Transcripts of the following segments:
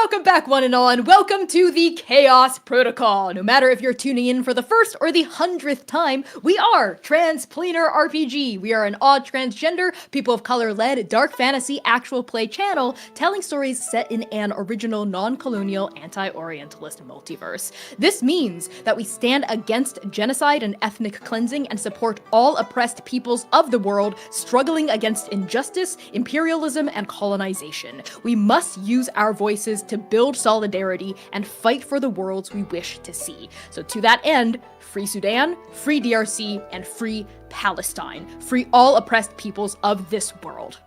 Welcome back, one and all, and welcome to the Chaos Protocol. No matter if you're tuning in for the first or the 100th time, we are Transplanar RPG. We are an odd transgender, people of color-led, dark fantasy actual play channel telling stories set in an original non-colonial anti-Orientalist multiverse. This means that we stand against genocide and ethnic cleansing and support all oppressed peoples of the world struggling against injustice, imperialism, and colonization. We must use our voices to build solidarity and fight for the worlds we wish to see. So to that end, free Sudan, free DRC, and free Palestine. Free all oppressed peoples of this world.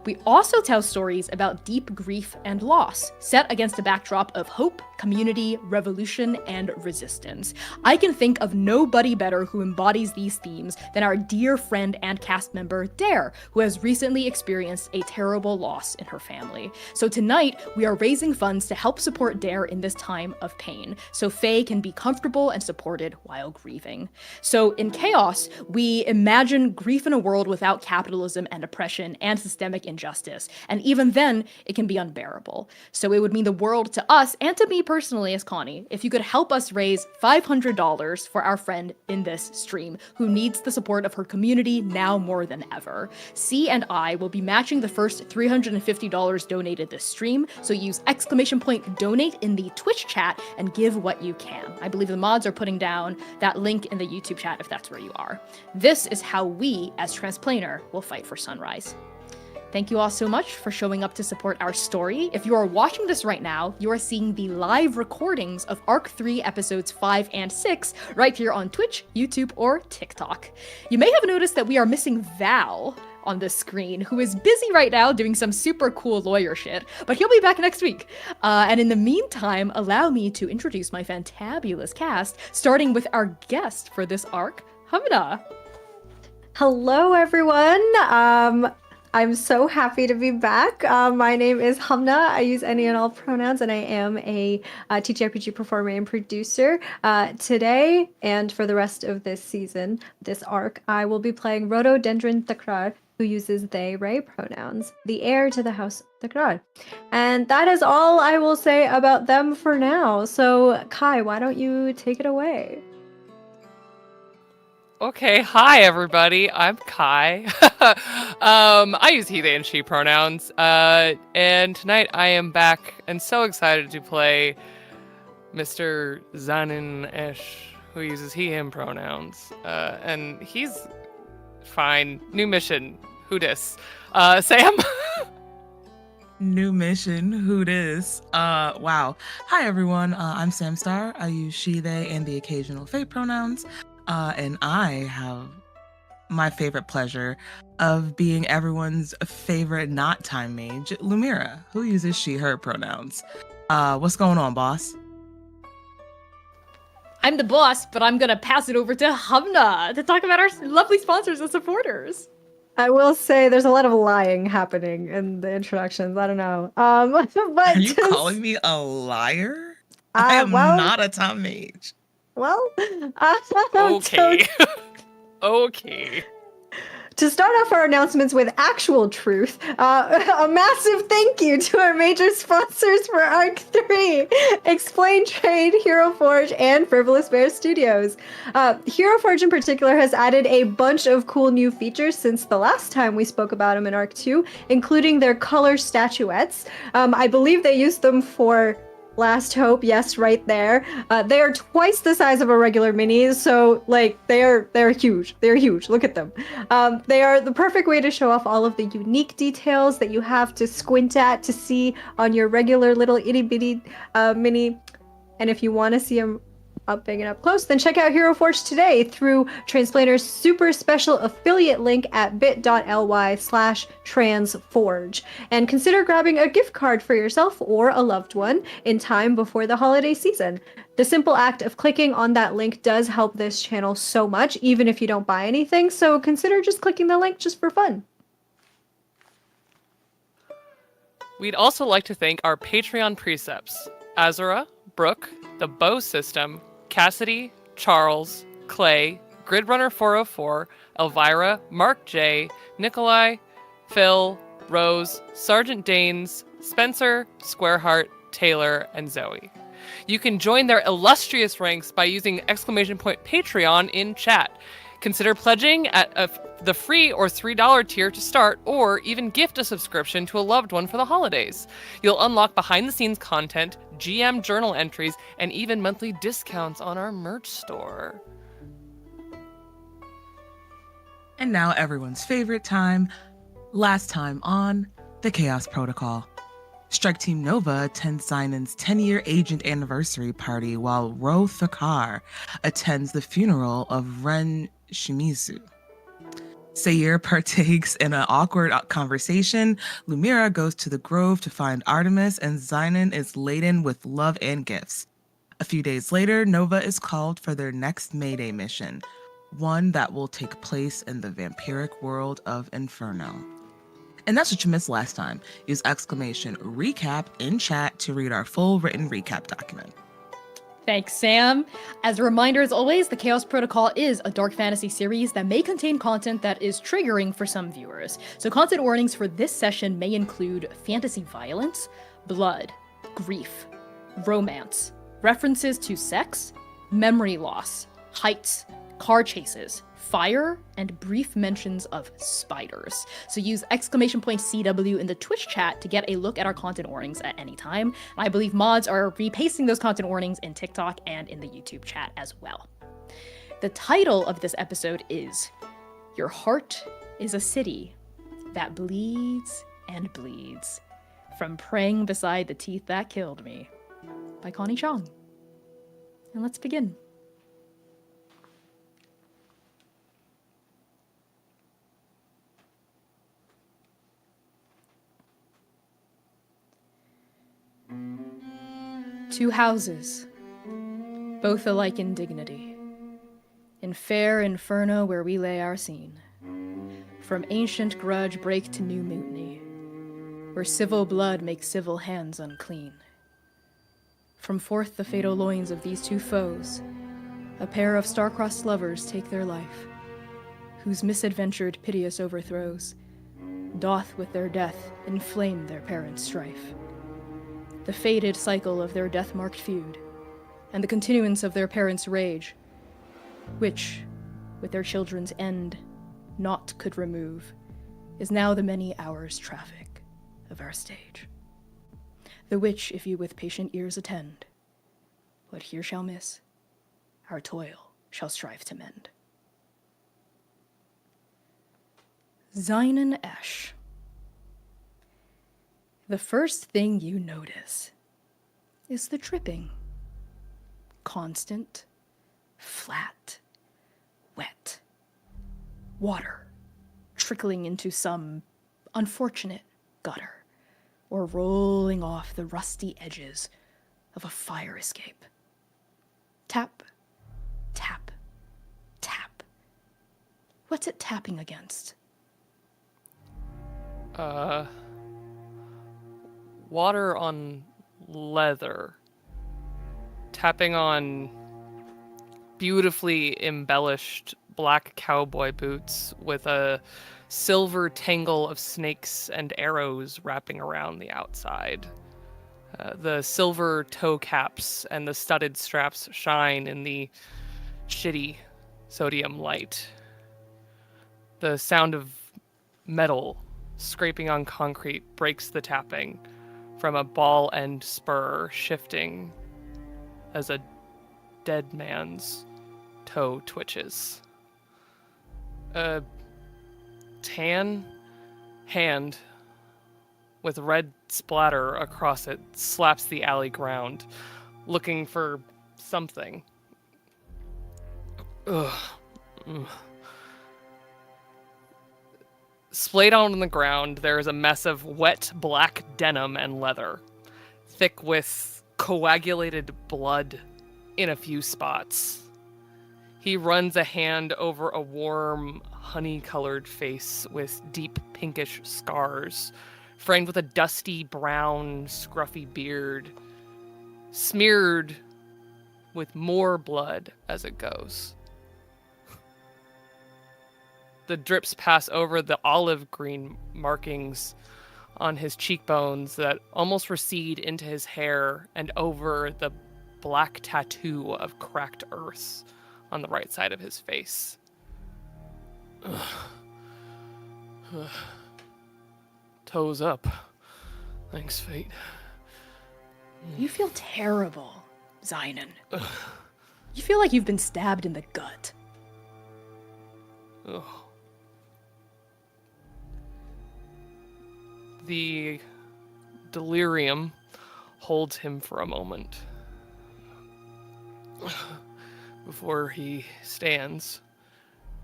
We also tell stories about deep grief and loss, set against a backdrop of hope, community, revolution, and resistance. I can think of nobody better who embodies these themes than our dear friend and cast member, Dare, who has recently experienced a terrible loss in her family. So tonight, we are raising funds to help support Dare in this time of pain, so Faye can be comfortable and supported while grieving. So in Chaos, we imagine grief in a world without capitalism and oppression and systemic injustice, and even then, it can be unbearable. So it would mean the world to us, and to me personally as Connie, if you could help us raise $500 for our friend in this stream, who needs the support of her community now more than ever. C and I will be matching the first $350 donated this stream, so use !donate in the Twitch chat and give what you can. I believe the mods are putting down that link in the YouTube chat if that's where you are. This is how we, as Transplanar, will fight for Sunrise. Thank you all so much for showing up to support our story. If you are watching this right now, you are seeing the live recordings of Arc 3 episodes 5 and 6 right here on Twitch, YouTube, or TikTok. You may have noticed that we are missing Val on the screen, who is busy right now doing some super cool lawyer shit, but he'll be back next week. And in the meantime, allow me to introduce my fantabulous cast, starting with our guest for this arc, Hamna. Hello, everyone. I'm so happy to be back. My name is Hamna. I use any and all pronouns, and I am a TTRPG performer and producer. Today, and for the rest of this season, this arc, I will be playing Rhododendron Takrar, who uses they/ray pronouns, the heir to the house Takrar. And that is all I will say about them for now. So, Kai, why don't you take it away? Okay, hi everybody, I'm Kai. I use he, they, and she pronouns. And tonight I am back and so excited to play Mr. Zanin Esh, who uses he, him pronouns. And he's fine. New mission. Who dis? Sam? New mission. Who dis? Wow. Hi everyone, I'm Sam Star. I use she, they, and the occasional they pronouns. And I have my favorite pleasure of being everyone's favorite not time mage, Lumira, who uses she, her pronouns. What's going on, boss? I'm the boss, but I'm gonna pass it over to Hamna to talk about our lovely sponsors and supporters. I will say there's a lot of lying happening in the introductions. I don't know. But Are you calling me a liar? I am not a time mage. Well, okay. Okay. To start off our announcements with actual truth, a massive thank you to our major sponsors for Arc 3, Explain Trade, Hero Forge, and Frivolous Bear Studios. Hero Forge in particular has added a bunch of cool new features since the last time we spoke about them in Arc 2, including their color statuettes. I believe they used them for Last Hope, yes, right there. They are twice the size of a regular mini, so like they're huge. They're huge. Look at them. They are the perfect way to show off all of the unique details that you have to squint at to see on your regular little itty bitty mini. And if you want to see them up big and up close, then check out Hero Forge today through Transplanar's super special affiliate link at bit.ly/transforge. And consider grabbing a gift card for yourself or a loved one in time before the holiday season. The simple act of clicking on that link does help this channel so much, even if you don't buy anything, so consider just clicking the link just for fun. We'd also like to thank our Patreon precepts, Azura, Brooke, the Bow System, Cassidy, Charles, Clay, Gridrunner 404, Elvira, Mark J, Nikolai, Phil, Rose, Sergeant Danes, Spencer, Squareheart, Taylor, and Zoe. You can join their illustrious ranks by using !Patreon in chat. Consider pledging at the free or $3 tier to start, or even gift a subscription to a loved one for the holidays. You'll unlock behind-the-scenes content, GM journal entries, and even monthly discounts on our merch store. And now everyone's favorite time, last time on the Chaos Protocol. Strike Team Nova attends Zynon's 10-year agent anniversary party, while Ro Thakar attends the funeral of Ren Shimizu. Sayir partakes in an awkward conversation. Lumira goes to the grove to find Artemis, and Zynon is laden with love and gifts. A few days later, Nova is called for their next Mayday mission, one that will take place in the vampiric world of Inferno. And that's what you missed last time. Use !recap in chat to read our full written recap document. Thanks, Sam. As a reminder, as always, the Chaos Protocol is a dark fantasy series that may contain content that is triggering for some viewers. So content warnings for this session may include fantasy violence, blood, grief, romance, references to sex, memory loss, heights, car chases, fire, and brief mentions of spiders. So use !CW in the Twitch chat to get a look at our content warnings at any time. And I believe mods are repasting those content warnings in TikTok and in the YouTube chat as well. The title of this episode is Your Heart is a City That Bleeds and Bleeds, from Praying Beside the Teeth That Killed Me, by Connie Chong. And let's begin. Two houses, both alike in dignity, in fair Inferno where we lay our scene. From ancient grudge break to new mutiny, where civil blood makes civil hands unclean. From forth the fatal loins of these two foes, a pair of star-crossed lovers take their life, whose misadventured piteous overthrows doth with their death inflame their parents' strife. The fated cycle of their death-marked feud, and the continuance of their parents' rage, which, with their children's end, naught could remove, is now the many hours' traffic of our stage. The which, if you with patient ears attend, what here shall miss, our toil shall strive to mend. Zynon Esh. The first thing you notice is the dripping. Constant, flat, wet. Water trickling into some unfortunate gutter, or rolling off the rusty edges of a fire escape. Tap, tap, tap. What's it tapping against? Water on leather. Tapping on beautifully embellished black cowboy boots with a silver tangle of snakes and arrows wrapping around the outside. The silver toe caps and the studded straps shine in the shitty sodium light. The sound of metal scraping on concrete breaks the tapping from a ball end spur shifting as a dead man's toe twitches. A tan hand with red splatter across it slaps the alley ground, looking for something. Ugh. Ugh. Splayed out on the ground, there is a mess of wet black denim and leather, thick with coagulated blood in a few spots. He runs a hand over a warm, honey-colored face with deep pinkish scars, framed with a dusty brown, scruffy beard, smeared with more blood as it goes. The drips pass over the olive green markings on his cheekbones that almost recede into his hair and over the black tattoo of cracked earth on the right side of his face. Toes up. Thanks, fate. You feel terrible, Zynon. You feel like you've been stabbed in the gut. Ugh. The delirium holds him for a moment before he stands,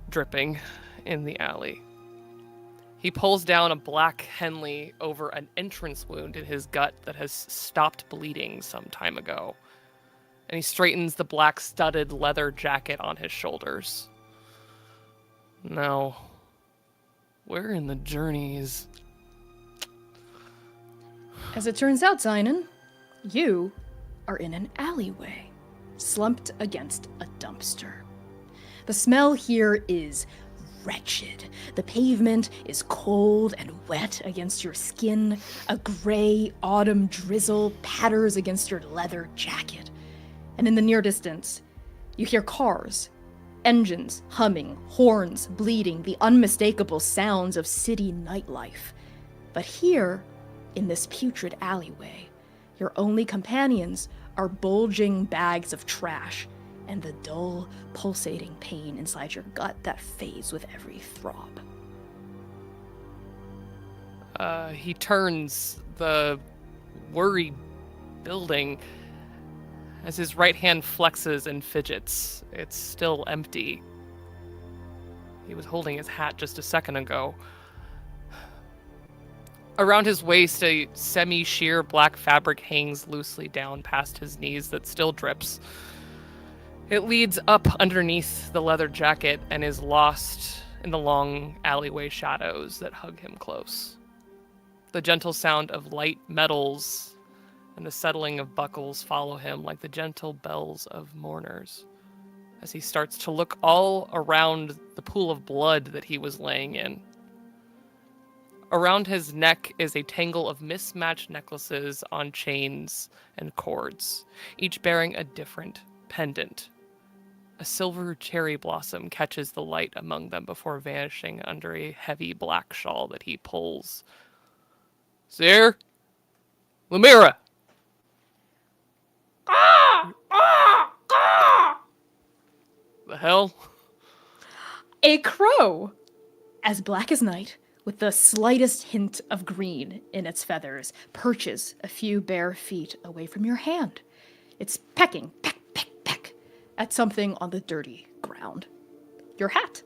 dripping, in the alley. He pulls down a black Henley over an entrance wound in his gut that has stopped bleeding some time ago, and he straightens the black studded leather jacket on his shoulders. Now, where in the journey is... As it turns out, Zynon, you are in an alleyway, slumped against a dumpster. The smell here is wretched. The pavement is cold and wet against your skin. A gray autumn drizzle patters against your leather jacket. And in the near distance, you hear cars, engines humming, horns bleeding, the unmistakable sounds of city nightlife. But here, in this putrid alleyway, your only companions are bulging bags of trash and the dull, pulsating pain inside your gut that fades with every throb. He turns, the worry building as his right hand flexes and fidgets. It's still empty. He was holding his hat just a second ago. Around his waist, a semi-sheer black fabric hangs loosely down past his knees that still drips. It leads up underneath the leather jacket and is lost in the long alleyway shadows that hug him close. The gentle sound of light metals and the settling of buckles follow him like the gentle bells of mourners as he starts to look all around the pool of blood that he was laying in. Around his neck is a tangle of mismatched necklaces on chains and cords, each bearing a different pendant. A silver cherry blossom catches the light among them before vanishing under a heavy black shawl that he pulls. Sir? Lemira! The hell? A crow, as black as night, with the slightest hint of green in its feathers, perches a few bare feet away from your hand. It's pecking, peck, peck, peck, at something on the dirty ground. Your hat.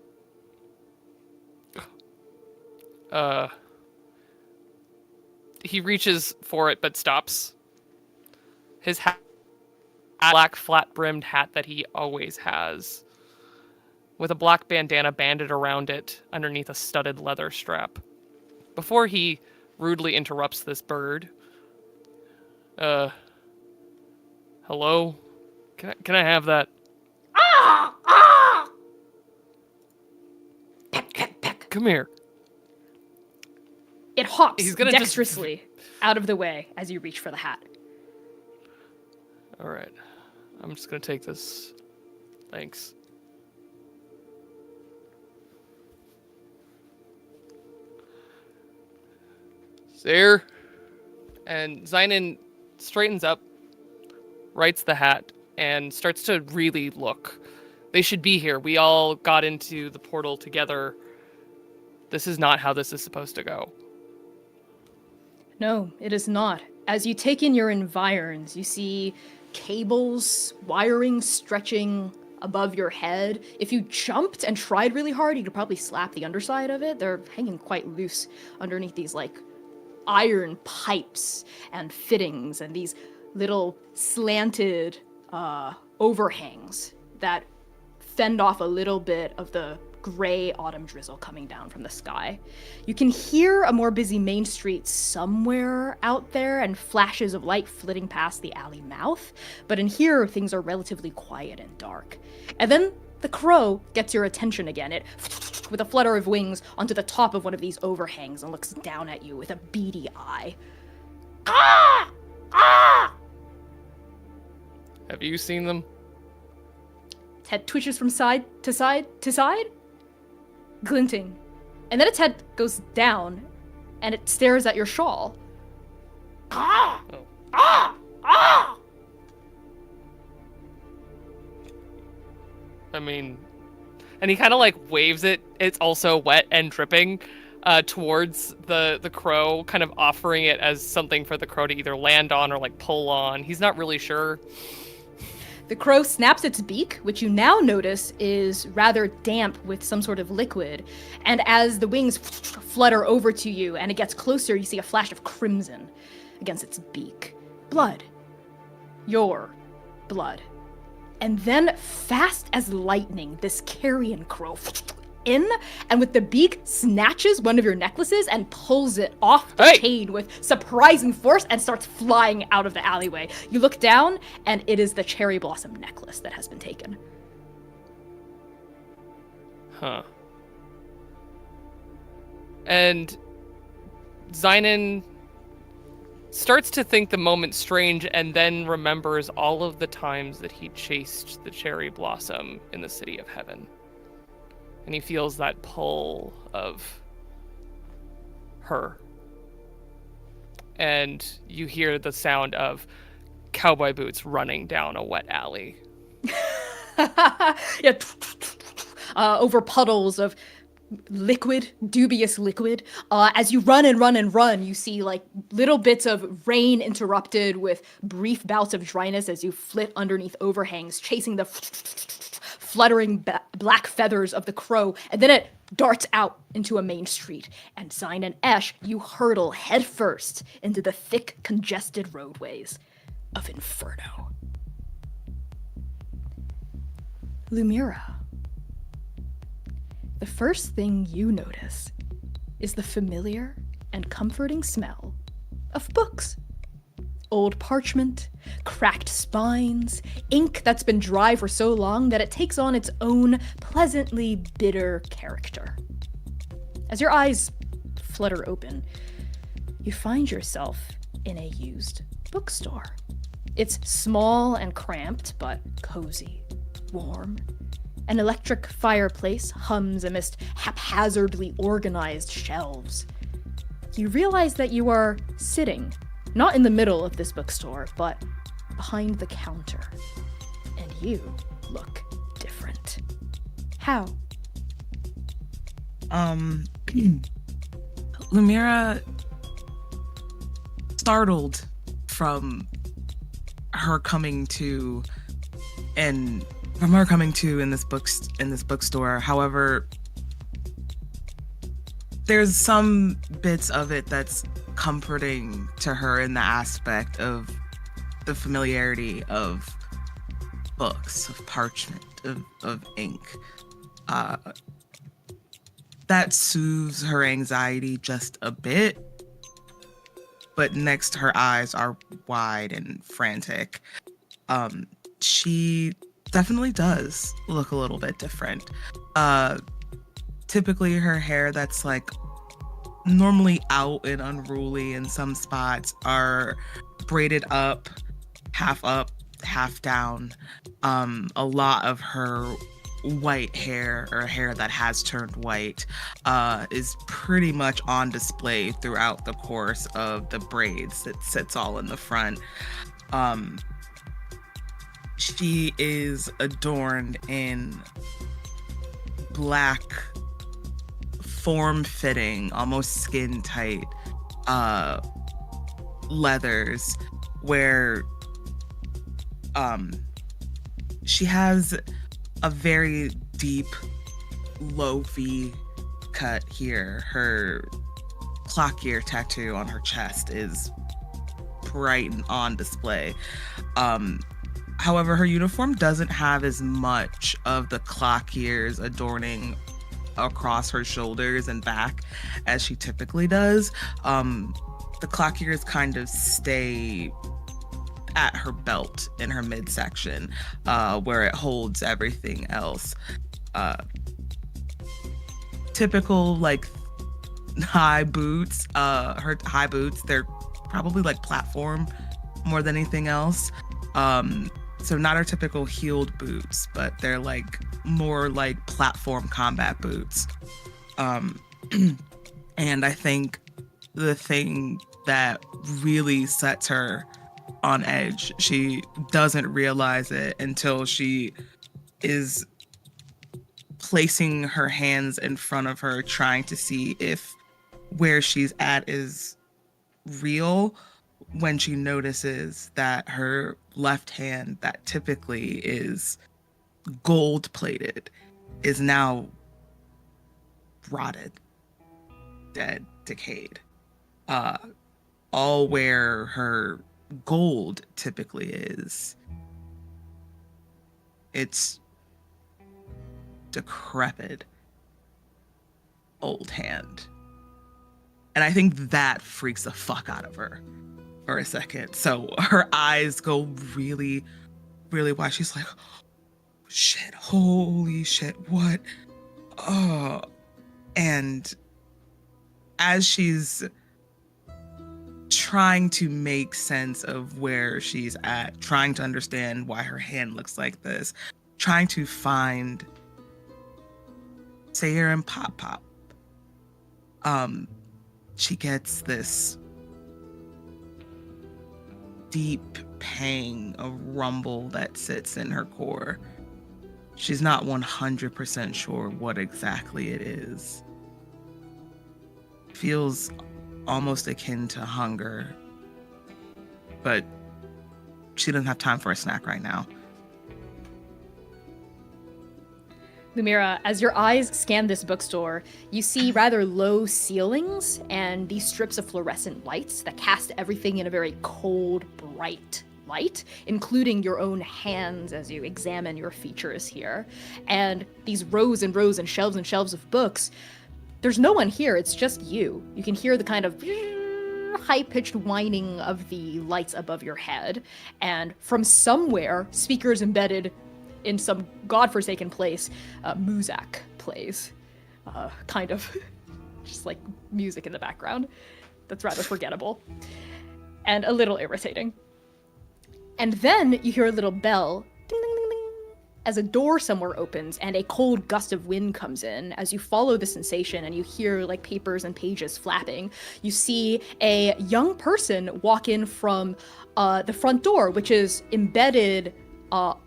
He reaches for it but stops. His hat, black flat-brimmed hat that he always has, with a black bandana banded around it underneath a studded leather strap. Before he rudely interrupts this bird, hello? Can I have that? Peck, peck, peck. Come here. It hops He's gonna dexterously out of the way as you reach for the hat. All right. I'm just gonna take this. Thanks. There. And Zynon straightens up, writes the hat, and starts to really look. They should be here. We all got into the portal together. This is not how this is supposed to go. No, it is not. As you take in your environs, you see cables, wiring stretching above your head. If you jumped and tried really hard, you could probably slap the underside of it. They're hanging quite loose underneath these, like, iron pipes and fittings and these little slanted overhangs that fend off a little bit of the gray autumn drizzle coming down from the sky. You can hear a more busy main street somewhere out there and flashes of light flitting past the alley mouth, but in here things are relatively quiet and dark. And then the crow gets your attention again. It with a flutter of wings onto the top of one of these overhangs and looks down at you with a beady eye. Ah! Ah! Have you seen them? Its head twitches from side to side to side, glinting. And then its head goes down, and it stares at your shawl. Ah! Oh. Ah! Ah! I mean, and he kind of like waves it. It's also wet and dripping towards the crow, kind of offering it as something for the crow to either land on or like pull on. He's not really sure. The crow snaps its beak, which you now notice is rather damp with some sort of liquid. And as the wings flutter over to you and it gets closer, you see a flash of crimson against its beak. Blood. Your blood. And then, fast as lightning, this carrion crow in, and with the beak snatches one of your necklaces and pulls it off the chain with surprising force and starts flying out of the alleyway. You look down, and it is the cherry blossom necklace that has been taken. Huh. And Zynon starts to think the moment strange and then remembers all of the times that he chased the cherry blossom in the city of heaven. And he feels that pull of her. And you hear the sound of cowboy boots running down a wet alley. Yeah, over puddles of liquid, dubious liquid. As you run and run and run, you see like little bits of rain interrupted with brief bouts of dryness as you flit underneath overhangs, chasing the fluttering black feathers of the crow, and then it darts out into a main street. And Zine and Esh, you hurtle headfirst into the thick, congested roadways of Inferno. Lumira. The first thing you notice is the familiar and comforting smell of books. Old parchment, cracked spines, ink that's been dry for so long that it takes on its own pleasantly bitter character. As your eyes flutter open, you find yourself in a used bookstore. It's small and cramped, but cozy, warm. An electric fireplace hums amidst haphazardly organized shelves. You realize that you are sitting, not in the middle of this bookstore, but behind the counter. And you look different. How? Lumira, startled from her coming to in this bookstore. However, there's some bits of it that's comforting to her in the aspect of the familiarity of books, of parchment, of ink. That soothes her anxiety just a bit, but next her eyes are wide and frantic. She definitely does look a little bit different. Typically her hair that's like normally out and unruly in some spots are braided up, half down. A lot of her white hair, or hair that has turned white, is pretty much on display throughout the course of the braids. It sits all in the front. She is adorned in black, form-fitting, almost skin-tight leathers, where she has a very deep, low V cut here. Her clock gear tattoo on her chest is bright and on display. However, her uniform doesn't have as much of the clock gears adorning across her shoulders and back as she typically does. The clock gears kind of stay at her belt in her midsection, where it holds everything else. typical like high boots. Her high boots, they're probably like platform more than anything else. So not our typical heeled boots, but they're like more like platform combat boots. And I think the thing that really sets her on edge, she doesn't realize it until she is placing her hands in front of her, trying to see if where she's at is real, when she notices that her left hand, that typically is gold plated, is now rotted, dead, decayed. All where her gold typically is, it's decrepit old hand. And I think that freaks the fuck out of her for a second. So her eyes go really, really wide. She's like, shit, holy shit, what? Oh. And as she's trying to make sense of where she's at, trying to understand why her hand looks like this, trying to find Sayer and Pop Pop, she gets this deep pang, a rumble that sits in her core. She's not 100% sure what exactly it is. Feels almost akin to hunger, but she doesn't have time for a snack right now. Lumira, as your eyes scan this bookstore, you see rather low ceilings and these strips of fluorescent lights that cast everything in a very cold, bright light, including your own hands as you examine your features here. And these rows and rows and shelves of books, there's no one here, it's just you. You can hear the kind of high-pitched whining of the lights above your head, and from somewhere, speakers embedded in some godforsaken place, Muzak plays. Kind of just like music in the background. That's rather forgettable. And a little irritating. And then you hear a little bell, ding, ding, ding, ding, as a door somewhere opens and a cold gust of wind comes in. As you follow the sensation and you hear like papers and pages flapping, you see a young person walk in from the front door, which is embedded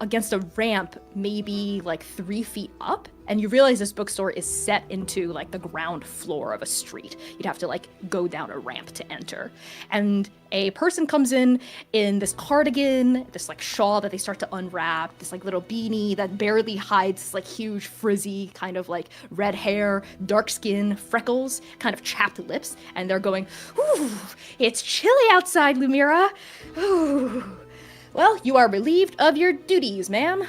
against a ramp maybe like 3 feet up, and you realize this bookstore is set into like the ground floor of a street. You'd have to like go down a ramp to enter. And a person comes in this cardigan, this like shawl that they start to unwrap, this like little beanie that barely hides this like huge frizzy kind of like red hair, dark skin, freckles, kind of chapped lips, and they're going, "Ooh, it's chilly outside, Lumira. Ooh. Well, you are relieved of your duties, ma'am.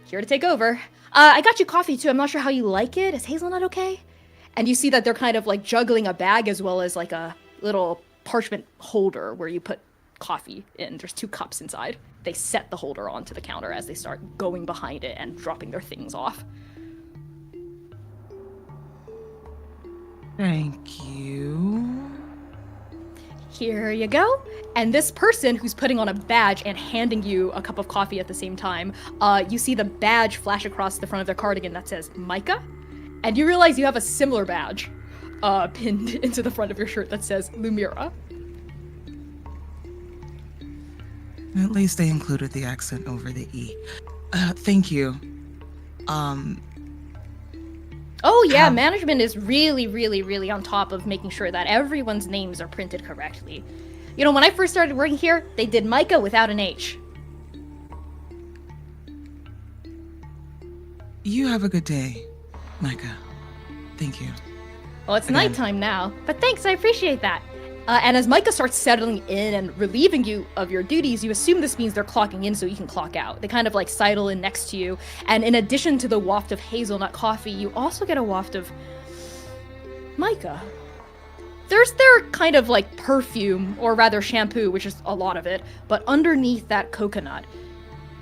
Here to take over. I got you coffee, too. I'm not sure how you like it. Is hazelnut okay?" And you see that they're kind of, like, juggling a bag as well as, like, a little parchment holder where you put coffee in. There's 2 cups inside. They set the holder onto the counter as they start going behind it and dropping their things off. Thank you. Here you go. And this person who's putting on a badge and handing you a cup of coffee at the same time, you see the badge flash across the front of their cardigan that says Micah, and you realize you have a similar badge pinned into the front of your shirt that says Lumira. At least they included the accent over the E. Thank you. Oh yeah, management is really, really, really on top of making sure that everyone's names are printed correctly. You know, when I first started working here, they did Micah without an H. You have a good day, Micah. Thank you. Well, it's nighttime now, but thanks, I appreciate that. And as Micah starts settling in and relieving you of your duties, you assume this means they're clocking in so you can clock out. They kind of like sidle in next to you, and in addition to the waft of hazelnut coffee, you also get a waft of Micah. There's their kind of like perfume, or rather shampoo, which is a lot of it, but underneath that coconut,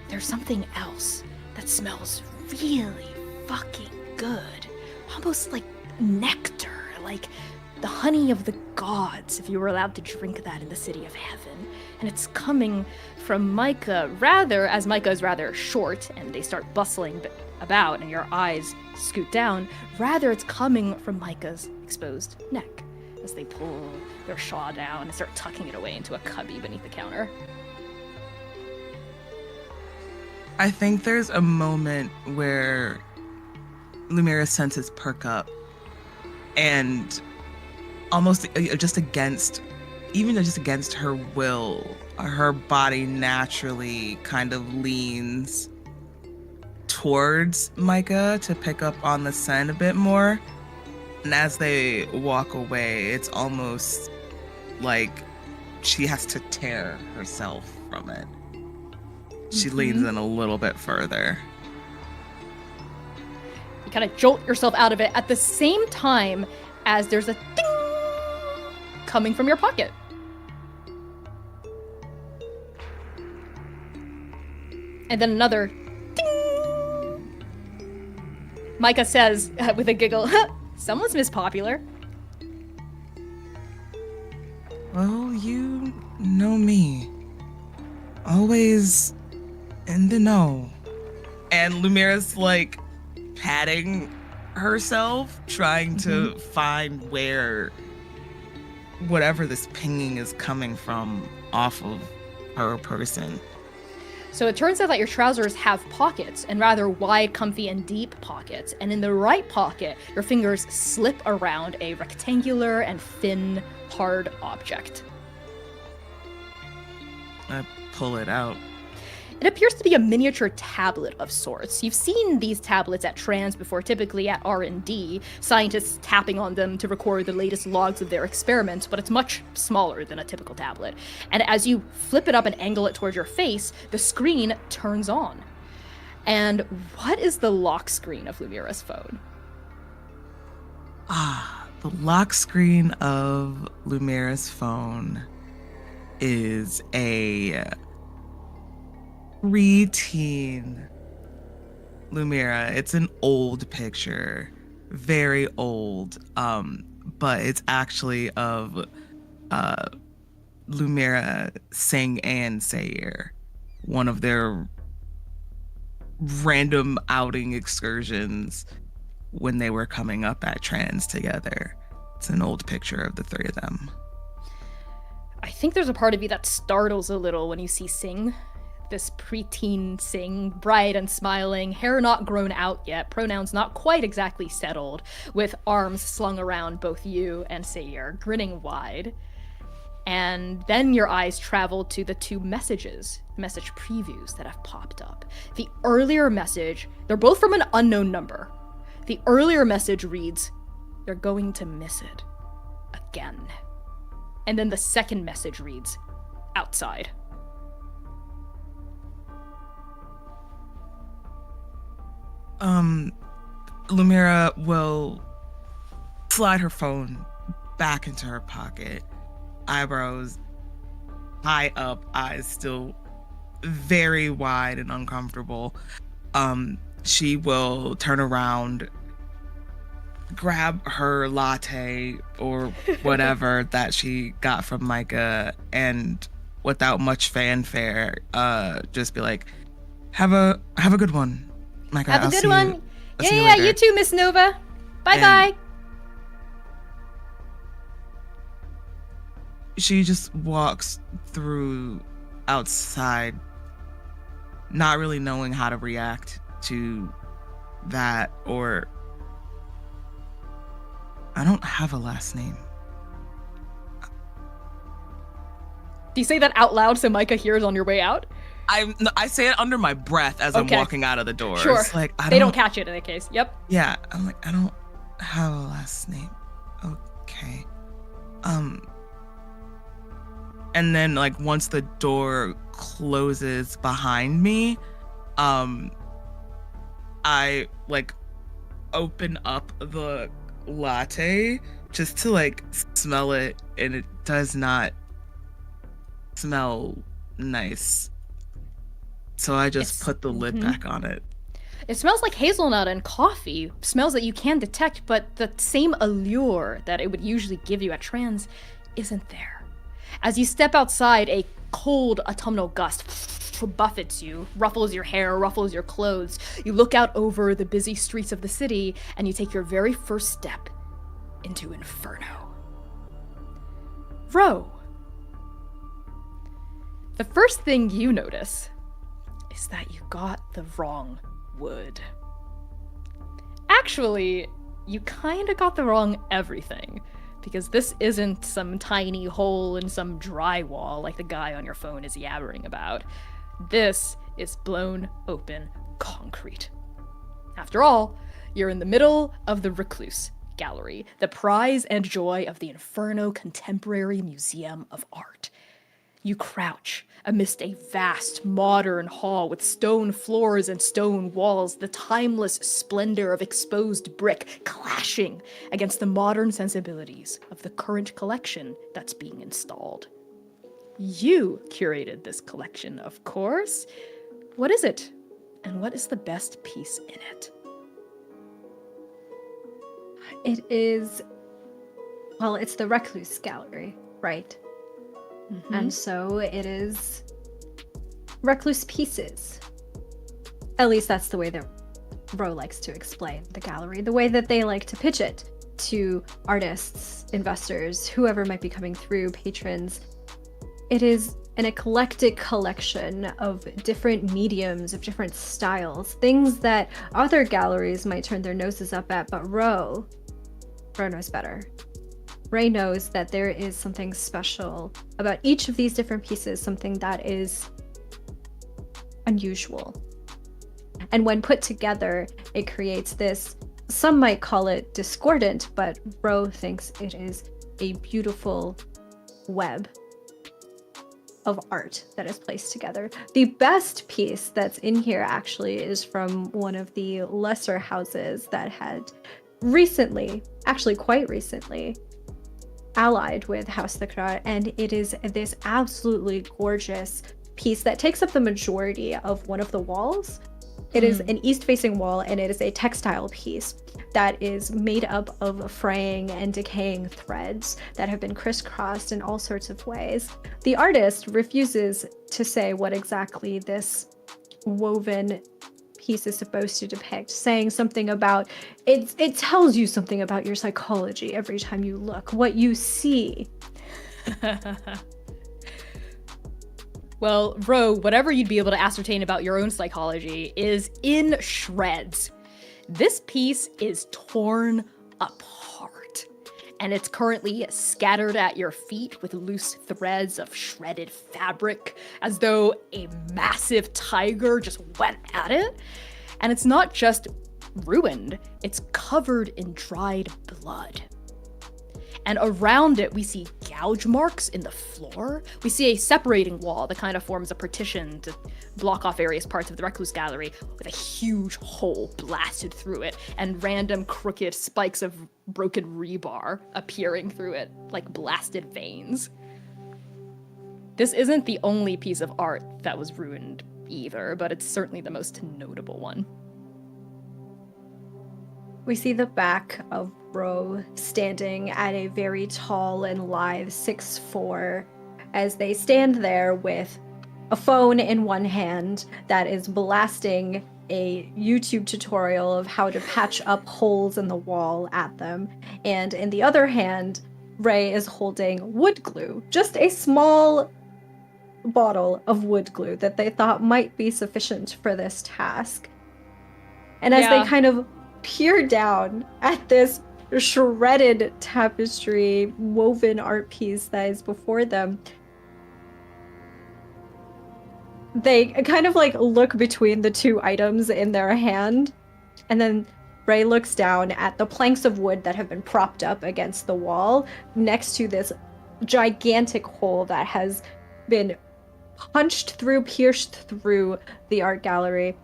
there's something else that smells really fucking good. Almost like nectar, like the honey of the gods, if you were allowed to drink that in the city of heaven. And it's coming from Micah, as Micah is rather short and they start bustling about and your eyes scoot down, rather it's coming from Micah's exposed neck as they pull their shawl down and start tucking it away into a cubby beneath the counter. I think there's a moment where Lumira's senses perk up and almost just against her will, her body naturally kind of leans towards Micah to pick up on the scent a bit more. And as they walk away, it's almost like she has to tear herself from it. She leans in a little bit further. You kind of jolt yourself out of it at the same time as there's a ding coming from your pocket. And then another ding. Micah says with a giggle, someone's Miss Popular. Well, you know me. Always in the know. And Lumira's like patting herself, trying to find where whatever this pinging is coming from off of her person. So it turns out that your trousers have pockets, and rather wide, comfy, and deep pockets. And in the right pocket, your fingers slip around a rectangular and thin, hard object. I pull it out. It appears to be a miniature tablet of sorts. You've seen these tablets at Trans before, typically at R&D, scientists tapping on them to record the latest logs of their experiments, but it's much smaller than a typical tablet. And as you flip it up and angle it towards your face, the screen turns on. And what is the lock screen of Lumira's phone? The lock screen of Lumira's phone is a preteen Lumira. It's an old picture, very old, but it's actually of Lumira, Singh, and Sayer, one of their random outing excursions when they were coming up at Trans together. It's an old picture of the three of them. I think there's a part of you that startles a little when you see Singh. This preteen Singh, bright and smiling, hair not grown out yet, pronouns not quite exactly settled, with arms slung around both you and Sayer, grinning wide. And then your eyes travel to the two message previews that have popped up. The earlier message, they're both from an unknown number. The earlier message reads, "You're going to miss it. Again." And then the second message reads, "Outside." Lumira will slide her phone back into her pocket, eyebrows high up, eyes still very wide and uncomfortable. She will turn around, grab her latte or whatever that she got from Micah, and without much fanfare, just be like, have a good one, Micah. Have a good one. I'll see Yeah, later." you too, Miss Nova. Bye-bye. She just walks through outside, not really knowing how to react to that, or I don't have a last name. Do you say that out loud so Micah hears on your way out? I say it under my breath as Okay. I'm walking out of the door. Sure. It's like, They don't catch it in that case. Yep. Yeah, I'm like, I don't have a last name. Okay. And then like once the door closes behind me, I like open up the latte just to like smell it, and it does not smell nice. So I just put the lid back on it. It smells like hazelnut and coffee, smells that you can detect, but the same allure that it would usually give you at trans isn't there. As you step outside, a cold autumnal gust buffets you, ruffles your hair, ruffles your clothes. You look out over the busy streets of the city, and you take your very first step into Inferno. Ro. The first thing you notice is that you got the wrong wood. Actually, you kinda got the wrong everything, because this isn't some tiny hole in some drywall like the guy on your phone is yabbering about. This is blown open concrete. After all, you're in the middle of the Recluse Gallery, the prize and joy of the Inferno Contemporary Museum of Art. You crouch amidst a vast modern hall with stone floors and stone walls, the timeless splendor of exposed brick clashing against the modern sensibilities of the current collection that's being installed. You curated this collection, of course. What is it? And what is the best piece in it? It is, well, it's the Recluse Gallery, right? Mm-hmm. And so it is Recluse pieces. At least that's the way that Ro likes to explain the gallery, the way that they like to pitch it to artists, investors, whoever might be coming through, patrons. It is an eclectic collection of different mediums, of different styles, things that other galleries might turn their noses up at, but Ro knows better. Ray knows that there is something special about each of these different pieces, something that is unusual. And when put together, it creates this, some might call it discordant, but Ro thinks it is a beautiful web of art that is placed together. The best piece that's in here actually is from one of the lesser houses that had recently, actually quite recently, allied with House Thakra, and it is this absolutely gorgeous piece that takes up the majority of one of the walls. It is an east-facing wall, and it is a textile piece that is made up of fraying and decaying threads that have been crisscrossed in all sorts of ways. The artist refuses to say what exactly this woven piece is supposed to depict, saying something about it tells you something about your psychology every time you look, what you see. Well, Ro, whatever you'd be able to ascertain about your own psychology is in shreds. This piece is torn apart, and it's currently scattered at your feet with loose threads of shredded fabric, as though a massive tiger just went at it. And it's not just ruined, it's covered in dried blood. And around it, we see gouge marks in the floor. We see a separating wall that kind of forms a partition to block off various parts of the Recluse Gallery, with a huge hole blasted through it, and random crooked spikes of broken rebar appearing through it, like blasted veins. This isn't the only piece of art that was ruined either, but it's certainly the most notable one. We see the back of Ro standing at a very tall and lithe 6'4", as they stand there with a phone in one hand that is blasting a YouTube tutorial of how to patch up holes in the wall at them. And in the other hand, Ray is holding wood glue, just a small bottle of wood glue that they thought might be sufficient for this task. And as they kind of peer down at this shredded tapestry woven art piece that is before them, they kind of like look between the two items in their hand, and then Ray looks down at the planks of wood that have been propped up against the wall next to this gigantic hole that has been pierced through the art gallery.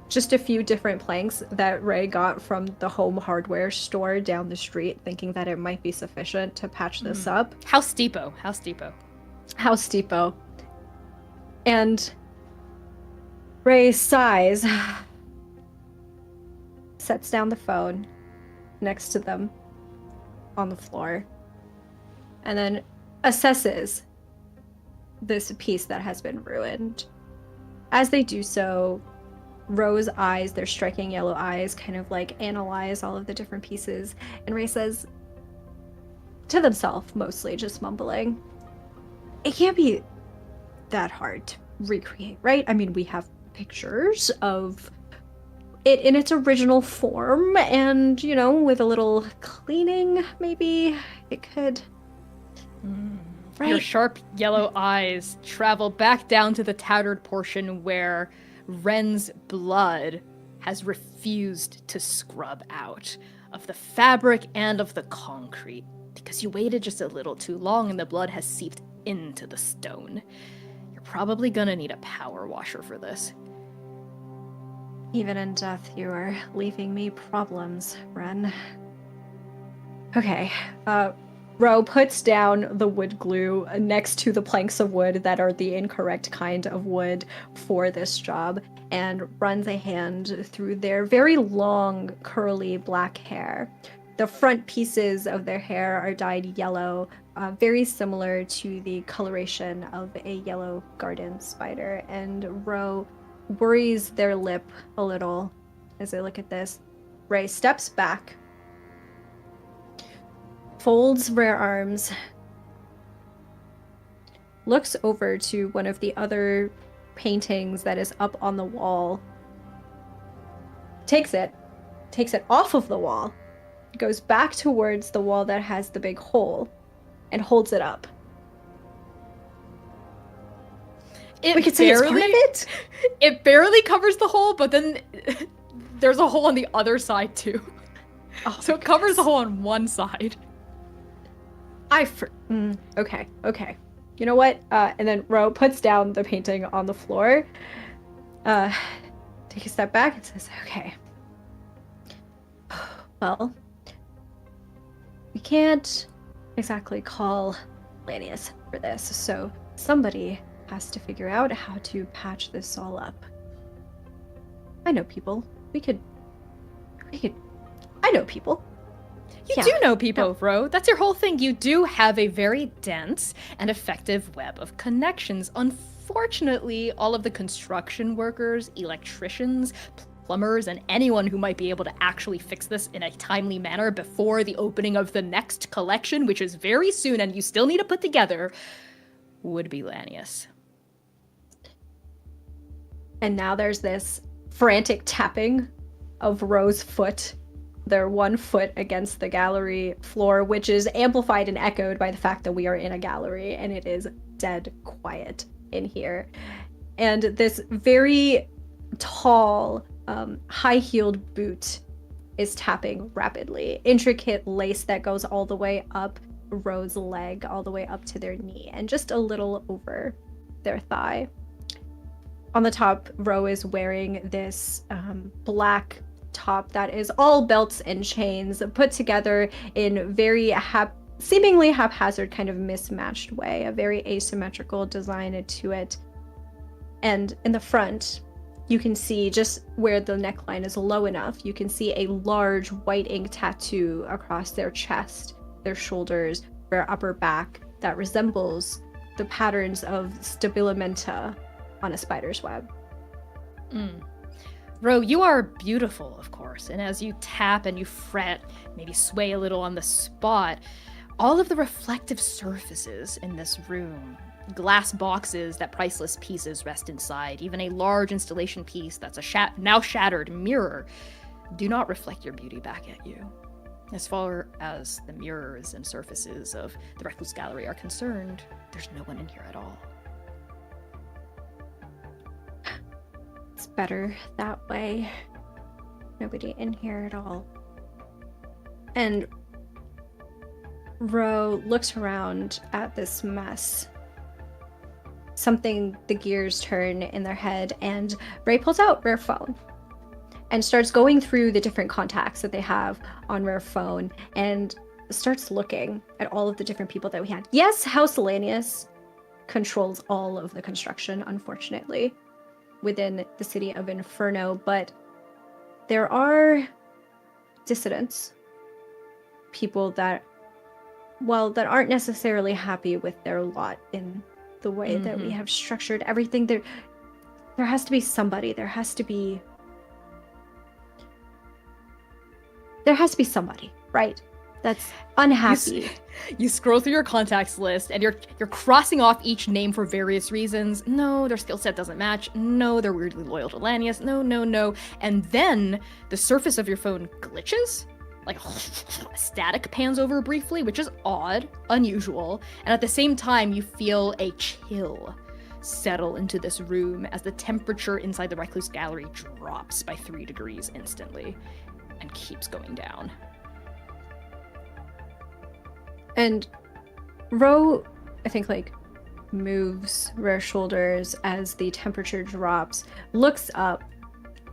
Just a few different planks that Ray got from the home hardware store down the street, thinking that it might be sufficient to patch this up. House Depot. And Ray sighs sets down the phone next to them on the floor, and then assesses this piece that has been ruined. As they do so, Ro's eyes, their striking yellow eyes, kind of like analyze all of the different pieces, and Ray says, to themselves mostly, just mumbling, it can't be that hard to recreate, right? I mean, we have pictures of it in its original form, and, you know, with a little cleaning, maybe it could... Your Right. sharp yellow eyes travel back down to the tattered portion where Ren's blood has refused to scrub out of the fabric and of the concrete because you waited just a little too long and the blood has seeped into the stone. You're probably gonna need a power washer for this. Even in death, you are leaving me problems, Ren. Okay, Ro puts down the wood glue next to the planks of wood that are the incorrect kind of wood for this job and runs a hand through their very long, curly black hair. The front pieces of their hair are dyed yellow, very similar to the coloration of a yellow garden spider, and Ro worries their lip a little as they look at this. Ray steps back, folds rare arms, looks over to one of the other paintings that is up on the wall, takes it off of the wall, goes back towards the wall that has the big hole, and holds it up. We could say it's part of it? It barely covers the hole, but then there's a hole on the other side too. Oh, So it covers the hole on one side. Okay. You know what? And then Ro puts down the painting on the floor, take a step back and says, okay. Well, we can't exactly call Lanius for this, so somebody has to figure out how to patch this all up. I know people. I know people. You do know people, Ro. That's your whole thing. You do have a very dense and effective web of connections. Unfortunately, all of the construction workers, electricians, plumbers, and anyone who might be able to actually fix this in a timely manner before the opening of the next collection, which is very soon and you still need to put together, would be Lanius. And now there's this frantic tapping of Ro's foot, their one foot against the gallery floor, which is amplified and echoed by the fact that we are in a gallery and it is dead quiet in here. And this very tall, high-heeled boot is tapping rapidly. Intricate lace that goes all the way up Ro's leg, all the way up to their knee, and just a little over their thigh. On the top, Ro is wearing this black top that is all belts and chains put together in very seemingly haphazard kind of mismatched way, a very asymmetrical design to it. And in the front, you can see just where the neckline is low enough, you can see a large white ink tattoo across their chest, their shoulders, their upper back that resembles the patterns of stabilimenta on a spider's web. Ro, you are beautiful, of course, and as you tap and you fret, maybe sway a little on the spot, all of the reflective surfaces in this room, glass boxes that priceless pieces rest inside, even a large installation piece that's a now shattered mirror, do not reflect your beauty back at you. As far as the mirrors and surfaces of the Recluse Gallery are concerned, there's no one in here at all. It's better that way. Nobody in here at all. And Ro looks around at this mess. The gears turn in their head, and Ray pulls out Rare Phone and starts going through the different contacts that they have on Rare Phone and starts looking at all of the different people that we had. Yes, House Lanius controls all of the construction, unfortunately, within the city of Inferno, but there are dissidents, people that, well, that aren't necessarily happy with their lot in the way that we have structured everything. There has to be somebody. There has to be somebody, right? That's unhappy. You scroll through your contacts list and you're crossing off each name for various reasons. No, their skill set doesn't match. No, they're weirdly loyal to Lanius. No. And then the surface of your phone glitches. Like static pans over briefly, which is odd, unusual. And at the same time, you feel a chill settle into this room as the temperature inside the Recluse Gallery drops by 3 degrees instantly and keeps going down. And Ro, I think, like, moves Rare's shoulders as the temperature drops, looks up,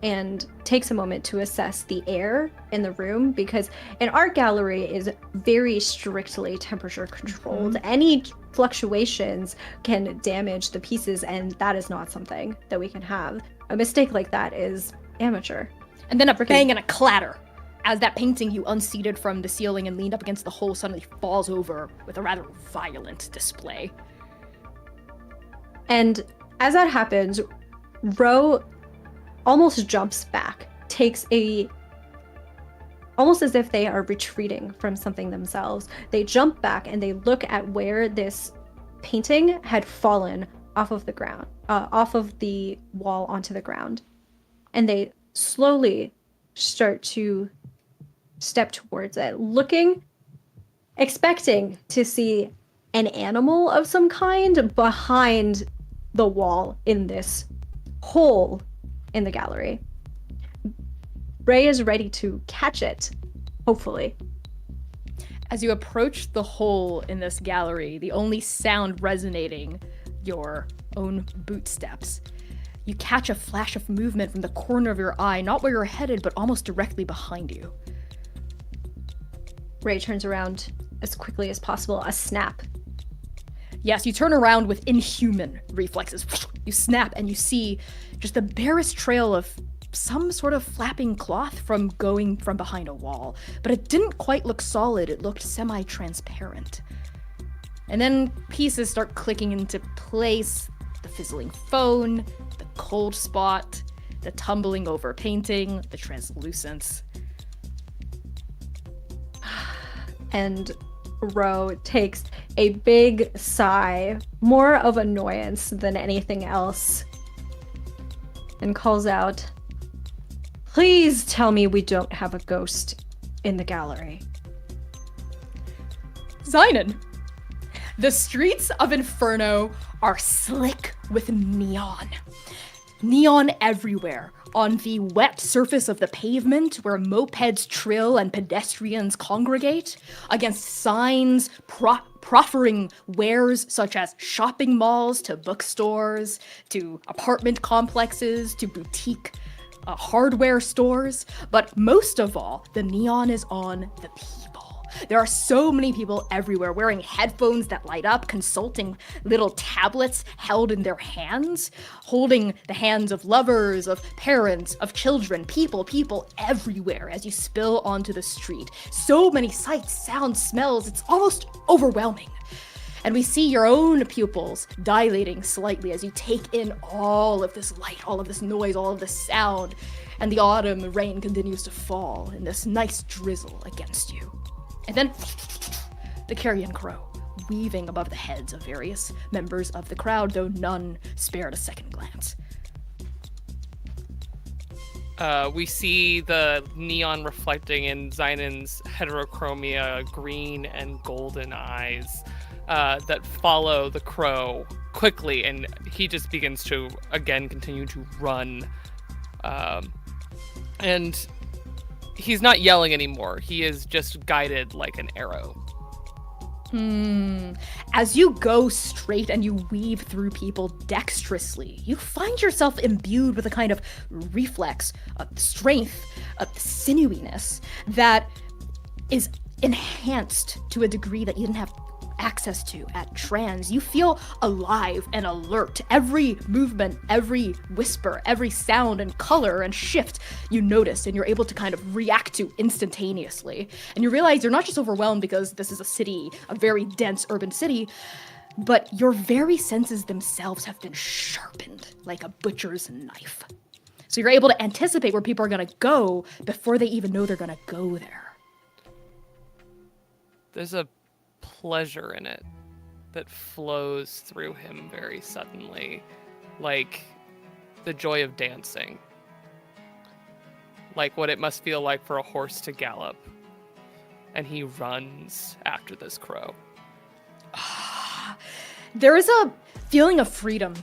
and takes a moment to assess the air in the room, because an art gallery is very strictly temperature controlled. Any fluctuations can damage the pieces, and that is not something that we can have. A mistake like that is amateur. And then a bang and a clatter as that painting you unseated from the ceiling and leaned up against the hole suddenly falls over with a rather violent display. And as that happens, Ro almost jumps back, almost as if they are retreating from something themselves. They jump back and they look at where this painting had fallen off of the ground, off of the wall onto the ground. And they slowly start to step towards it, looking, expecting to see an animal of some kind behind the wall in this hole in the gallery. Ray is ready to catch it, hopefully. As you approach the hole in this gallery, the only sound resonating your own bootsteps, you catch a flash of movement from the corner of your eye, not where you're headed, but almost directly behind you. Ray turns around as quickly as possible, a snap. Yes, you turn around with inhuman reflexes. You snap and you see just the barest trail of some sort of flapping cloth from going from behind a wall. But it didn't quite look solid, it looked semi-transparent. And then pieces start clicking into place. The fizzling phone, the cold spot, the tumbling over painting, the translucence. And Ro takes a big sigh, more of annoyance than anything else, and calls out, "Please tell me we don't have a ghost in the gallery." Zynon, the streets of Inferno are slick with neon. Neon everywhere, on the wet surface of the pavement where mopeds trill and pedestrians congregate, against signs proffering wares such as shopping malls to bookstores, to apartment complexes, to boutique hardware stores. But most of all, the neon is on the people. There are so many people everywhere wearing headphones that light up, consulting little tablets held in their hands, holding the hands of lovers, of parents, of children, people everywhere as you spill onto the street. So many sights, sounds, smells, it's almost overwhelming. And we see your own pupils dilating slightly as you take in all of this light, all of this noise, all of this sound, and the autumn rain continues to fall in this nice drizzle against you. And then the carrion crow, weaving above the heads of various members of the crowd, though none spared a second glance. We see the neon reflecting in Zynon's heterochromia green and golden eyes that follow the crow quickly, and he just begins to, again, continue to run. And he's not yelling anymore. He is just guided like an arrow. As you go straight and you weave through people dexterously, you find yourself imbued with a kind of reflex, strength, sinewyiness that is enhanced to a degree that you didn't have access to at Trans. You feel alive and alert. Every movement, every whisper, every sound and color and shift you notice, and you're able to kind of react to instantaneously. And you realize you're not just overwhelmed because this is a city, a very dense urban city, but your very senses themselves have been sharpened like a butcher's knife. So you're able to anticipate where people are going to go before they even know they're going to go there. There's a pleasure in it that flows through him very suddenly, like the joy of dancing. Like what it must feel like for a horse to gallop. And he runs after this crow. There is a feeling of freedom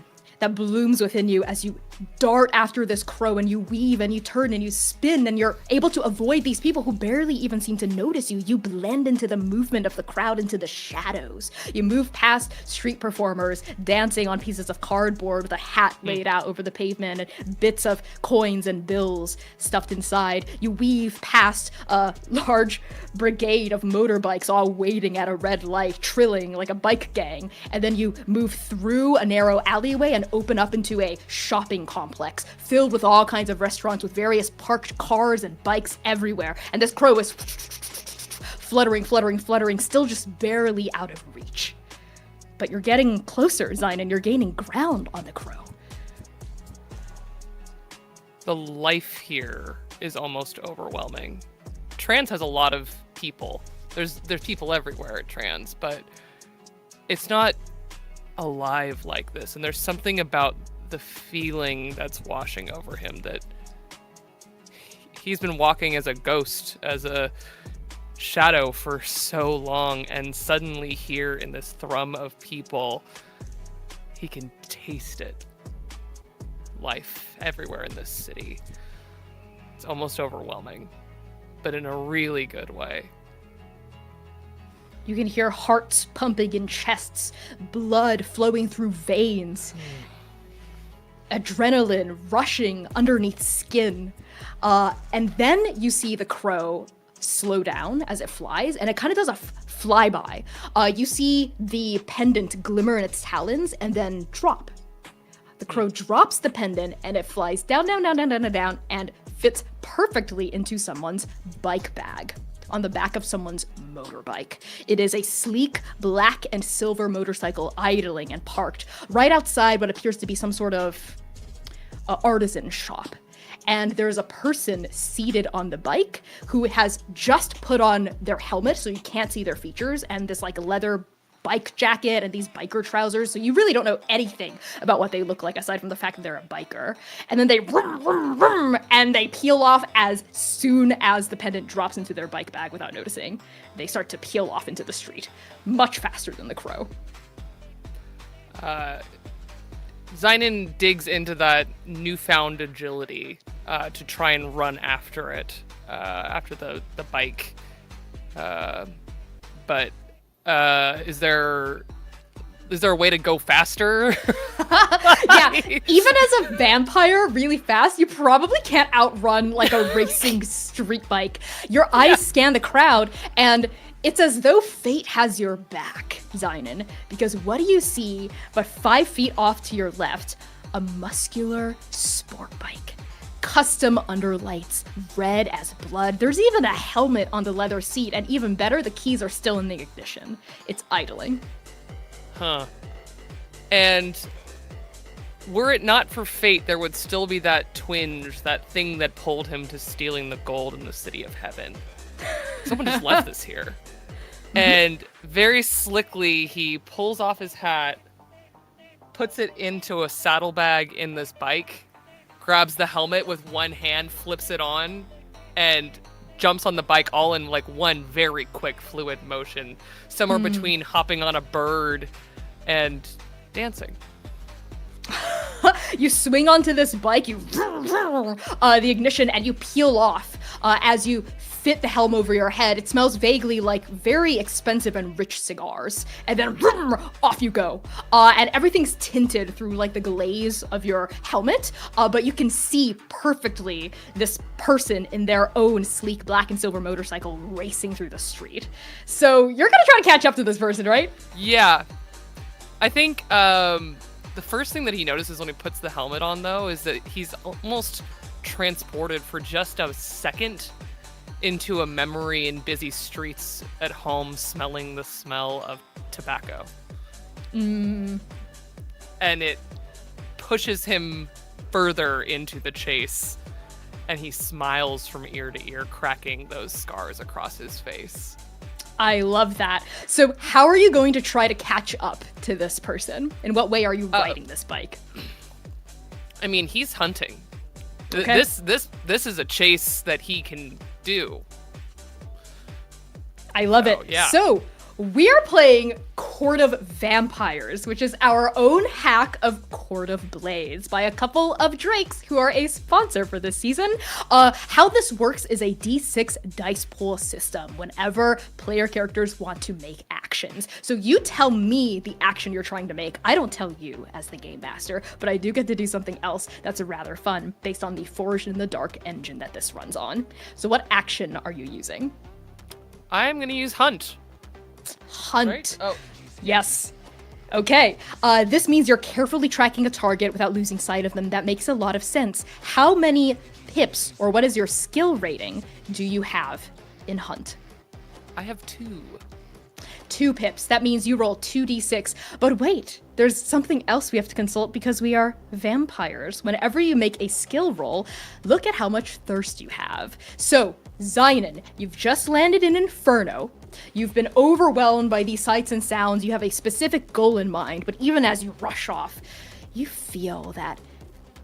that blooms within you as you dart after this crow, and you weave and you turn and you spin, and you're able to avoid these people who barely even seem to notice you. You blend into the movement of the crowd, into the shadows. You move past street performers dancing on pieces of cardboard with a hat laid out over the pavement and bits of coins and bills stuffed inside. You weave past a large brigade of motorbikes all waiting at a red light, trilling like a bike gang. And then you move through a narrow alleyway and open up into a shopping complex filled with all kinds of restaurants with various parked cars and bikes everywhere. And this crow is fluttering, still just barely out of reach. But you're getting closer, Zine, and you're gaining ground on the crow. The life here is almost overwhelming. Trans has a lot of people. There's people everywhere at Trans, but it's not alive like this. And there's something about the feeling that's washing over him that he's been walking as a ghost, as a shadow for so long, and suddenly here in this thrum of people, he can taste it. Life everywhere in this city. It's almost overwhelming, but in a really good way. You can hear hearts pumping in chests, blood flowing through veins, adrenaline rushing underneath skin. And then you see the crow slow down as it flies, and it kind of does a flyby. You see the pendant glimmer in its talons and then drop. The crow drops the pendant and it flies down, and fits perfectly into someone's bike bag on the back of someone's motorbike. It is a sleek black and silver motorcycle idling and parked right outside what appears to be some sort of artisan shop. And there's a person seated on the bike who has just put on their helmet so you can't see their features, and this like leather bike jacket and these biker trousers, so you really don't know anything about what they look like aside from the fact that they're a biker. And then they vroom, and they peel off as soon as the pendant drops into their bike bag without noticing. They start to peel off into the street much faster than the crow. Zynon digs into that newfound agility to try and run after it, after the bike. But is there a way to go faster? Yeah, even as a vampire really fast, you probably can't outrun like a racing street bike. Your eyes scan the crowd, and it's as though fate has your back, Zynon, because what do you see but 5 feet off to your left, a muscular sport bike. Custom underlights, red as blood. There's even a helmet on the leather seat, and even better, the keys are still in the ignition. It's idling. Huh. And were it not for fate, there would still be that twinge, that thing that pulled him to stealing the gold in the city of heaven. Someone just left this here. And very slickly, he pulls off his hat, puts it into a saddlebag in this bike, grabs the helmet with one hand, flips it on, and jumps on the bike all in like one very quick fluid motion, somewhere between hopping on a bird and dancing. You swing onto this bike, you the ignition, and you peel off as you fit the helm over your head. It smells vaguely like very expensive and rich cigars. And then vroom, off you go. And everything's tinted through like the glaze of your helmet, but you can see perfectly this person in their own sleek black and silver motorcycle racing through the street. So you're gonna try to catch up to this person, right? Yeah. I think the first thing that he notices when he puts the helmet on, though, is that he's almost transported for just a second into a memory in busy streets at home, smelling the smell of tobacco. And it pushes him further into the chase, and he smiles from ear to ear, cracking those scars across his face. I love that. So how are you going to try to catch up to this person? In what way are you riding this bike? I mean, he's hunting. Okay. This is a chase that he can do. I love it. Yeah. So we are playing Court of Vampires, which is our own hack of Court of Blades by a couple of Drakes who are a sponsor for this season. How this works is a D6 dice pool system whenever player characters want to make actions. So you tell me the action you're trying to make. I don't tell you as the game master, but I do get to do something else that's rather fun based on the Forged in the Dark engine that this runs on. So what action are you using? I'm going to use Hunt. Hunt. Right? Oh. Yes. Okay. This means you're carefully tracking a target without losing sight of them. That makes a lot of sense. How many pips, or what is your skill rating, do you have in Hunt? I have 2. 2 pips. That means you roll 2d6. But wait, there's something else we have to consult because we are vampires. Whenever you make a skill roll, look at how much thirst you have. So, Zynon, you've just landed in Inferno. You've been overwhelmed by these sights and sounds. You have a specific goal in mind, but even as you rush off, you feel that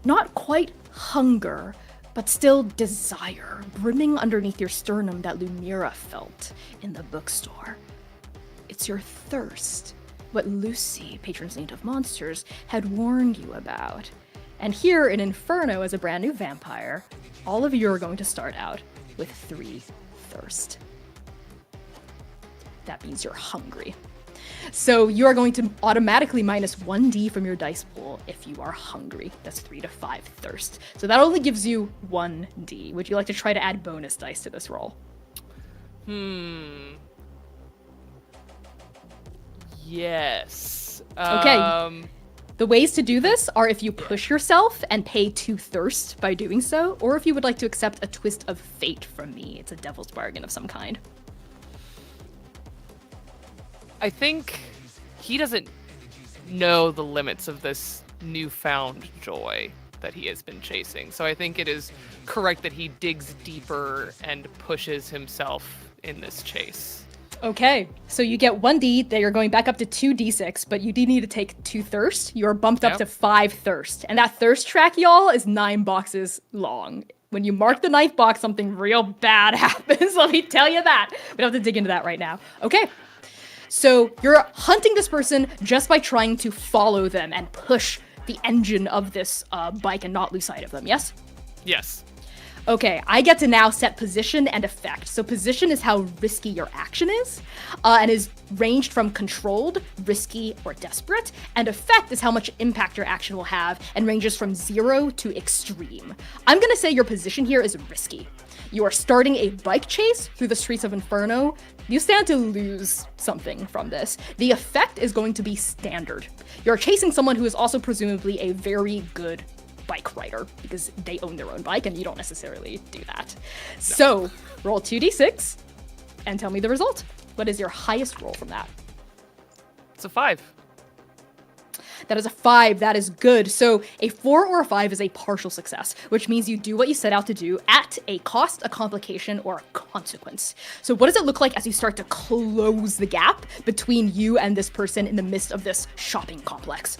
not quite hunger, but still desire brimming underneath your sternum that Lumira felt in the bookstore. It's your thirst, what Lucy, patron saint of monsters, had warned you about. And here in Inferno, as a brand new vampire, all of you are going to start out with 3 thirst. That means you're hungry. So you are going to automatically minus 1d from your dice pool if you are hungry. That's 3 to 5 thirst. So that only gives you 1d. Would you like to try to add bonus dice to this roll? Yes. Okay. The ways to do this are if you push yourself and pay 2 thirst by doing so, or if you would like to accept a twist of fate from me. It's a devil's bargain of some kind. I think he doesn't know the limits of this newfound joy that he has been chasing. So I think it is correct that he digs deeper and pushes himself in this chase. Okay, so you get 1d, that you're going back up to 2d6, but you do need to take 2 thirst. You're bumped up to 5 thirst. And that thirst track, y'all, is 9 boxes long. When you mark the 9th box, something real bad happens. Let me tell you that. We don't have to dig into that right now. Okay. So you're hunting this person just by trying to follow them and push the engine of this bike and not lose sight of them, yes? Yes. Okay, I get to now set position and effect. So position is how risky your action is, and is ranged from controlled, risky, or desperate. And effect is how much impact your action will have, and ranges from 0 to extreme. I'm gonna say your position here is risky. You are starting a bike chase through the streets of Inferno. You stand to lose something from this. The effect is going to be standard. You're chasing someone who is also presumably a very good bike rider, because they own their own bike and you don't necessarily do that. No. So roll 2d6 and tell me the result. What is your highest roll from that? It's a 5. That is a 5. That is good. So a 4 or a 5 is a partial success, which means you do what you set out to do at a cost, a complication, or a consequence. So what does it look like as you start to close the gap between you and this person in the midst of this shopping complex?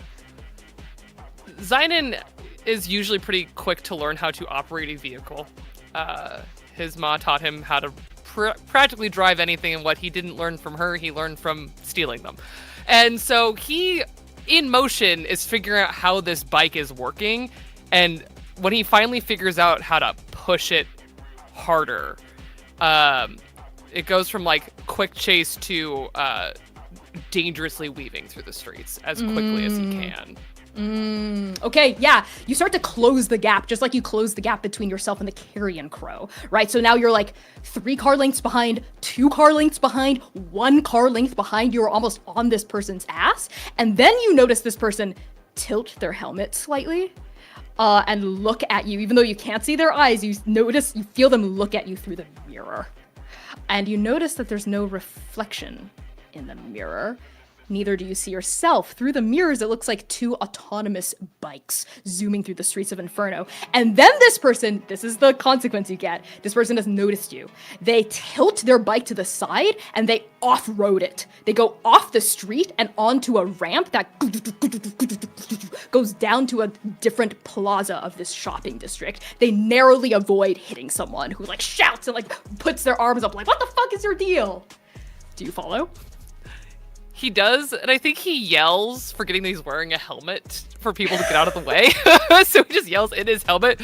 Zynon is usually pretty quick to learn how to operate a vehicle. His ma taught him how to practically drive anything, and what he didn't learn from her, he learned from stealing them. And so he, in motion, is figuring out how this bike is working, and when he finally figures out how to push it harder, it goes from like quick chase to dangerously weaving through the streets as quickly as he can. Okay, yeah. You start to close the gap, just like you close the gap between yourself and the carrion crow, right? So now you're like 3 car lengths behind, 2 car lengths behind, 1 car length behind. You're almost on this person's ass. And then you notice this person tilt their helmet slightly and look at you. Even though you can't see their eyes, you feel them look at you through the mirror. And you notice that there's no reflection in the mirror. Neither do you see yourself. Through the mirrors, it looks like 2 autonomous bikes zooming through the streets of Inferno. And then this person, this is the consequence you get, this person has noticed you. They tilt their bike to the side and they off-road it. They go off the street and onto a ramp that goes down to a different plaza of this shopping district. They narrowly avoid hitting someone who like shouts and like puts their arms up like, what the fuck is your deal? Do you follow? He does, and I think he yells, forgetting that he's wearing a helmet for people to get out of the way. So he just yells in his helmet.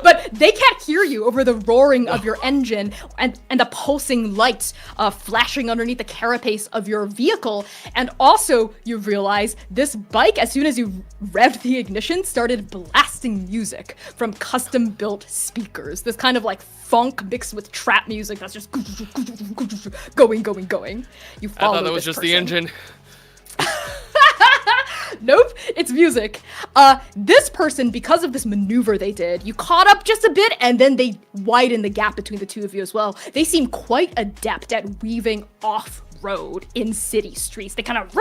But they can't hear you over the roaring of your engine and the pulsing lights flashing underneath the carapace of your vehicle. And also, you realize this bike, as soon as you revved the ignition, started blasting music from custom-built speakers. This kind of like funk mixed with trap music that's just going. You follow I thought that was just the engine. Nope, it's music. This person, because of this maneuver they did, you caught up just a bit, and then they widened the gap between the two of you as well. They seem quite adept at weaving off-road in city streets. They kind of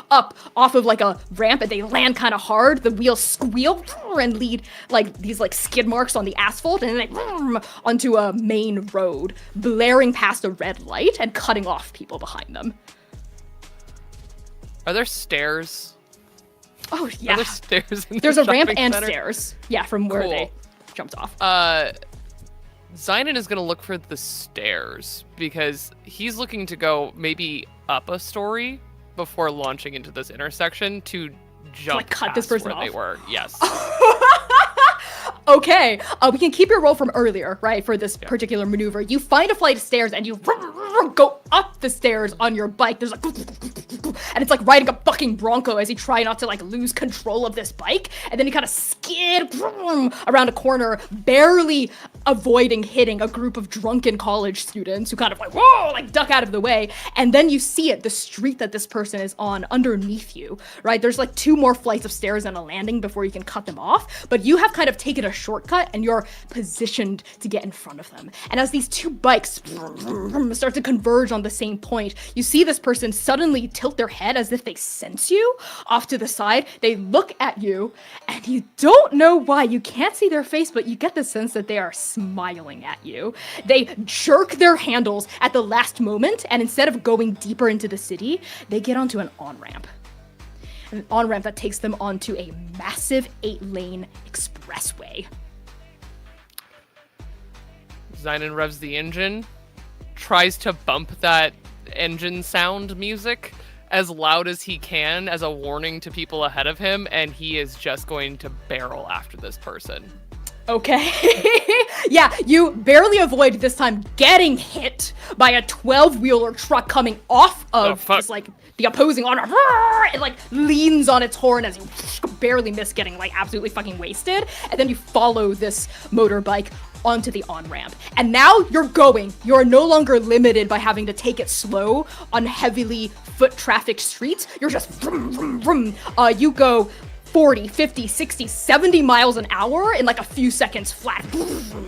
up off of like a ramp, and they land kind of hard. The wheels squeal and lead like these like skid marks on the asphalt, and then they onto a main road, blaring past a red light and cutting off people behind them. Are there stairs? Oh, yeah. Are there stairs in There's the a ramp shopping and center? stairs. Yeah, from where Cool. they jumped off. Zynon is going to look for the stairs because he's looking to go maybe up a story before launching into this intersection to jump like, cut past this person where they off? were. Yes. Okay, we can keep your roll from earlier, right, for this particular maneuver. You find a flight of stairs and you go up the stairs on your bike. There's like, and it's like riding a fucking bronco as you try not to like lose control of this bike. And then you kind of skid around a corner, barely avoiding hitting a group of drunken college students who kind of like, whoa, like duck out of the way. And then you see it, the street that this person is on underneath you, right? There's like 2 more flights of stairs and a landing before you can cut them off. But you have kind of taken a shortcut and you're positioned to get in front of them. And as these 2 bikes start to converge on the same point, you see this person suddenly tilt their head as if they sense you off to the side. They look at you and you don't know why. You can't see their face, but you get the sense that they are smiling at you. They jerk their handles at the last moment, and instead of going deeper into the city, they get onto an on-ramp. An on-ramp that takes them onto a massive 8-lane expressway. Zynon revs the engine, tries to bump that engine sound music as loud as he can as a warning to people ahead of him, and he is just going to barrel after this person. Okay. Yeah, you barely avoid this time getting hit by a 12-wheeler truck coming off of this, like, the opposing on-ramp. It, like, leans on its horn as you barely miss getting, like, absolutely fucking wasted. And then you follow this motorbike onto the on-ramp. And now you're going. You're no longer limited by having to take it slow on heavily foot-trafficked streets. You're just vroom, vroom, vroom. You go 40, 50, 60, 70 miles an hour in like a few seconds flat.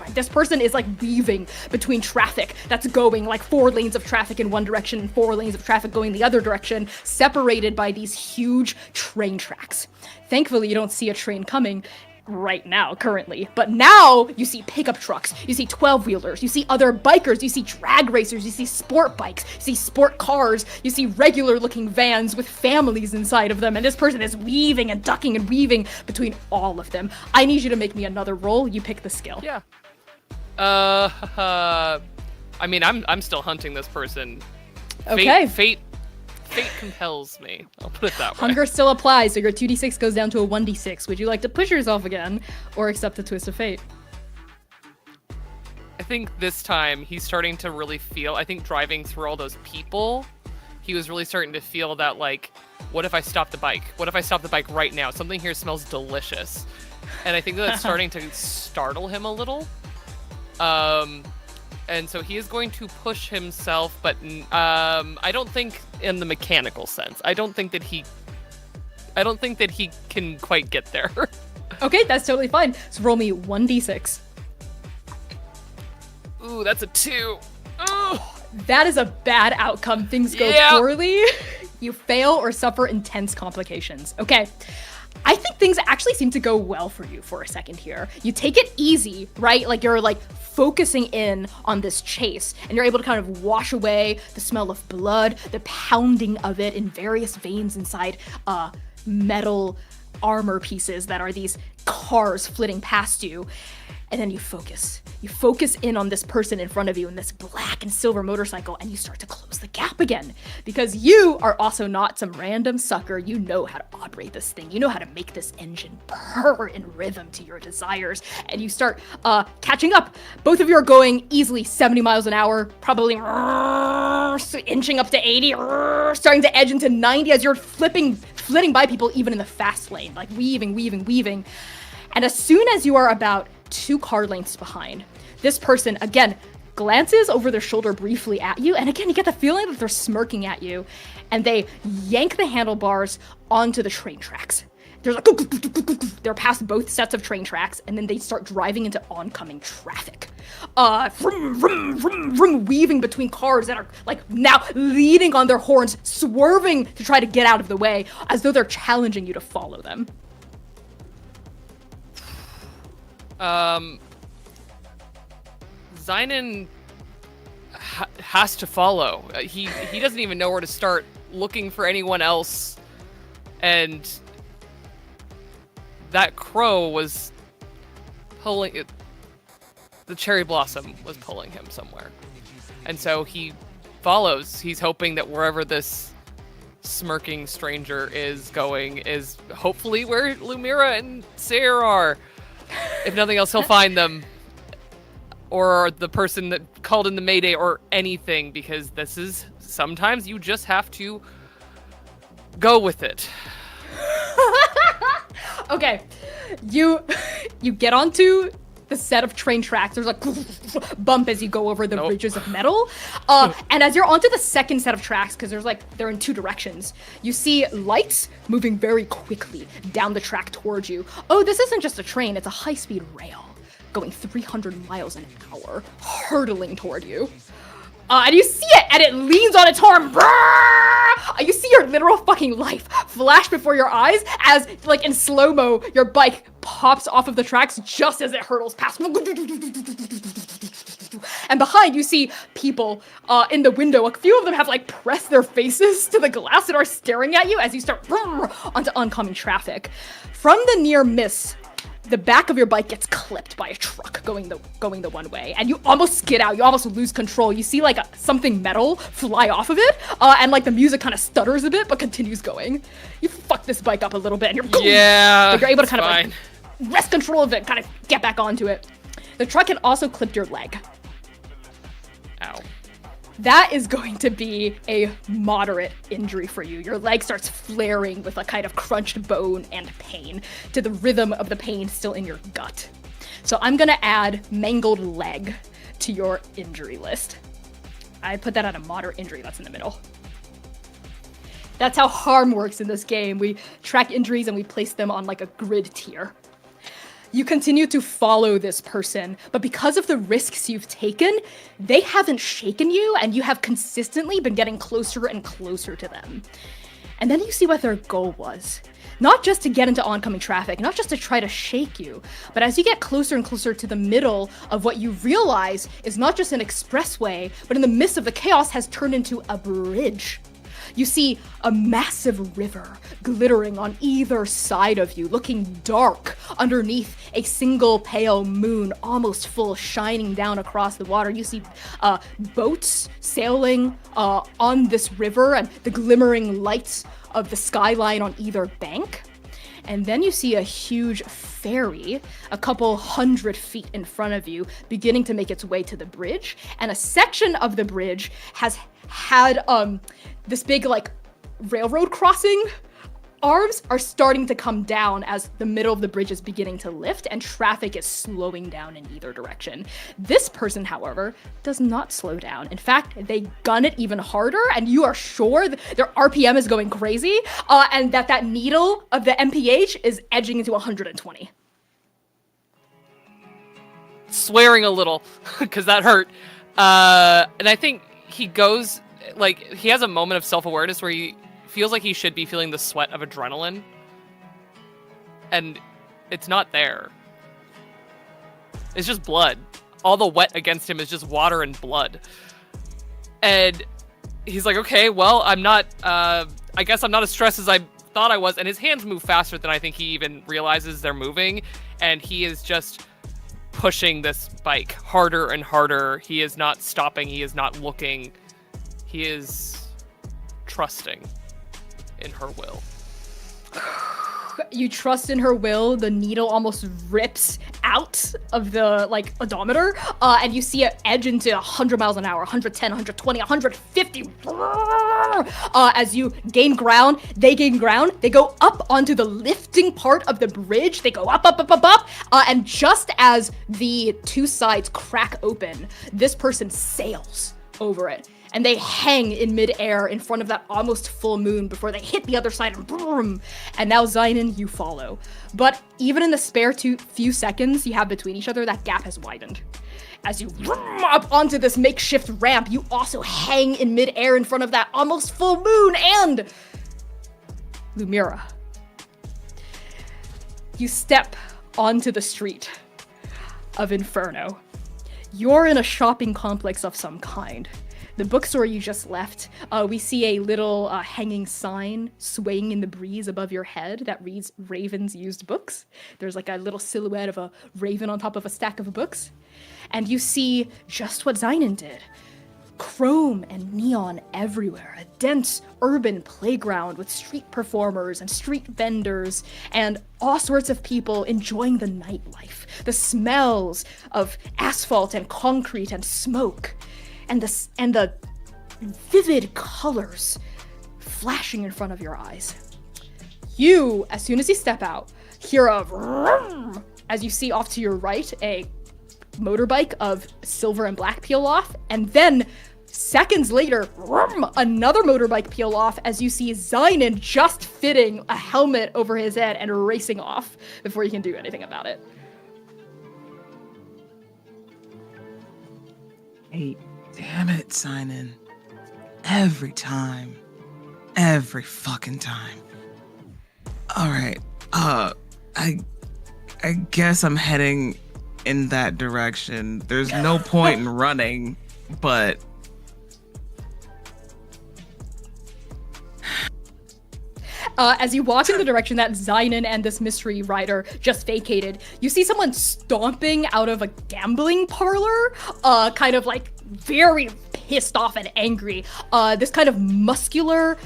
This person is like weaving between traffic that's going like 4 lanes of traffic in one direction and 4 lanes of traffic going the other direction, separated by these huge train tracks. Thankfully, you don't see a train coming right now, currently. But now you see pickup trucks, you see 12-wheelers, you see other bikers, you see drag racers, you see sport bikes, you see sport cars, you see regular-looking vans with families inside of them, and this person is weaving and ducking and weaving between all of them. I need you to make me another roll. You pick the skill. Yeah. I mean, I'm still hunting this person. Okay. Fate compels me. I'll put it that way. Hunger still applies, so your 2d6 goes down to a 1d6. Would you like to push yourself again, or accept the twist of fate? think this time he's starting to really feel, I think driving through all those people, he was really starting to feel that, like, what if I stop the bike? What if I stop the bike right now? Something here smells delicious. And I think that's starting to startle him a little. And so he is going to push himself, but I don't think in the mechanical sense. I don't think that he can quite get there. Okay, that's totally fine. So roll me 1d6. Ooh, that's a 2. Oh, That is a bad outcome. Things go poorly. You fail or suffer intense complications. Okay. I think things actually seem to go well for you for a second here. You take it easy, right? Like you're like focusing in on this chase and you're able to kind of wash away the smell of blood, the pounding of it in various veins inside metal armor pieces that are these cars flitting past you. And then you focus. You focus in on this person in front of you in this black and silver motorcycle, and you start to close the gap again. Because you are also not some random sucker. You know how to operate this thing. You know how to make this engine purr in rhythm to your desires. And you start catching up. Both of you are going easily 70 miles an hour, probably inching up to 80, starting to edge into 90 as you're flitting by people even in the fast lane, like weaving. And as soon as you are about 2 car lengths behind, this person, again, glances over their shoulder briefly at you, and again, you get the feeling that they're smirking at you, and they yank the handlebars onto the train tracks. They're like, they're past both sets of train tracks, and then they start driving into oncoming traffic. Weaving between cars that are like now leaning on their horns, swerving to try to get out of the way, as though they're challenging you to follow them. Zynon has to follow. He doesn't even know where to start looking for anyone else, and that crow was pulling it. The cherry blossom was pulling him somewhere, and so he follows. He's hoping that wherever this smirking stranger is going is hopefully where Lumira and Sayre are. If nothing else, he'll find them. Or the person that called in the Mayday or anything, because this is, sometimes you just have to go with it. Okay, you get onto the set of train tracks. There's like bump as you go over the ridges of metal. And as you're onto the second set of tracks, because they're in 2 directions, you see lights moving very quickly down the track towards you. Oh, this isn't just a train, it's a high-speed rail going 300 miles an hour, hurtling toward you. And you see it, and it leans on its horn. You see your literal fucking life flash before your eyes as, like in slow-mo, your bike pops off of the tracks just as it hurtles past. And behind, you see people in the window. A few of them have, like, pressed their faces to the glass and are staring at you as you start onto oncoming traffic. From the near miss, the back of your bike gets clipped by a truck going the one way, and you almost skid out. You almost lose control. You see like something metal fly off of it, and like the music kind of stutters a bit, but continues going. You fuck this bike up a little bit, and you're but you're able to kind of like wrest control of it, kind of get back onto it. The truck had also clipped your leg. Ow. That is going to be a moderate injury for you. Your leg starts flaring with a kind of crunched bone and pain to the rhythm of the pain still in your gut. So I'm going to add mangled leg to your injury list. I put that at a moderate injury. That's in the middle. That's how harm works in this game. We track injuries and we place them on like a grid tier. You continue to follow this person, but because of the risks you've taken, they haven't shaken you, and you have consistently been getting closer and closer to them. And then you see what their goal was. Not just to get into oncoming traffic, not just to try to shake you, but as you get closer and closer to the middle of what you realize is not just an expressway, but in the midst of the chaos has turned into a bridge. You see a massive river glittering on either side of you, looking dark underneath a single pale moon, almost full, shining down across the water. You see boats sailing on this river and the glimmering lights of the skyline on either bank. And then you see a huge ferry a couple 100 feet in front of you beginning to make its way to the bridge. And a section of the bridge has had this big like railroad crossing. Arms are starting to come down as the middle of the bridge is beginning to lift and traffic is slowing down in either direction. This person, however, does not slow down. In fact, they gun it even harder, and you are sure that their RPM is going crazy, and that needle of the MPH is edging into 120. Swearing a little, because that hurt. And I think he goes, like, he has a moment of self-awareness where he feels like he should be feeling the sweat of adrenaline. And it's not there. It's just blood. All the wet against him is just water and blood. And he's like, okay, well, I'm not, I guess I'm not as stressed as I thought I was. And his hands move faster than I think he even realizes they're moving. And he is just pushing this bike harder and harder. He is not stopping. He is not looking. He is trusting in her will. You trust in her will. The needle almost rips out of the like odometer, and you see it edge into 100 miles an hour, 110, 120, 150. As you gain ground, they gain ground. They go up onto the lifting part of the bridge. They go up, up, up, up, up. And just as the two sides crack open, this person sails over it. And they hang in midair in front of that almost full moon before they hit the other side and boom. And now Zynon, you follow. But even in the spare few seconds you have between each other, that gap has widened. As you up onto this makeshift ramp, you also hang in midair in front of that almost full moon and Lumira. You step onto the street of Inferno. You're in a shopping complex of some kind. The bookstore you just left, we see a little hanging sign swaying in the breeze above your head that reads Raven's Used Books. There's like a little silhouette of a raven on top of a stack of books. And you see just what Zynon did. Chrome and neon everywhere, a dense urban playground with street performers and street vendors and all sorts of people enjoying the nightlife, the smells of asphalt and concrete and smoke. And the vivid colors flashing in front of your eyes. You, as soon as you step out, hear a vroom, as you see off to your right a motorbike of silver and black peel off, and then seconds later, vroom, another motorbike peel off as you see Zynon just fitting a helmet over his head and racing off before you can do anything about it. Hey. Damn it, Zynon. Every time. Every fucking time. Alright, I guess I'm heading in that direction. There's no point in running, but... As you walk in the direction that Zynon and this mystery rider just vacated, you see someone stomping out of a gambling parlor, kind of like very pissed off and angry. This kind of muscular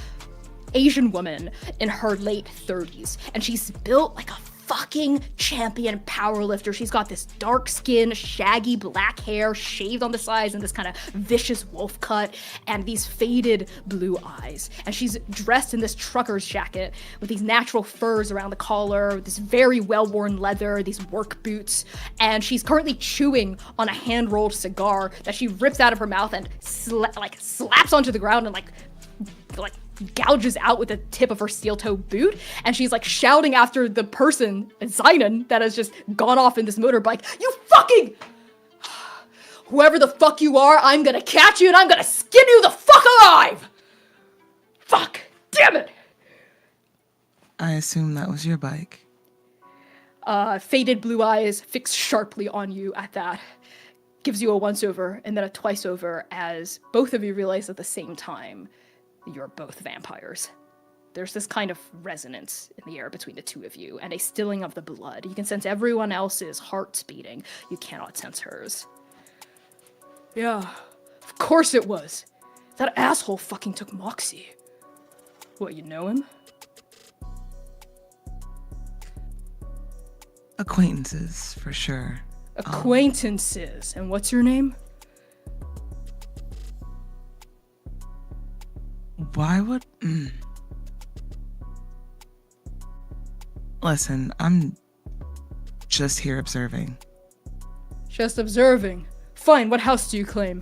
Asian woman in her late 30s, and she's built like a fucking champion powerlifter. She's got this dark skin, shaggy black hair, shaved on the sides, and this kind of vicious wolf cut, and these faded blue eyes. And she's dressed in this trucker's jacket with these natural furs around the collar, this very well-worn leather, these work boots, and she's currently chewing on a hand-rolled cigar that she rips out of her mouth and slaps onto the ground and like gouges out with the tip of her steel-toe boot, and she's like shouting after the person, Zynon, that has just gone off in this motorbike, "You fucking... whoever the fuck you are, I'm gonna catch you and I'm gonna skin you the fuck alive! Fuck! Damn it!" I assume that was your bike. Faded blue eyes fixed sharply on you at that. Gives you a once-over and then a twice-over as both of you realize at the same time you're both vampires. There's this kind of resonance in the air between the two of you, and a stilling of the blood. You can sense everyone else's hearts beating. You cannot sense hers. Yeah, of course it was. That asshole fucking took Moxie. What, you know him? Acquaintances, for sure. Acquaintances. And what's your name? Why would... Listen, I'm just here observing. Just observing. Fine, what house do you claim?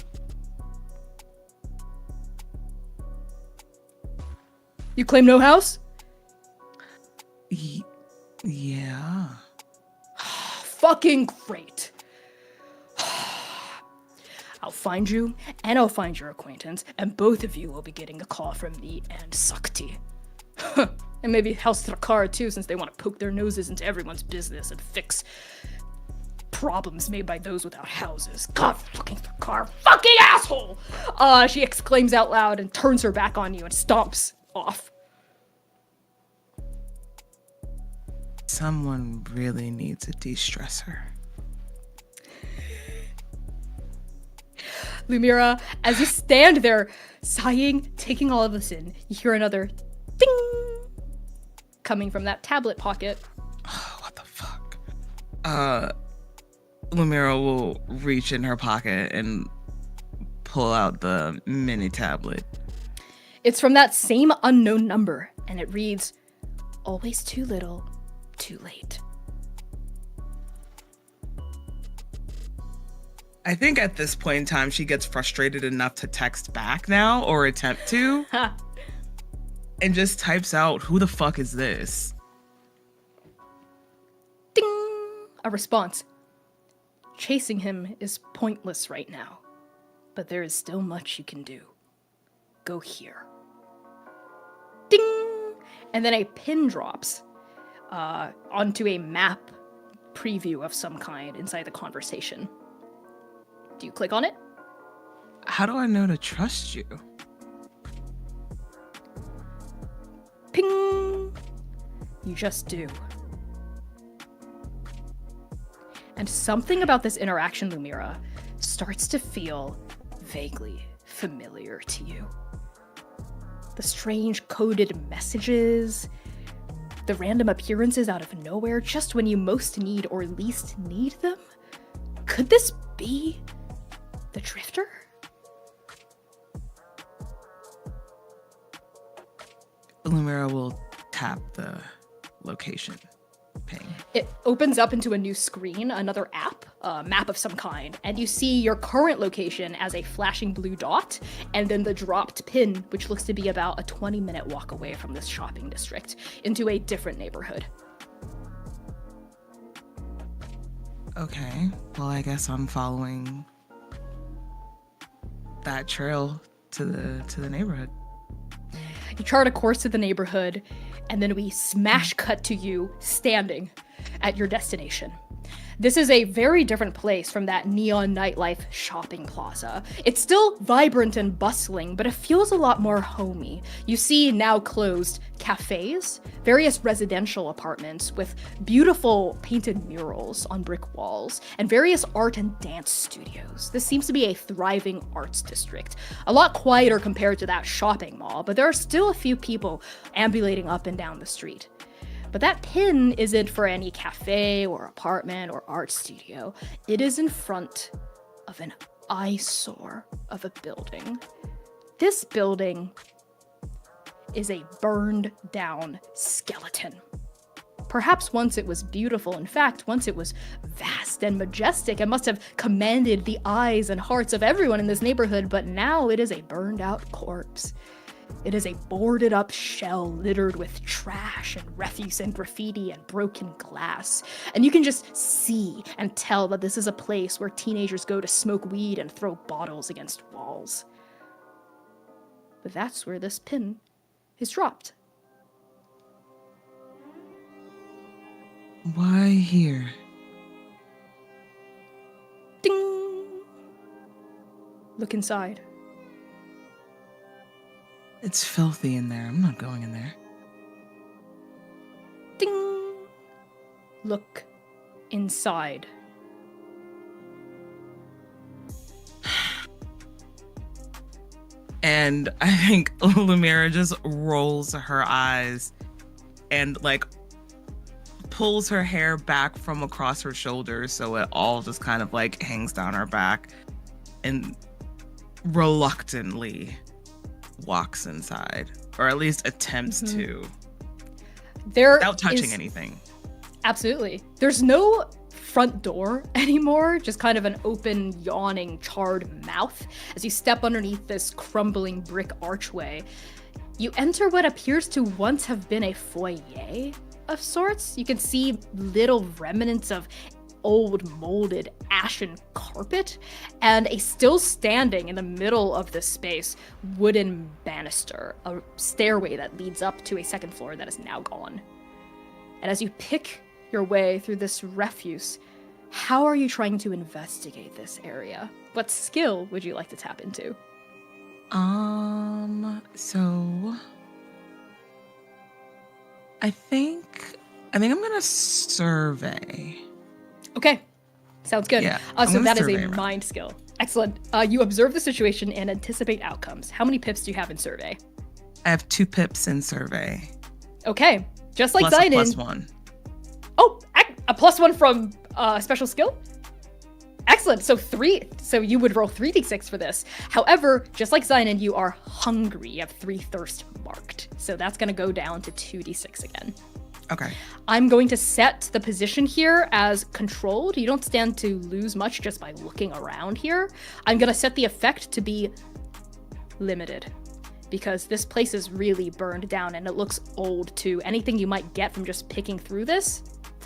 You claim no house? Yeah. Fucking great. I'll find you, and I'll find your acquaintance, and both of you will be getting a call from me and Sakti. And maybe House Trakar too, since they want to poke their noses into everyone's business and fix problems made by those without houses. God fucking Trakar, fucking asshole! She exclaims out loud and turns her back on you and stomps off. Someone really needs a de-stressor. Lumira, as you stand there, sighing, taking all of this in, you hear another ding coming from that tablet pocket. What the fuck? Lumira will reach in her pocket and pull out the mini tablet. It's from that same unknown number, and it reads, "Always too little, too late." I think at this point in time, she gets frustrated enough to text back now, or attempt to, and just types out, "Who the fuck is this?" Ding! A response. Chasing him is pointless right now, but there is still much you can do. Go here. Ding! And then a pin drops onto a map preview of some kind inside the conversation. Do you click on it? How do I know to trust you? Ping! You just do. And something about this interaction, Lumira, starts to feel vaguely familiar to you. The strange coded messages, the random appearances out of nowhere just when you most need or least need them. Could this be the Drifter? Lumira will tap the location ping. It opens up into a new screen, another app, a map of some kind, and you see your current location as a flashing blue dot, and then the dropped pin, which looks to be about a 20-minute walk away from this shopping district, into a different neighborhood. Okay, well, I guess I'm following that trail to the neighborhood. You chart a course to the neighborhood, and then we smash cut to you standing at your destination. This is a very different place from that neon nightlife shopping plaza. It's still vibrant and bustling, but it feels a lot more homey. You see now closed cafes, various residential apartments with beautiful painted murals on brick walls, and various art and dance studios. This seems to be a thriving arts district. A lot quieter compared to that shopping mall, but there are still a few people ambulating up and down the street. But that pin isn't for any cafe or apartment or art studio. It is in front of an eyesore of a building. This building is a burned down skeleton. Perhaps once it was beautiful. In fact, once it was vast and majestic and must have commanded the eyes and hearts of everyone in this neighborhood, but now it is a burned out corpse. It is a boarded up shell littered with trash and refuse and graffiti and broken glass. And you can just see and tell that this is a place where teenagers go to smoke weed and throw bottles against walls. But that's where this pin is dropped. Why here? Ding! Look inside. It's filthy in there. I'm not going in there. Ding! Look inside. And I think Lumira just rolls her eyes and like pulls her hair back from across her shoulders so it all just kind of like hangs down her back and reluctantly walks inside, or at least attempts to, without touching anything. Absolutely. There's no front door anymore, just kind of an open, yawning, charred mouth. As you step underneath this crumbling brick archway, you enter what appears to once have been a foyer of sorts. You can see little remnants of old, molded, ashen carpet, and a still standing in the middle of this space wooden banister, a stairway that leads up to a second floor that is now gone. And as you pick your way through this refuse, how are you trying to investigate this area? What skill would you like to tap into? So I think I'm gonna survey. Okay, sounds good. Yeah, So that is a survey, right? mind skill. Excellent. You observe the situation and anticipate outcomes. How many pips do you have in survey? I have 2 pips in survey. Okay, just like Plus a Zynon. +1. Oh, a +1 from special skill? Excellent. So you would roll 3d6 for this. However, just like Zynon, you are hungry. You have 3 thirst marked. So that's going to go down to 2d6 again. Okay. I'm going to set the position here as controlled. You don't stand to lose much just by looking around here. I'm going to set the effect to be limited, because this place is really burned down and it looks old too. Anything you might get from just picking through this,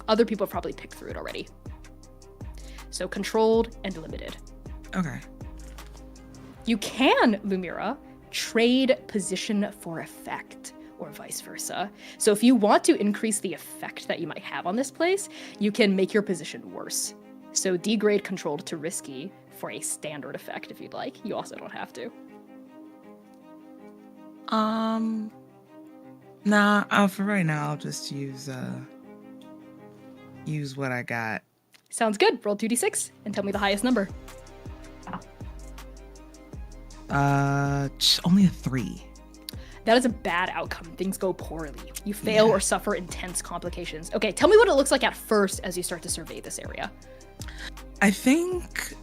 other people have probably picked through it already. So controlled and limited. Okay. You can, Lumira, trade position for effect, or vice versa. So if you want to increase the effect that you might have on this place, you can make your position worse. So degrade controlled to risky for a standard effect if you'd like. You also don't have to. Nah, for right now I'll just use what I got. Sounds good. Roll 2d6 and tell me the highest number. Only a 3. That is a bad outcome. Things go poorly. You fail or suffer intense complications. Okay, tell me what it looks like at first as you start to survey this area. I think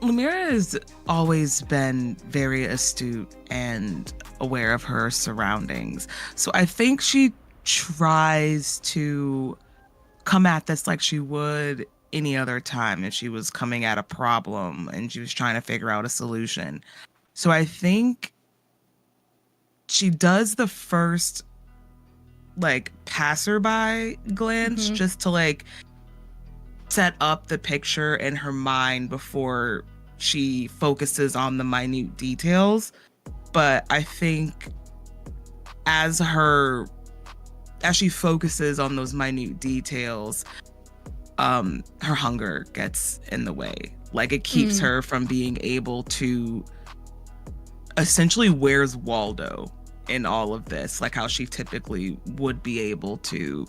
Lumira has always been very astute and aware of her surroundings. So I think she tries to come at this like she would any other time if she was coming at a problem and she was trying to figure out a solution. So I think she does the first like passerby glance just to like set up the picture in her mind before she focuses on the minute details. But I think as she focuses on those minute details, her hunger gets in the way. Like it keeps her from being able to essentially, where's Waldo in all of this? Like how she typically would be able to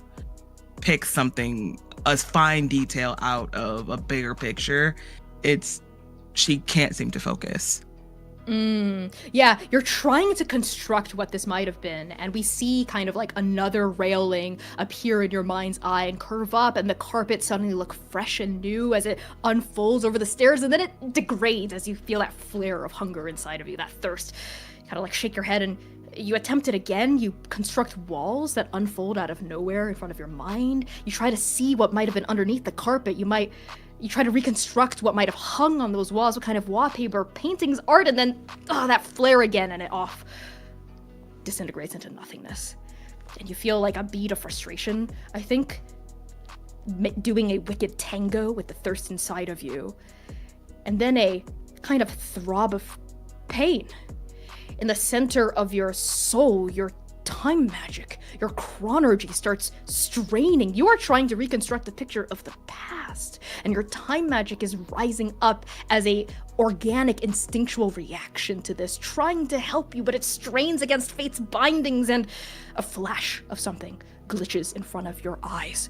pick something, a fine detail out of a bigger picture. She can't seem to focus. Yeah, you're trying to construct what this might have been, and we see kind of like another railing appear in your mind's eye and curve up, and the carpet suddenly look fresh and new as it unfolds over the stairs, and then it degrades as you feel that flare of hunger inside of you, that thirst. You kind of like shake your head, and you attempt it again. You construct walls that unfold out of nowhere in front of your mind. You try to see what might have been underneath the carpet. You try to reconstruct what might have hung on those walls, what kind of wallpaper, paintings, art, and then that flare again, and it disintegrates into nothingness. And you feel like a bead of frustration, I think, doing a wicked tango with the thirst inside of you. And then a kind of throb of pain. In the center of your soul, your time magic, your chronergy starts straining. You are trying to reconstruct the picture of the past, and your time magic is rising up as a organic instinctual reaction to this, trying to help you, but it strains against fate's bindings, and a flash of something glitches in front of your eyes.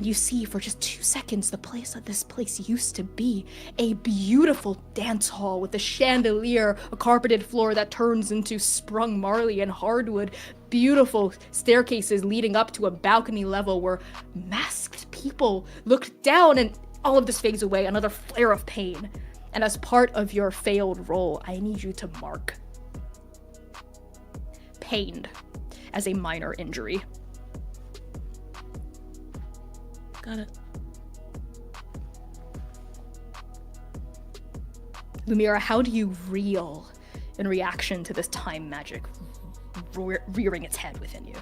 and you see for just 2 seconds the place that this place used to be. A beautiful dance hall with a chandelier, a carpeted floor that turns into sprung marley and hardwood, beautiful staircases leading up to a balcony level where masked people looked down, and all of this fades away, another flare of pain. And as part of your failed roll, I need you to mark pained as a minor injury. Got it. Lumira, how do you reel in reaction to this time magic rearing its head within you?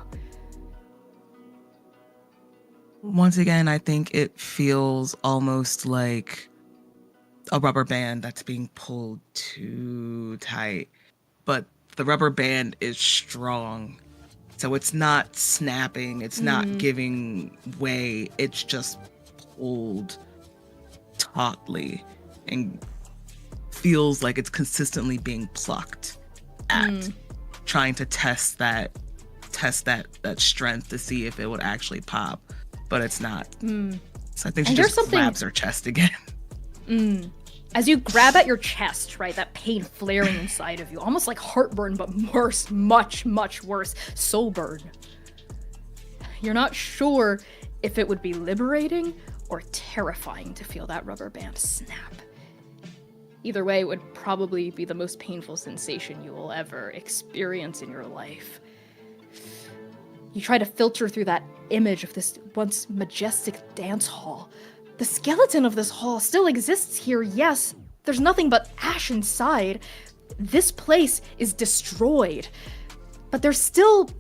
Once again, I think it feels almost like a rubber band that's being pulled too tight, but the rubber band is strong. So it's not snapping, it's not giving way, it's just pulled tautly and feels like it's consistently being plucked at, trying to test that strength to see if it would actually pop, but it's not. So I think she just grabs her chest again. As you grab at your chest, right, that pain flaring inside of you, almost like heartburn, but worse, much, much worse, soul burn. You're not sure if it would be liberating or terrifying to feel that rubber band snap. Either way, it would probably be the most painful sensation you will ever experience in your life. You try to filter through that image of this once majestic dance hall. The skeleton of this hall still exists here, yes. There's nothing but ash inside. This place is destroyed. But there's still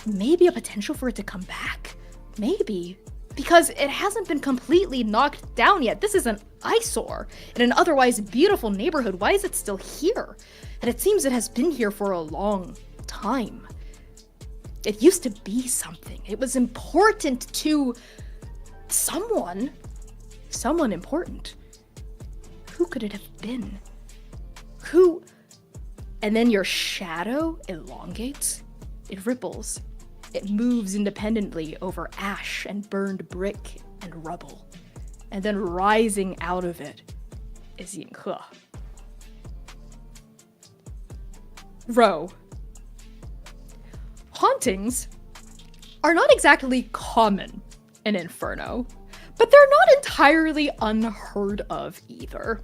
maybe a potential for it to come back. Maybe. Because it hasn't been completely knocked down yet. This is an eyesore in an otherwise beautiful neighborhood. Why is it still here? And it seems it has been here for a long time. It used to be something. It was important to someone. Someone important. Who could it have been? Who? And then your shadow elongates. It ripples. It moves independently over ash and burned brick and rubble. And then rising out of it is Yinghe. Ro. Hauntings are not exactly common in Inferno, but they're not entirely unheard of either.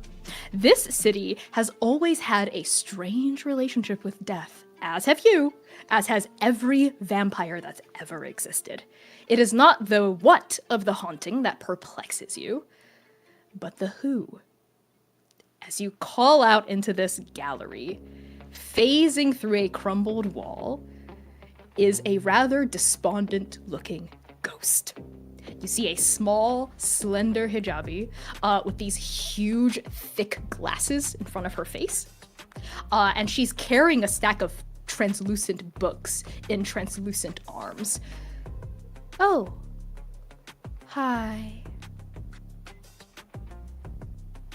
This city has always had a strange relationship with death, as have you, as has every vampire that's ever existed. It is not the what of the haunting that perplexes you, but the who. As you call out into this gallery, phasing through a crumbled wall, is a rather despondent-looking ghost. You see a small, slender hijabi with these huge, thick glasses in front of her face. And she's carrying a stack of translucent books in translucent arms. Oh. Hi.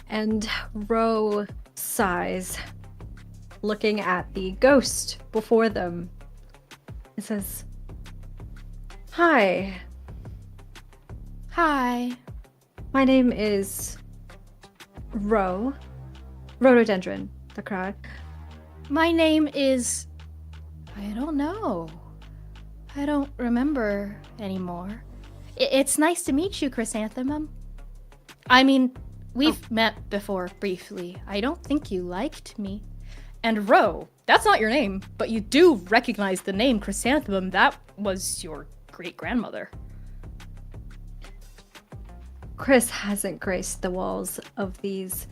And Ro sighs, looking at the ghost before them. It says, Hi. Hi. My name is Ro. Rhododendron, the crowd. My name is... I don't know. I don't remember anymore. It's nice to meet you, Chrysanthemum. I mean, we've met before briefly. I don't think you liked me. And Ro, that's not your name, but you do recognize the name Chrysanthemum. That was your great-grandmother. Chris hasn't graced the walls of this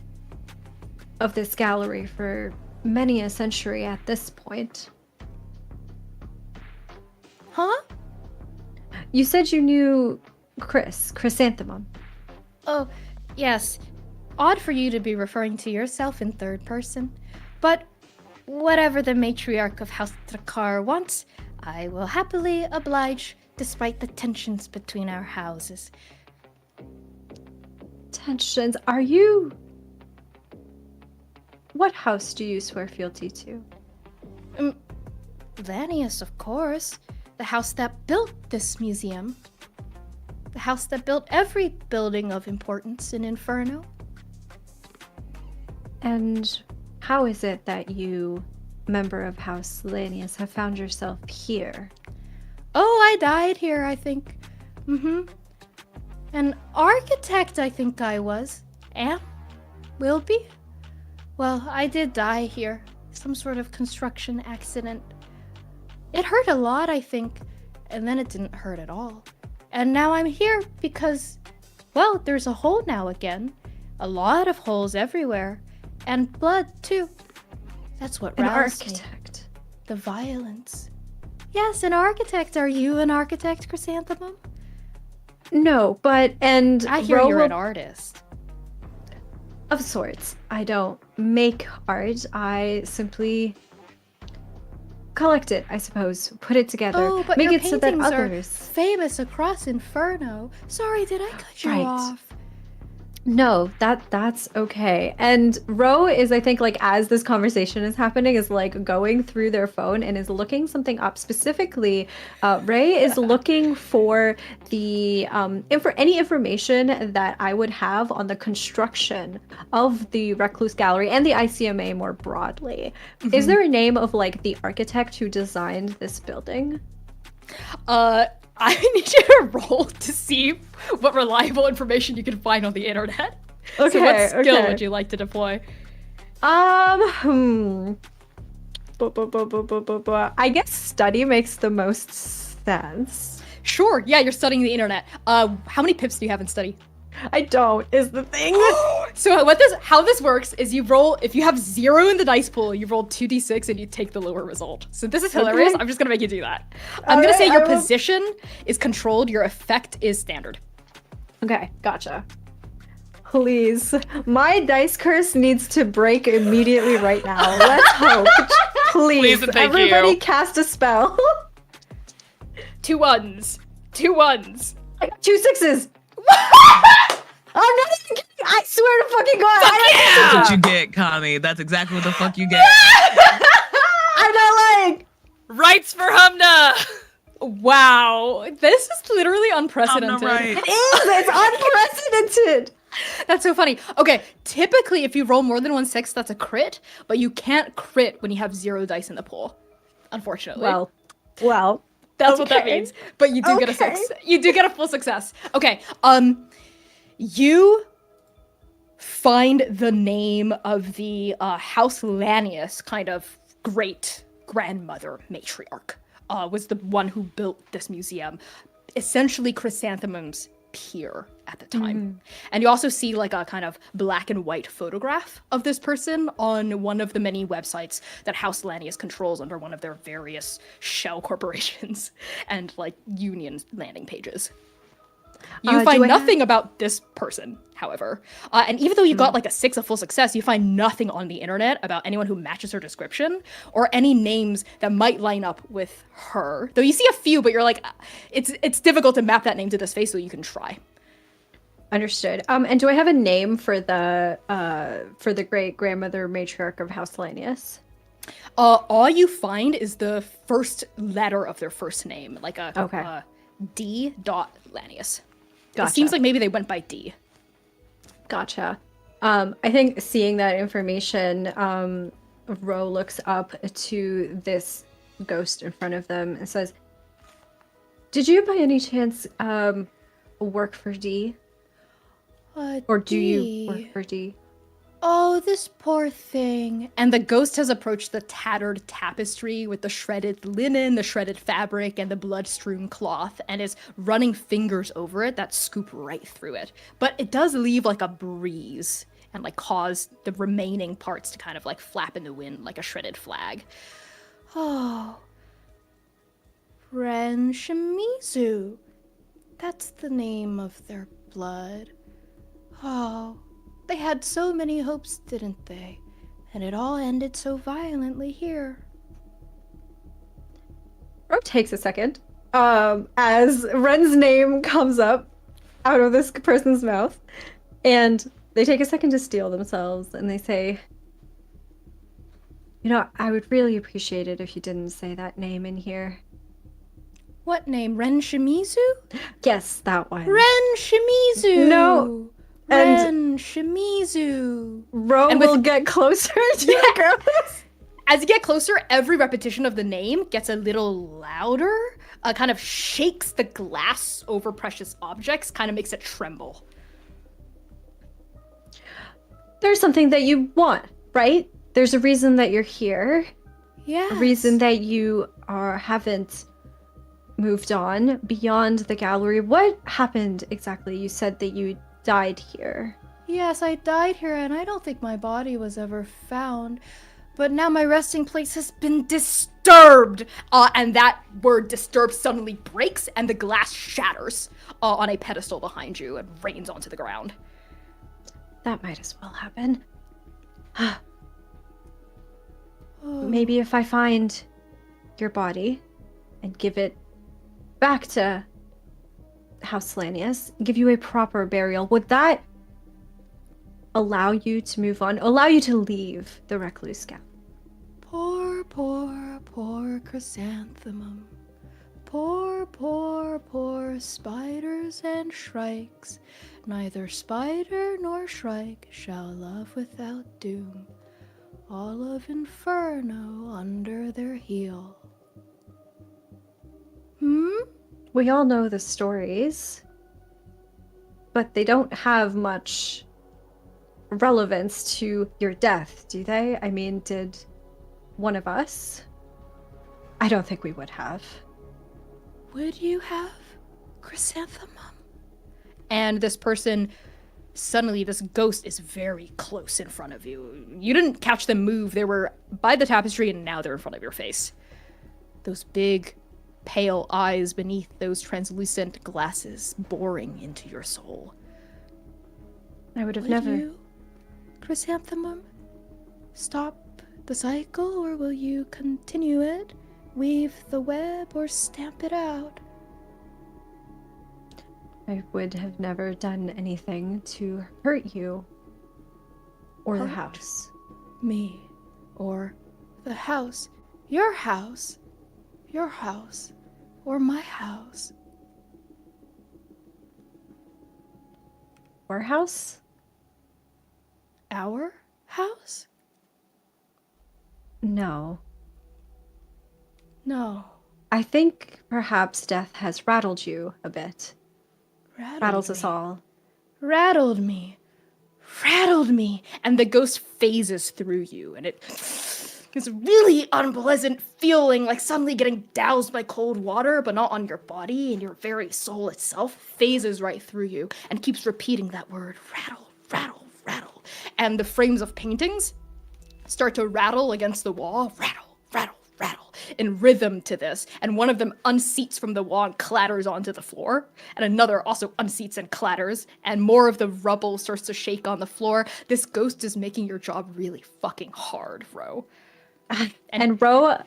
gallery for many a century at this point. Huh? You said you knew Chrysanthemum. Oh, yes. Odd for you to be referring to yourself in third person. But whatever the matriarch of House Drakkar wants, I will happily oblige, despite the tensions between our houses. Tensions? Are you... What house do you swear fealty to? Vanius, of course. The house that built this museum. The house that built every building of importance in Inferno. And how is it that you, member of House Lanius, have found yourself here? Oh, I died here, I think. An architect, I think I was. Am? Will be? Well, I did die here. Some sort of construction accident. It hurt a lot, I think. And then it didn't hurt at all. And now I'm here because, well, there's a hole now again. A lot of holes everywhere. And blood, too. That's what An roused me. architect. The violence. Yes, an architect. Are you an architect, Chrysanthemum? No, but I hear you're an artist. Of sorts. I don't make art. I simply collect it, I suppose. Put it together. Oh, but make your it so that paintings are others. famous across Inferno. Sorry, did I cut you Right. off? No, that's okay. And Ro is, I think, like as this conversation is happening, is like going through their phone and is looking something up. Specifically, Ray is looking for the any information that I would have on the construction of the Recluse Gallery and the ICMA more broadly. Is there a name of like the architect who designed this building? I need you to roll to see what reliable information you can find on the internet. Okay, So what skill okay. would you like to deploy? I guess study makes the most sense. Sure, yeah, you're studying the internet. How many pips do you have in study? I don't, is the thing. So how this works is you roll, if you have 0 in the dice pool, you roll 2d6 and you take the lower result. So this is hilarious. Okay. I'm just gonna make you do that. I'm gonna say Alright, your I will- position is controlled, your effect is standard. Okay, gotcha. Please. My dice curse needs to break immediately right now. Let's hope. Please. Please and thank Everybody you. cast a spell. 2 ones. 2 ones. I got 2 6s. I'm not even kidding. I swear to fucking God. That's Yeah! what you get, Connie. That's exactly what the fuck you get. I'm not lying. Rights for Humna! Wow. This is literally unprecedented. I'm not right. It is. It's unprecedented. That's so funny. Okay, typically if you roll more than 1 6, that's a crit, but you can't crit when you have 0 dice in the pool. Unfortunately. Well. that's what that okay. means. But you do get a Okay. 6. You do get a full success. Okay. You find the name of the House Lanius kind of great grandmother matriarch. Was the one who built this museum. Essentially Chrysanthemum's peer at the time. And you also see like a kind of black and white photograph of this person on one of the many websites that House Lanius controls under one of their various shell corporations and like union landing pages. You Do find I nothing about this person, however. And even though you got like a 6 of full success, you find nothing on the internet about anyone who matches her description or any names that might line up with her. Though you see a few, but you're like, it's difficult to map that name to this face, so you can try. Understood. And do I have a name for the great grandmother matriarch of House Lanius? All you find is the first letter of their first name, like a D. Lanius. Gotcha. It seems like maybe they went by D. Gotcha. I think seeing that information, Ro looks up to this ghost in front of them and says, "Did you by any chance work for D? Or do you work for D?" Oh, this poor thing. And the ghost has approached the tattered tapestry with the shredded linen, the shredded fabric, and the blood-strewn cloth, and is running fingers over it that scoop right through it. But it does leave like a breeze and like cause the remaining parts to kind of like flap in the wind like a shredded flag. Oh. Ren Shimizu. That's the name of their blood. Oh. They had so many hopes, didn't they? And it all ended so violently here. Ro takes a second as Ren's name comes up out of this person's mouth, and they take a second to steel themselves, and they say, "You know, I would really appreciate it if you didn't say that name in here." What name? Ren Shimizu? Yes, that one. Ren Shimizu! No, and- Ren Shimizu! Ro And with- will get closer to the ghost. As you get closer, every repetition of the name gets a little louder, kind of shakes the glass over precious objects, kind of makes it tremble. There's something that you want, right? There's a reason that you're here. Yeah. A reason that you haven't moved on beyond the gallery. What happened exactly? You said that you died here. Yes, I died here, and I don't think my body was ever found. But now my resting place has been disturbed. And that word disturbed suddenly breaks, and the glass shatters on a pedestal behind you and rains onto the ground. That might as well happen. Maybe if I find your body and give it back to House Lanius, give you a proper burial, would that allow you to move on, allow you to leave the Recluse Gap? Poor, poor, poor chrysanthemum. Poor, poor, poor spiders and shrikes. Neither spider nor shrike shall love without doom. All of Inferno under their heel. We all know the stories, but they don't have much relevance to your death, do they? I mean, did one of us? I don't think we would have. Would you have, chrysanthemum? And this person, suddenly this ghost is very close in front of you. You didn't catch them move. They were by the tapestry and now they're in front of your face. Those big, pale eyes beneath those translucent glasses boring into your soul. I would have Would never. you, chrysanthemum, stop the cycle, or will you continue it, weave the web, or stamp it out? I would have never done anything to hurt you or the Hurt? house. Me, or the house, your house, or my house. Our house? Our house? No. No. I think perhaps death has rattled you a bit. Rattles us all. Rattled me. Rattled me. And the ghost phases through you, and it's a really unpleasant feeling, like suddenly getting doused by cold water, but not on your body, and your very soul itself phases right through you and keeps repeating that word, rattle, rattle, rattle. And the frames of paintings start to rattle against the wall, rattle, rattle, rattle, in rhythm to this. And one of them unseats from the wall and clatters onto the floor. And another also unseats and clatters. And more of the rubble starts to shake on the floor. This ghost is making your job really fucking hard, Ro. And Ro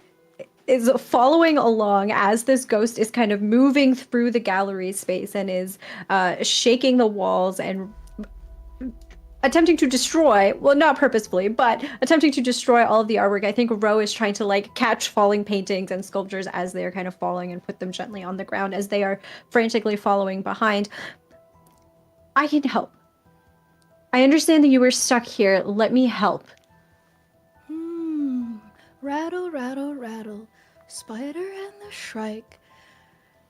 is following along as this ghost is kind of moving through the gallery space and is shaking the walls and attempting to destroy, well, not purposefully, but attempting to destroy all of the artwork. I think Ro is trying to like catch falling paintings and sculptures as they are kind of falling and put them gently on the ground as they are frantically following behind. I can help. I understand that you were stuck here. Let me help. Rattle, rattle, rattle, spider and the shrike.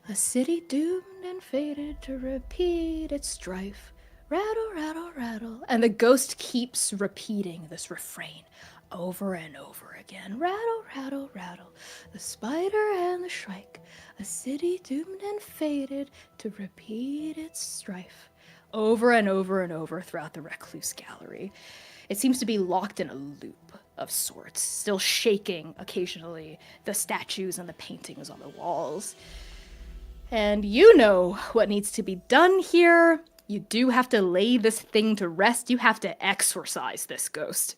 A city doomed and fated to repeat its strife. Rattle, rattle, rattle. And the ghost keeps repeating this refrain over and over again. Rattle, rattle, rattle. The spider and the shrike. A city doomed and fated to repeat its strife. Over and over and over throughout the Recluse Gallery. It seems to be locked in a loop of sorts, still shaking occasionally the statues and the paintings on the walls. And you know what needs to be done here. You do have to lay this thing to rest. You have to exorcise this ghost.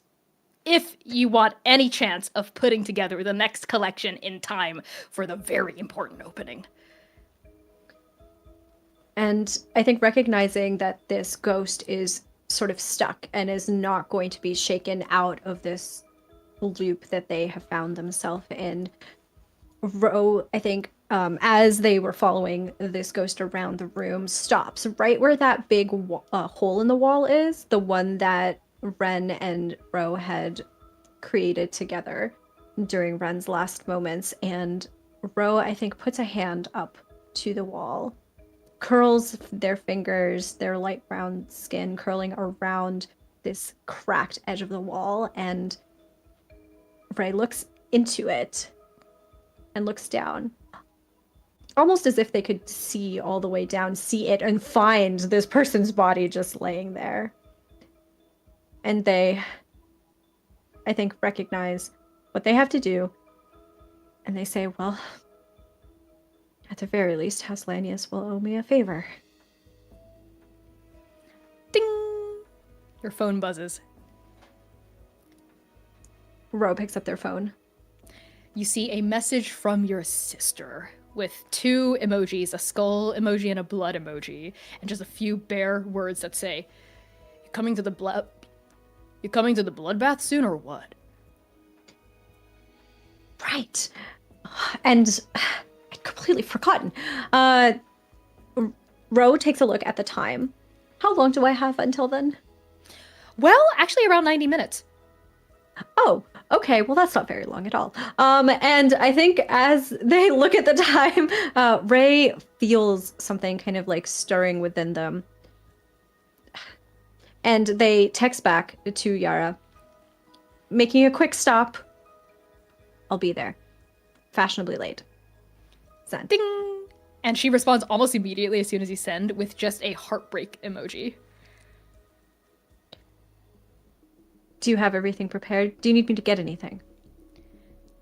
If you want any chance of putting together the next collection in time for the very important opening. And I think recognizing that this ghost is sort of stuck and is not going to be shaken out of this loop that they have found themselves in, Ro, I think, as they were following this ghost around the room, stops right where that big hole in the wall is, the one that Ren and Ro had created together during Ren's last moments. And Ro, I think, puts a hand up to the wall, curls their fingers, their light brown skin curling around this cracked edge of the wall, and Ray looks into it and looks down, almost as if they could see all the way down, see it, and find this person's body just laying there. And they, I think, recognize what they have to do, and they say, well, at the very least, House Lanius will owe me a favor. Ding! Your phone buzzes. Ro picks up their phone. You see a message from your sister with 2 emojis, a skull emoji and a blood emoji, and just a few bare words that say, "You coming to the bloodbath soon or what?" Right. And I'd completely forgotten. Ro takes a look at the time. How long do I have until then? Well, actually around 90 minutes. Oh, okay. Well, that's not very long at all. And I think as they look at the time, Ray feels something kind of like stirring within them. And they text back to Yara, making a quick stop. I'll be there. Fashionably late. Send. Ding! And she responds almost immediately as soon as you send with just a heartbreak emoji. Do you have everything prepared? Do you need me to get anything?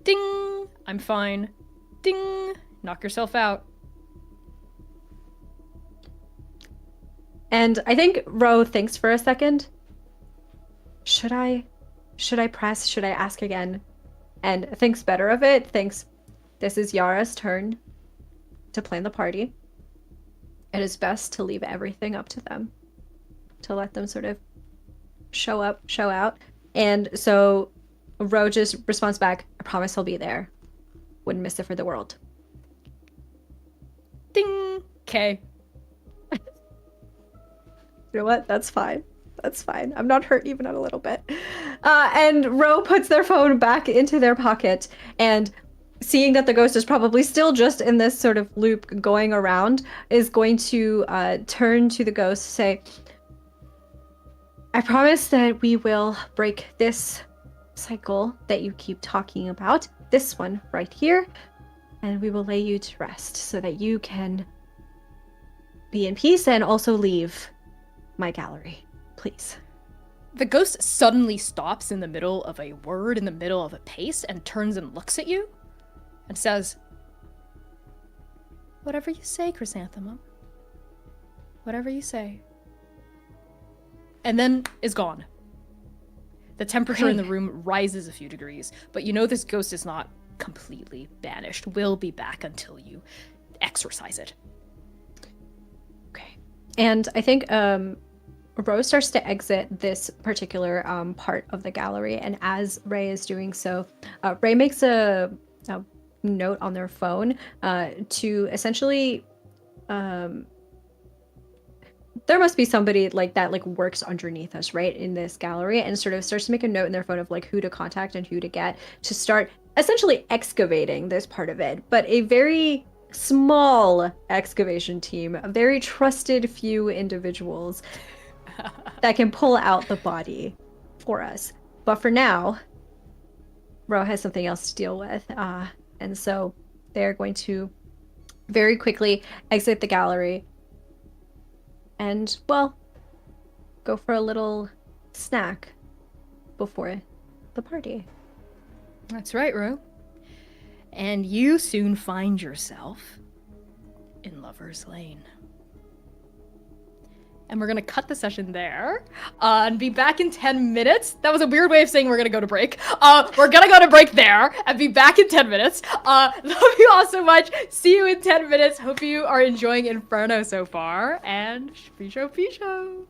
Ding! I'm fine. Ding! Knock yourself out. And I think Ro thinks for a second. Should I press? Should I ask again? And thinks better of it. Thinks this is Yara's turn to plan the party. It is best to leave everything up to them. To let them sort of show up, show out. And so Ro just responds back, I promise I'll be there. Wouldn't miss it for the world. Ding! Okay. You know what? That's fine. That's fine. I'm not hurt even a little bit. And Ro puts their phone back into their pocket, and seeing that the ghost is probably still just in this sort of loop going around, is going to turn to the ghost, say, I promise that we will break this cycle that you keep talking about, this one right here, and we will lay you to rest so that you can be in peace and also leave my gallery, please. The ghost suddenly stops in the middle of a word, in the middle of a pace, and turns and looks at you and says, whatever you say, Chrysanthemum. Whatever you say. And then is gone. The temperature in the room rises a few degrees, but you know this ghost is not completely banished. Will be back until you exorcise it. Okay. And I think Rose starts to exit this particular part of the gallery, and as Ray is doing so, Ray makes a note on their phone to essentially there must be somebody like that like works underneath us, right, in this gallery, and sort of starts to make a note in their phone of like who to contact and who to get to start essentially excavating this part of it. But a very small excavation team, a very trusted few individuals that can pull out the body for us. But for now, Ro has something else to deal with, and so they're going to very quickly exit the gallery and, well, go for a little snack before the party. That's right, Ro. And you soon find yourself in Lover's Lane. And we're going to cut the session there and be back in 10 minutes. That was a weird way of saying we're going to go to break. We're going to go to break there and be back in 10 minutes. Love you all so much. See you in 10 minutes. Hope you are enjoying Inferno so far. And Pisho.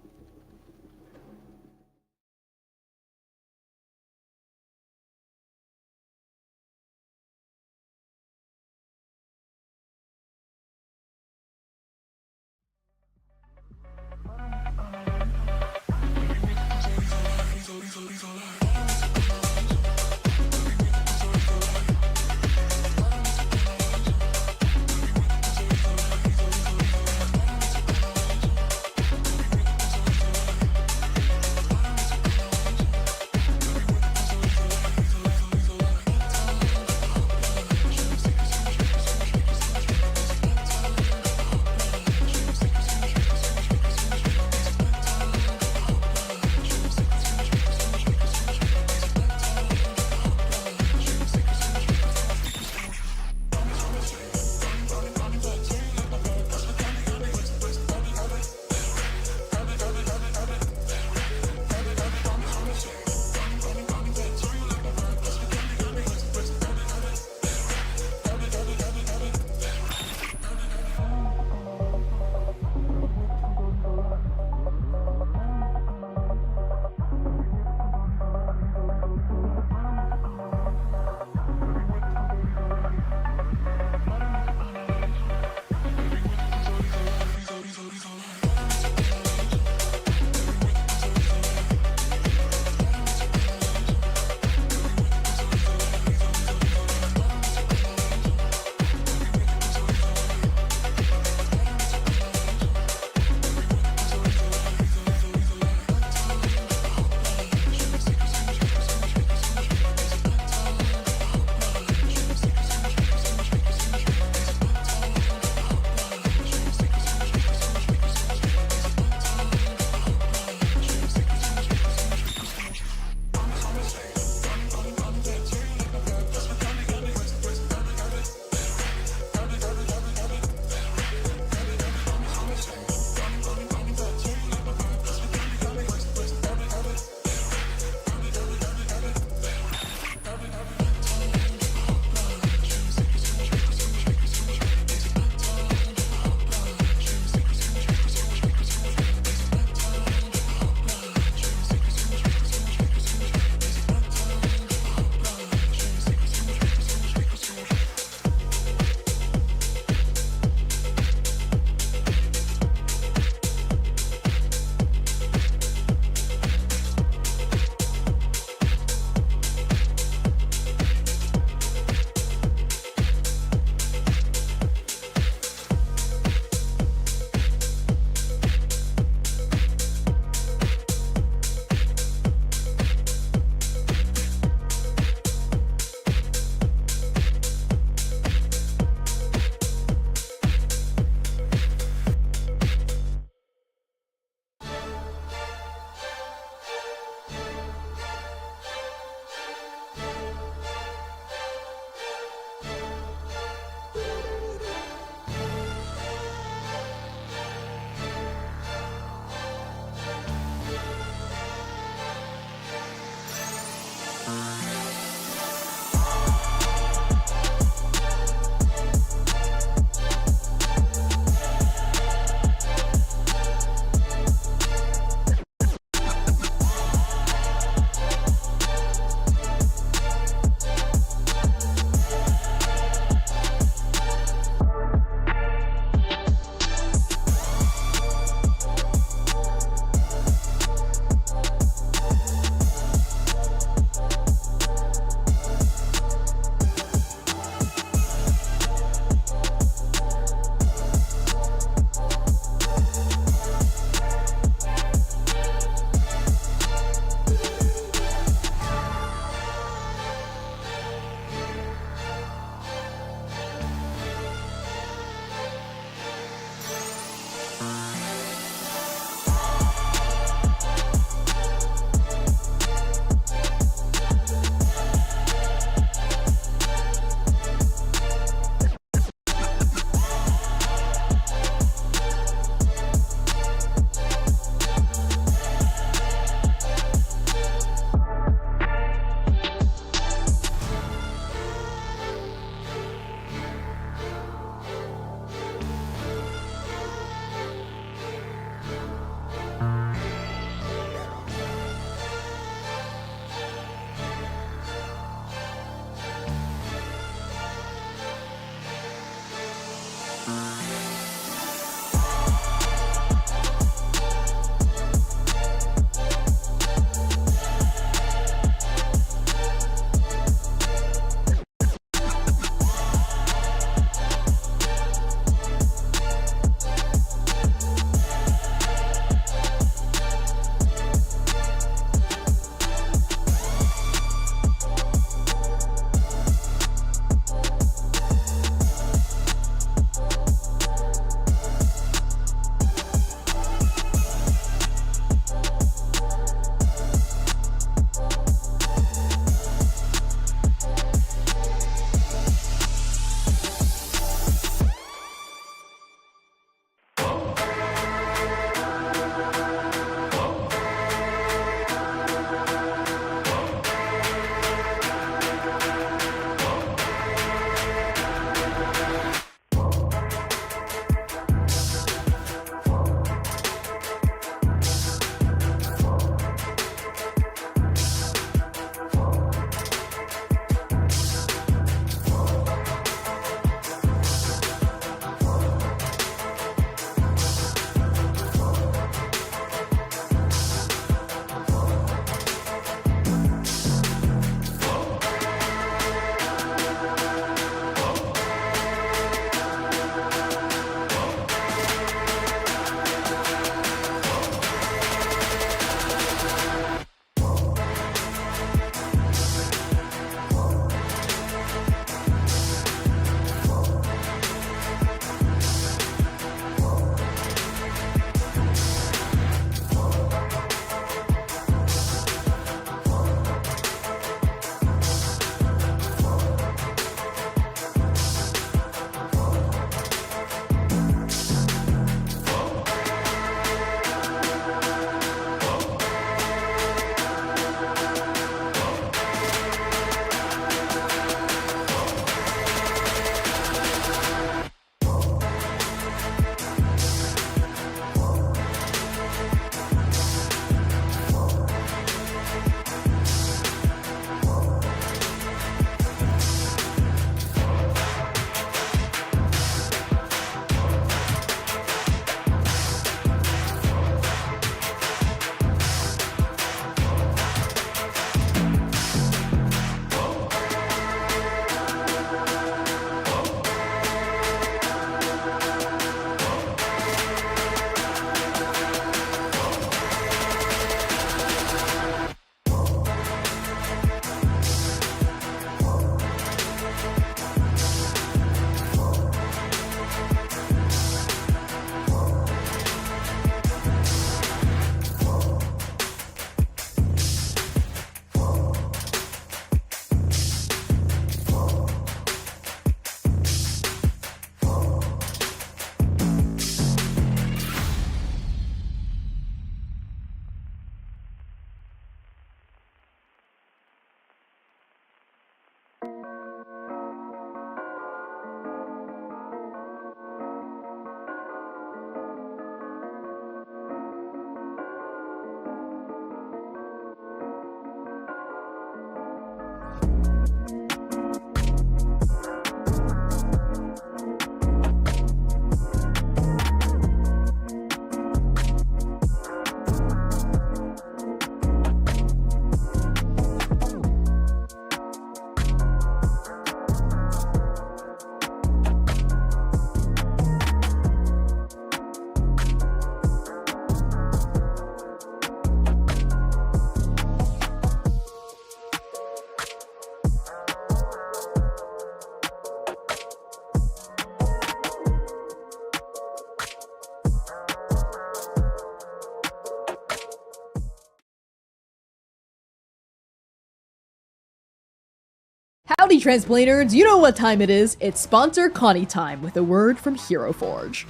Howdy, Transplaners! You know what time it is. It's sponsor Connie time with a word from Hero Forge.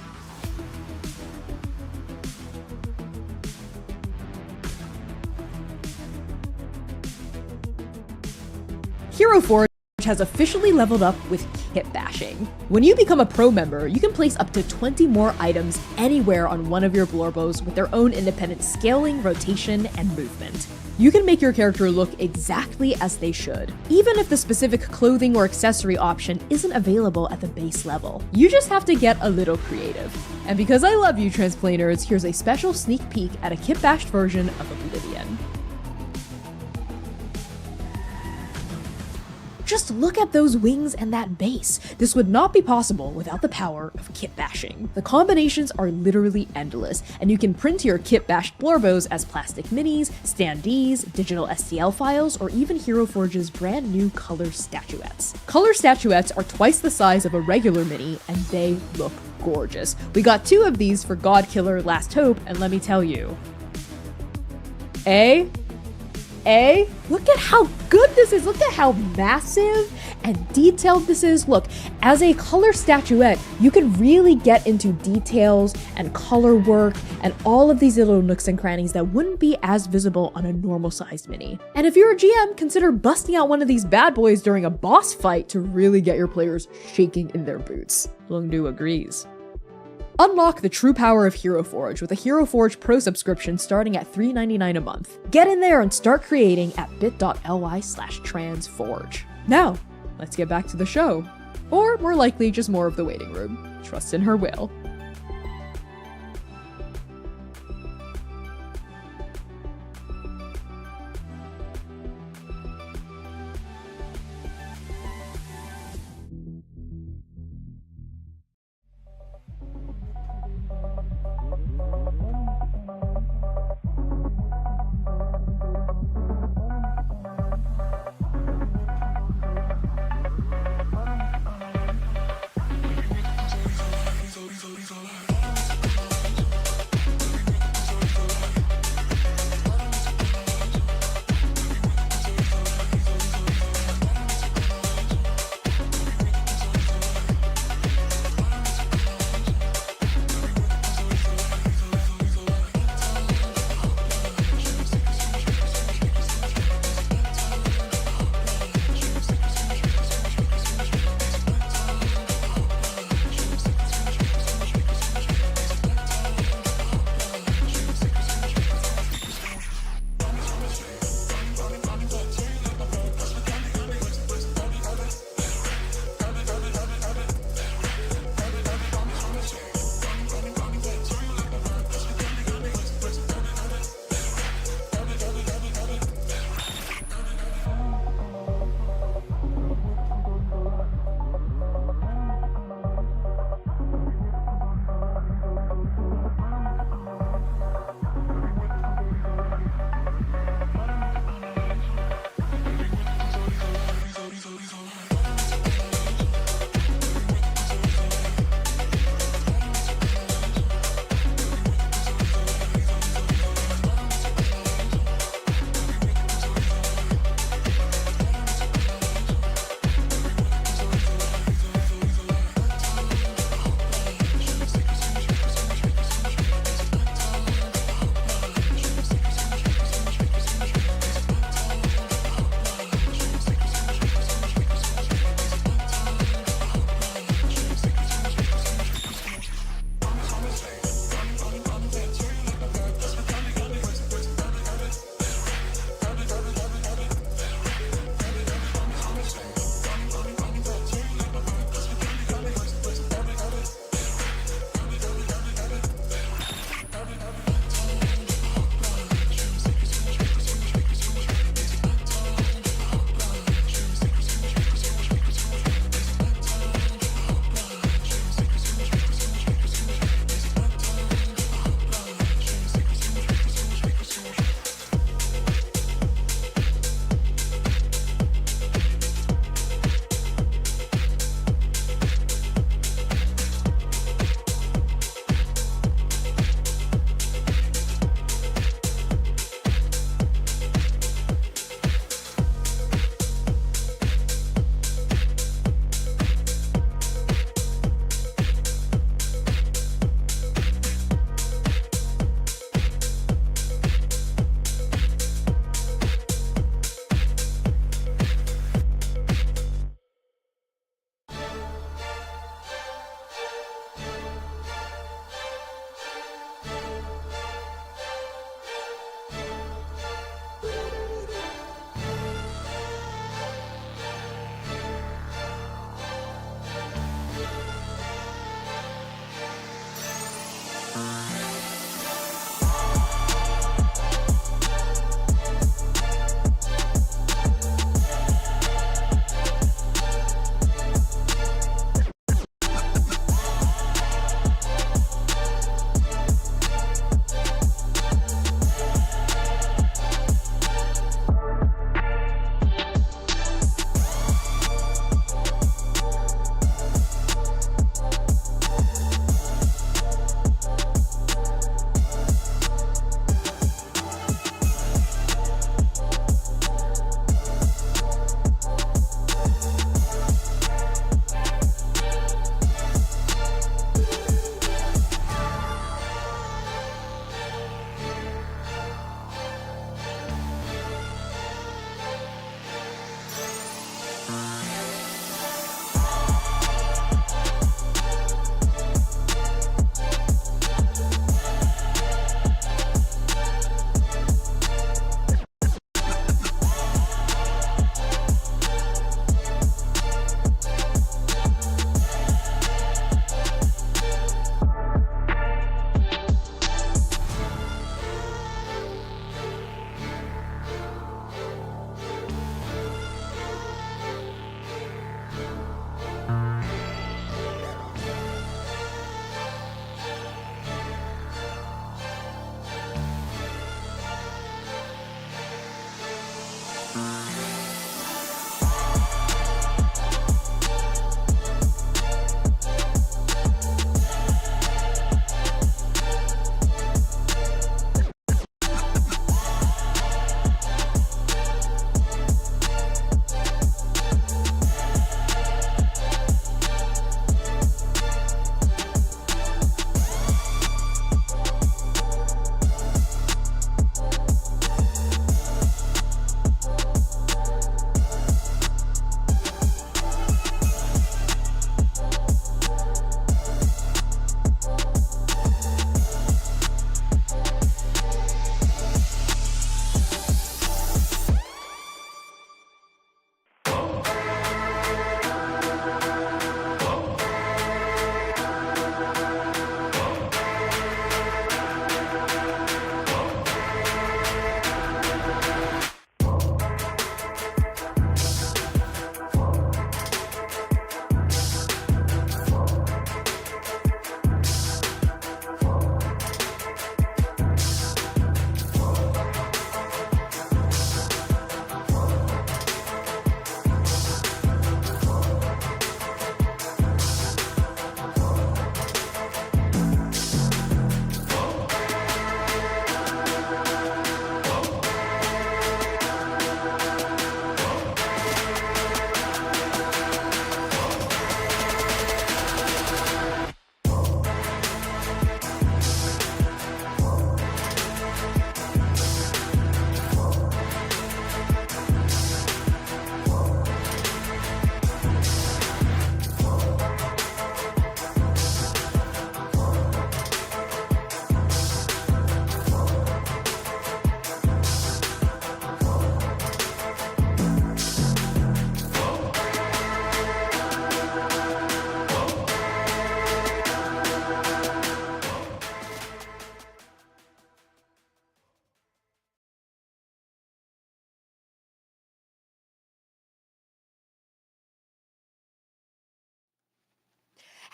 Hero Forge has officially leveled up with kit bashing. When you become a pro member, you can place up to 20 more items anywhere on one of your Blorbos with their own independent scaling, rotation, and movement. You can make your character look exactly as they should, even if the specific clothing or accessory option isn't available at the base level. You just have to get a little creative. And because I love you, Transplaners, here's a special sneak peek at a kit-bashed version of Oblivion. Just look at those wings and that base. This would not be possible without the power of kit bashing. The combinations are literally endless, and you can print your kit bashed Blorbos as plastic minis, standees, digital STL files, or even Hero Forge's brand new color statuettes. Color statuettes are twice the size of a regular mini, and they look gorgeous. We got 2 of these for Godkiller Last Hope, and let me tell you, look at how good this is. Look at how massive and detailed this is. Look, as a color statuette, you can really get into details and color work and all of these little nooks and crannies that wouldn't be as visible on a normal sized mini. And if you're a GM, consider busting out one of these bad boys during a boss fight to really get your players shaking in their boots. Lungdu agrees. Unlock the true power of Hero Forge with a Hero Forge Pro subscription starting at $3.99 a month. Get in there and start creating at bit.ly/transforge. Now, let's get back to the show. Or more likely, just more of the waiting room. Trust in her will.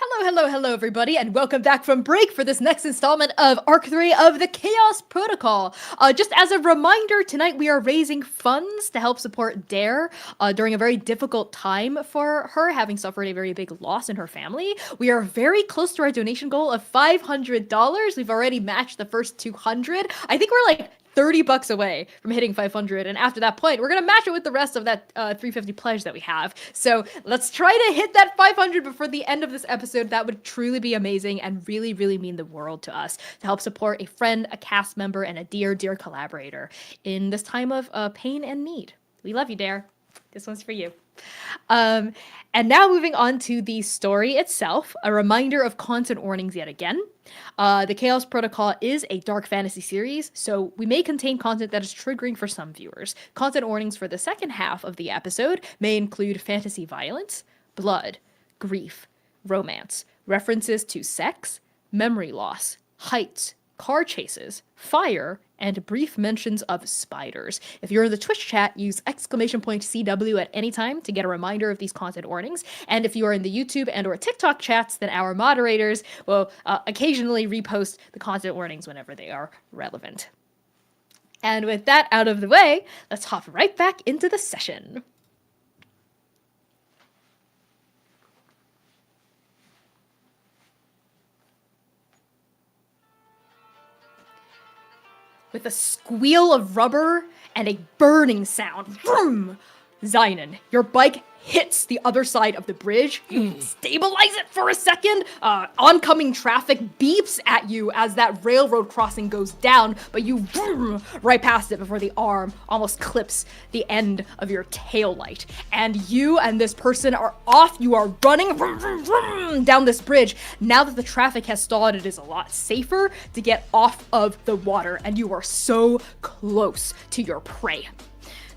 Hello, everybody, and welcome back from break for this next installment of Arc 3 of the Chaos Protocol. Just as a reminder, tonight we are raising funds to help support Dare during a very difficult time for her, having suffered a very big loss in her family. We are very close to our donation goal of $500. We've already matched the first 200. I think we're like $30 away from hitting 500, and after that point we're gonna match it with the rest of that 350 pledge that we have. So let's try to hit that 500 before the end of this episode. That would truly be amazing and really mean the world to us to help support a friend, a cast member, and a dear collaborator in this time of pain and need. We love you, Dare. This one's for you. And now moving on to the story itself, a reminder of content warnings yet again. The Chaos Protocol is a dark fantasy series, so we may contain content that is triggering for some viewers. Content warnings for the second half of the episode may include fantasy violence, blood, grief, romance, references to sex, memory loss, heights, car chases, fire, and brief mentions of spiders. If you're in the Twitch chat, use !CW at any time to get a reminder of these content warnings. And if you are in the YouTube and or TikTok chats, then our moderators will occasionally repost the content warnings whenever they are relevant. And with that out of the way, let's hop right back into the session. With a squeal of rubber and a burning sound, vroom, Zynon, your bike hits the other side of the bridge. You stabilize it for a second. Oncoming traffic beeps at you as that railroad crossing goes down, but you vroom right past it before the arm almost clips the end of your taillight. And you and this person are off. You are running vroom, vroom, vroom, down this bridge. Now that the traffic has stalled, it is a lot safer to get off of the water, and you are so close to your prey.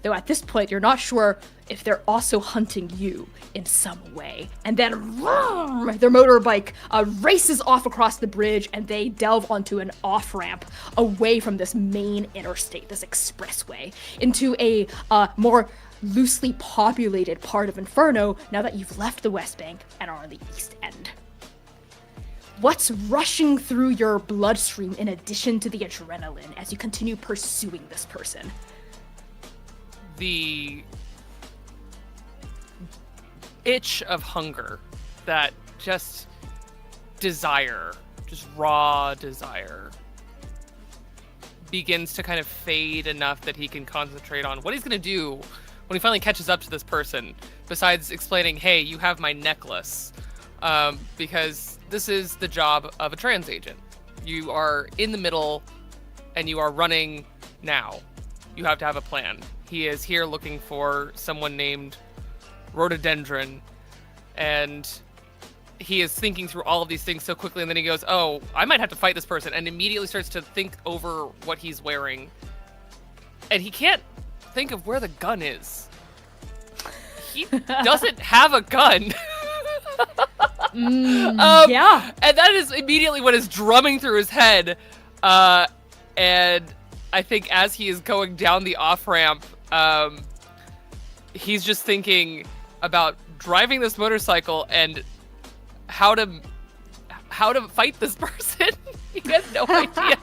Though at this point, you're not sure if they're also hunting you in some way. And then vroom, their motorbike races off across the bridge, and they delve onto an off-ramp away from this main interstate, this expressway, into a more loosely populated part of Inferno now that you've left the West Bank and are on the East End. What's rushing through your bloodstream in addition to the adrenaline as you continue pursuing this person? The itch of hunger, that just desire, just raw desire, begins to kind of fade enough that he can concentrate on what he's going to do when he finally catches up to this person, besides explaining, hey, you have my necklace, because this is the job of a trans agent. You are in the middle and you are running now. You have to have a plan. He is here looking for someone named Rhododendron, and he is thinking through all of these things so quickly, and then he goes, oh, I might have to fight this person, and immediately starts to think over what he's wearing. And he can't think of where the gun is. He doesn't have a gun. Yeah. And that is immediately what is drumming through his head. And I think as he is going down the off-ramp, he's just thinking about driving this motorcycle and how to fight this person. He has no idea.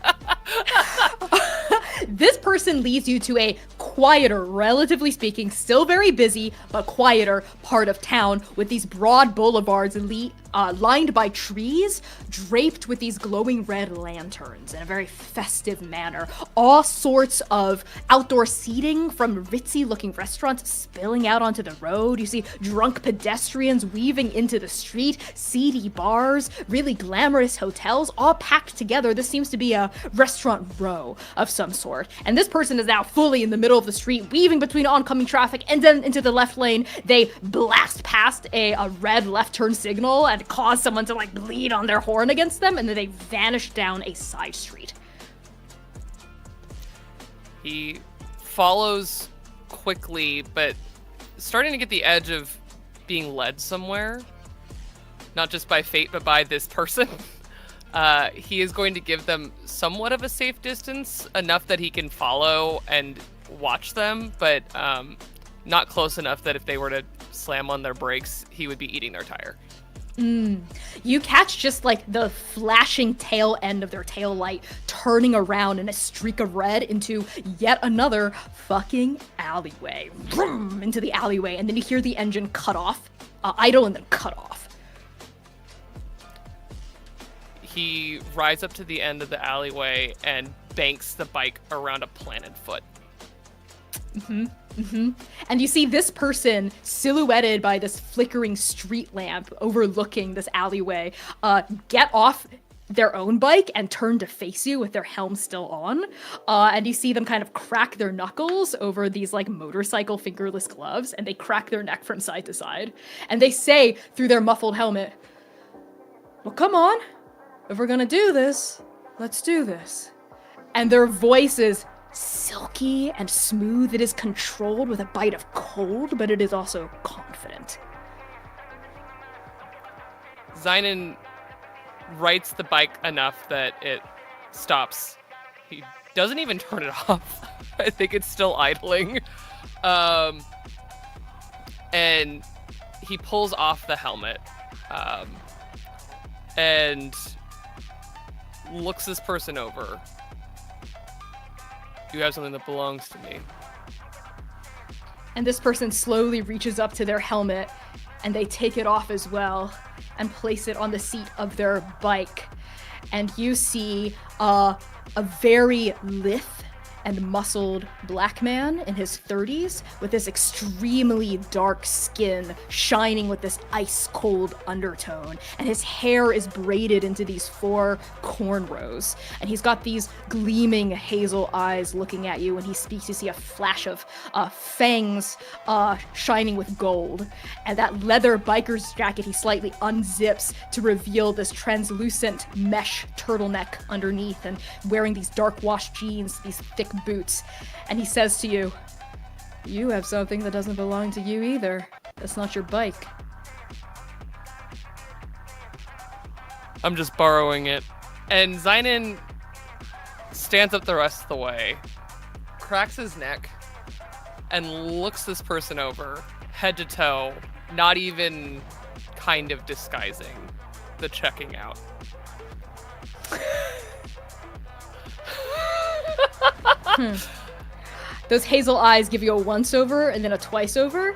This person leads you to a quieter, relatively speaking, still very busy, but quieter part of town with these broad boulevards lined by trees, draped with these glowing red lanterns in a very festive manner. All sorts of outdoor seating from ritzy-looking restaurants spilling out onto the road. You see drunk pedestrians weaving into the street, seedy bars, really glamorous hotels, all packed together. This seems to be a restaurant row of some sort. And this person is now fully in the middle of the street, weaving between oncoming traffic, and then into the left lane. They blast past a red left turn signal and cause someone to bleed on their horn against them, and then they vanish down a side street. He follows quickly, but starting to get the edge of being led somewhere, not just by fate, but by this person. He is going to give them somewhat of a safe distance, enough that he can follow and watch them, but not close enough that if they were to slam on their brakes, he would be eating their tire. You catch just like the flashing tail end of their tail light turning around in a streak of red into yet another fucking alleyway. Vroom, into the alleyway, and then you hear the engine cut off, idle, and then cut off. He rides up to the end of the alleyway and banks the bike around a planted foot. And you see this person silhouetted by this flickering street lamp overlooking this alleyway get off their own bike and turn to face you with their helm still on. And you see them kind of crack their knuckles over these like motorcycle fingerless gloves, and they crack their neck from side to side. And they say through their muffled helmet, "Well, come on. If we're gonna do this, let's do this." And their voice is silky and smooth. It is controlled with a bite of cold, but it is also confident. Zynon rights the bike enough that it stops. He doesn't even turn it off. I think it's still idling. And he pulls off the helmet and looks this person over. "You have something that belongs to me." And this person slowly reaches up to their helmet, and they take it off as well and place it on the seat of their bike. And you see a very lithe and muscled black man in his 30s with this extremely dark skin shining with this ice cold undertone, and his hair is braided into these 4 cornrows, and he's got these gleaming hazel eyes looking at you. When he speaks, you see a flash of fangs shining with gold, and that leather biker's jacket he slightly unzips to reveal this translucent mesh turtleneck underneath, and wearing these dark wash jeans, these thick boots. And he says to you, "You have something that doesn't belong to you either. That's not your bike." "I'm just borrowing it." And Zynon stands up the rest of the way, cracks his neck, and looks this person over, head to toe, not even kind of disguising the checking out. Those hazel eyes give you a once over and then a twice over,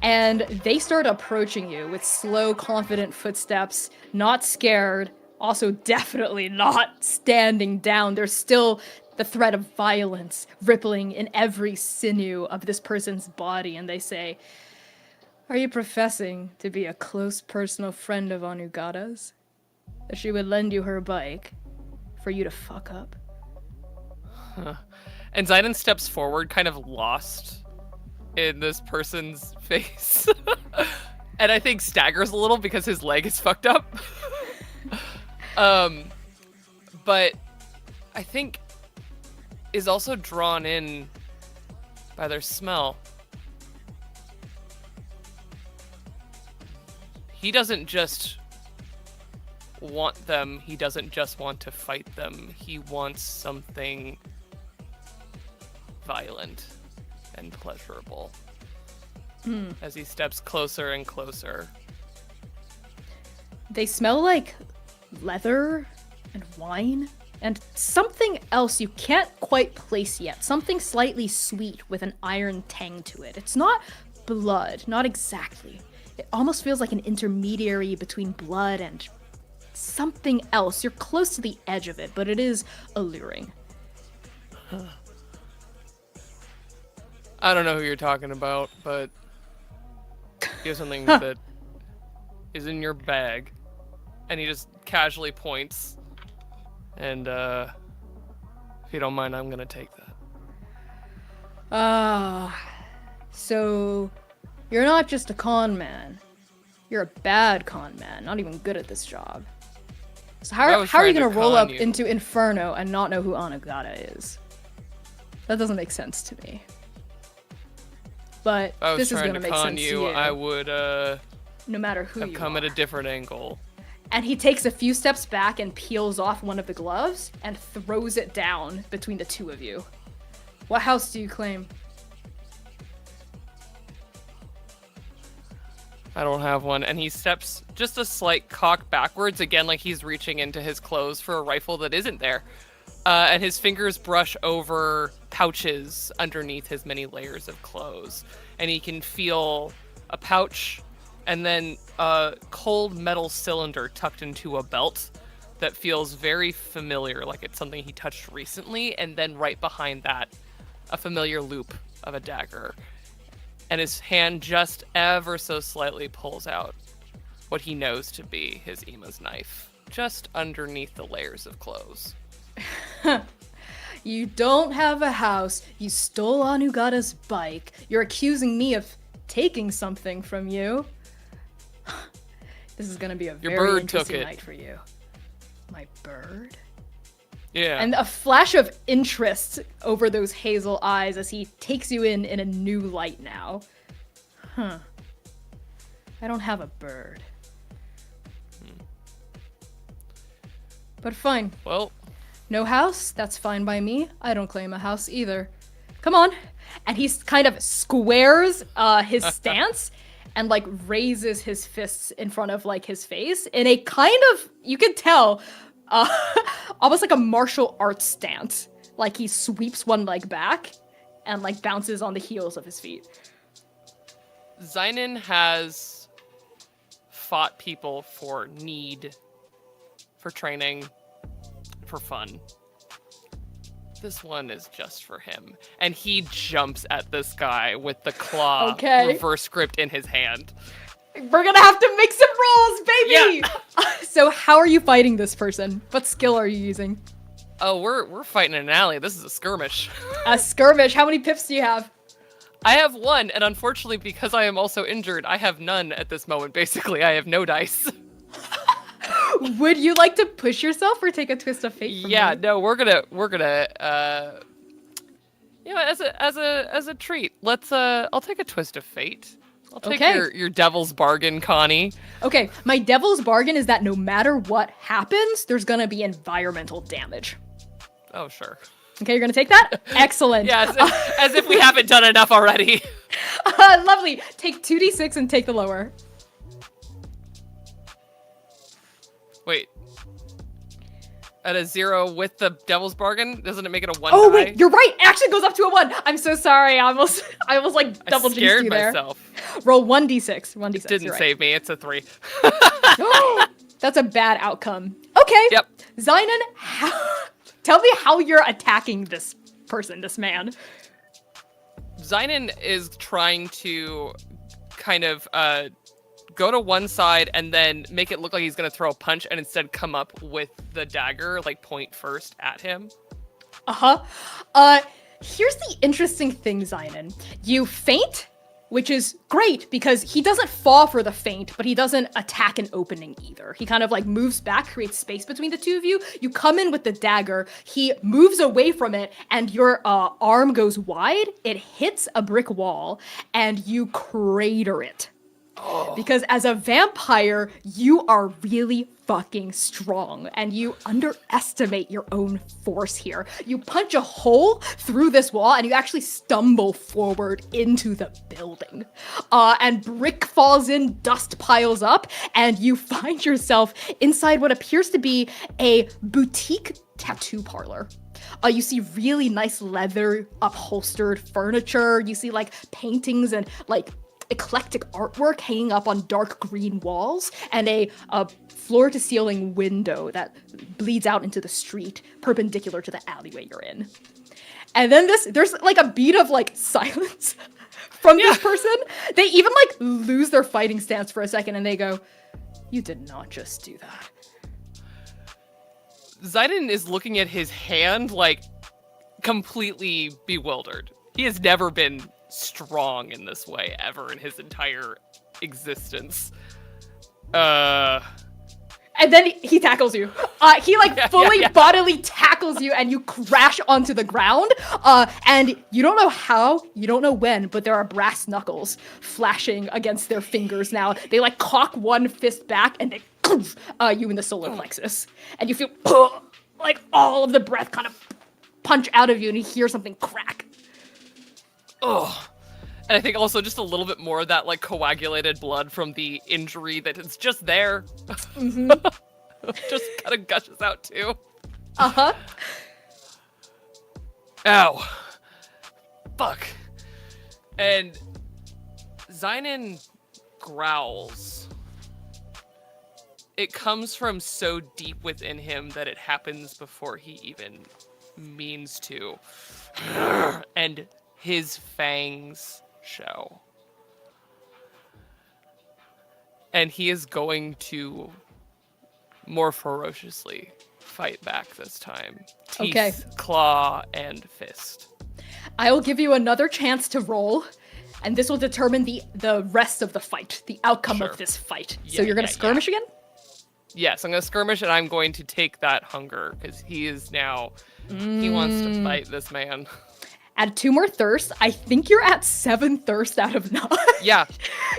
and they start approaching you with slow, confident footsteps, not scared, also definitely not standing down. There's still the threat of violence rippling in every sinew of this person's body, and they say, "Are you professing to be a close personal friend of Anugata's? That she would lend you her bike for you to fuck up?" And Zynon steps forward, kind of lost in this person's face. And I think staggers a little because his leg is fucked up. But I think is also drawn in by their smell. He doesn't just want them. He doesn't just want to fight them. He wants something violent and pleasurable. As he steps closer and closer. They smell like leather and wine and something else you can't quite place yet. Something slightly sweet with an iron tang to it. It's not blood, not exactly. It almost feels like an intermediary between blood and something else. You're close to the edge of it, but it is alluring. I don't know who you're talking about, but you have something that is in your bag. And he just casually points. And, if you don't mind, I'm gonna take that. So you're not just a con man. You're a bad con man, not even good at this job. So how are you gonna roll up into Inferno and not know who Anugata is? That doesn't make sense to me. But this is gonna make sense to you. I would no matter who have you come are. at a different angle. And he takes a few steps back and peels off one of the gloves and throws it down between the two of you. What house do you claim? I don't have one. And he steps just a slight cock backwards, again, like he's reaching into his clothes for a rifle that isn't there. And his fingers brush over pouches underneath his many layers of clothes. And he can feel a pouch and then a cold metal cylinder tucked into a belt that feels very familiar, like it's something he touched recently. And then right behind that, a familiar loop of a dagger. And his hand just ever so slightly pulls out what he knows to be his Ima's knife, just underneath the layers of clothes. You don't have a house. You stole Anugata's bike. You're accusing me of taking something from you. This is gonna be a Your very bird interesting took it. night for you. My bird? Yeah. And a flash of interest over those hazel eyes as he takes you in a new light now. Huh. I don't have a bird. But fine. Well, No house? That's fine by me. I don't claim a house either. Come on. And he kind of squares his stance and like raises his fists in front of like his face in a kind of, you can tell, almost like a martial arts stance. Like he sweeps one leg back and like bounces on the heels of his feet. Zynon has fought people for need, for training, for fun. This one is just for him. And he jumps at this guy with the claw reverse grip in his hand. We're gonna have to make some rolls, baby! Yeah. So how are you fighting this person? What skill are you using? Oh, we're fighting in an alley. This is a skirmish. A skirmish. How many pips do you have? I have one, and unfortunately, because I am also injured, I have none at this moment. Basically, I have no dice. Would you like to push yourself or take a twist of fate from Yeah, me? no, we're gonna you know, as a treat, let's I'll take a twist of fate. I'll take Okay. your devil's bargain, Connie. Okay, my devil's bargain is that no matter what happens, there's gonna be environmental damage. Oh, sure. Okay, you're gonna take that? Excellent. Yeah, as if we haven't done enough already. Lovely. Take 2d6 and take the lower. Wait. At a 0 with the devil's bargain, doesn't it make it a 1 Oh die? wait, you're right. It actually goes up to a 1. I'm so sorry. I almost like double I jinxed scared you there. myself. Roll 1d6. 1d6. Didn't you're right. save me. It's a 3. That's a bad outcome. Okay. Yep. Zynon, tell me how you're attacking this person, this man. Zynon is trying to kind of go to one side and then make it look like he's going to throw a punch and instead come up with the dagger, like point first at him. Here's the interesting thing, Zynon. You feint, which is great because he doesn't fall for the feint, but he doesn't attack an opening either. He kind of like moves back, creates space between the two of you. You come in with the dagger, he moves away from it, and your arm goes wide. It hits a brick wall, and you crater it. Because as a vampire, you are really fucking strong and you underestimate your own force here. You punch a hole through this wall and you actually stumble forward into the building. And brick falls in, dust piles up, and you find yourself inside what appears to be a boutique tattoo parlor. You see really nice leather upholstered furniture. You see like paintings and like eclectic artwork hanging up on dark green walls, and a floor-to-ceiling window that bleeds out into the street, perpendicular to the alleyway you're in. And then there's like a beat of like silence from this person. They even like lose their fighting stance for a second, and they go, "You did not just do that." Zynon is looking at his hand like completely bewildered. He has never been strong in this way ever in his entire existence. And then he tackles you. He like fully bodily tackles you, and you crash onto the ground. And you don't know how, you don't know when, but there are brass knuckles flashing against their fingers now. They like cock one fist back, and they you in the solar plexus, and you feel like all of the breath kind of punch out of you, and you hear something crack. Oh. And I think also just a little bit more of that like coagulated blood from the injury that is just there. Mm-hmm. Just kind of gushes out too. Uh-huh. Ow. Fuck. And Zynon growls. It comes from so deep within him that it happens before he even means to. And his fangs show. And he is going to more ferociously fight back this time. Teeth, Okay. claw, and fist. I will give you another chance to roll, and this will determine the rest of the fight, the outcome Sure. of this fight. Yeah, So you're going to yeah, skirmish again? Yes, I'm going to skirmish, and I'm going to take that hunger, because he is now... He wants to fight this man. Add 2 more thirst. I think you're at 7 thirst out of 9. Yeah.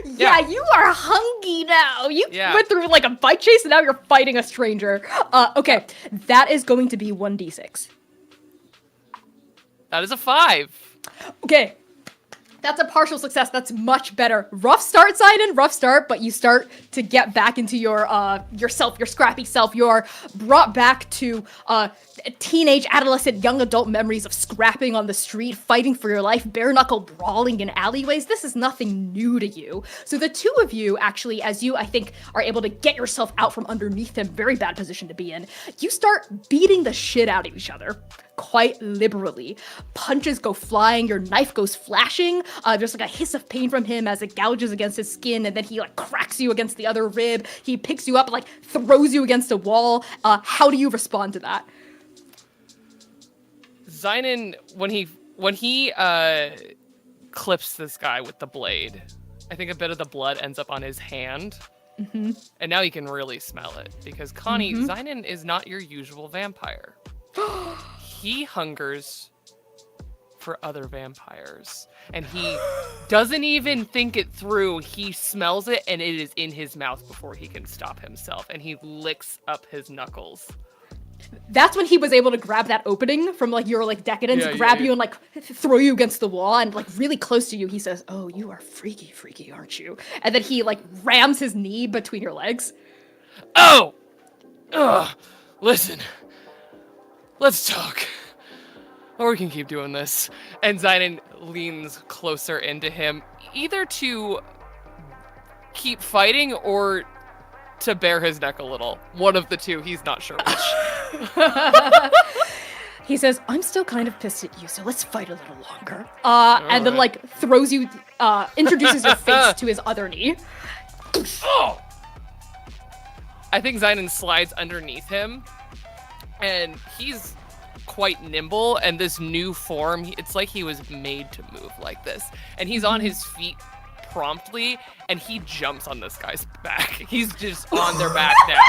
Yeah, you are hungry now. You Yeah. went through like a bike chase and now you're fighting a stranger. Okay, that is going to be 1d6. That is a 5. Okay, that's a partial success. That's much better. Rough start, Sidon, rough start, but you start to get back into your yourself, your scrappy self. You're brought back to teenage, adolescent, young adult memories of scrapping on the street, fighting for your life, bare knuckle brawling in alleyways. This is nothing new to you. So the two of you actually, as you, I think, are able to get yourself out from underneath him, very bad position to be in, you start beating the shit out of each other. Quite liberally. Punches go flying, your knife goes flashing. There's like a hiss of pain from him as it gouges against his skin, and then he like cracks you against the other rib. He picks you up, like throws you against a wall. How do you respond to that? Zynon, when he clips this guy with the blade, I think a bit of the blood ends up on his hand. Mm-hmm. And now you can really smell it, because Connie, Zynon is not your usual vampire. He hungers for other vampires. And he doesn't even think it through. He smells it, and it is in his mouth before he can stop himself. And he licks up his knuckles. That's when he was able to grab that opening from like your like decadence, grab you and like throw you against the wall, and like really close to you, he says, "Oh, you are freaky, aren't you?" And then he like rams his knee between your legs. Oh! Ugh. Listen. Let's talk. Or we can keep doing this. And Zynon leans closer into him, either to keep fighting or to bare his neck a little. One of the two, he's not sure which. He says, "I'm still kind of pissed at you, so let's fight a little longer." And then like throws you, introduces your face to his other knee. Oh! I think Zynon slides underneath him, and he's quite nimble, and this new form, it's like he was made to move like this. And he's on his feet promptly, and he jumps on this guy's back. He's just on their back now.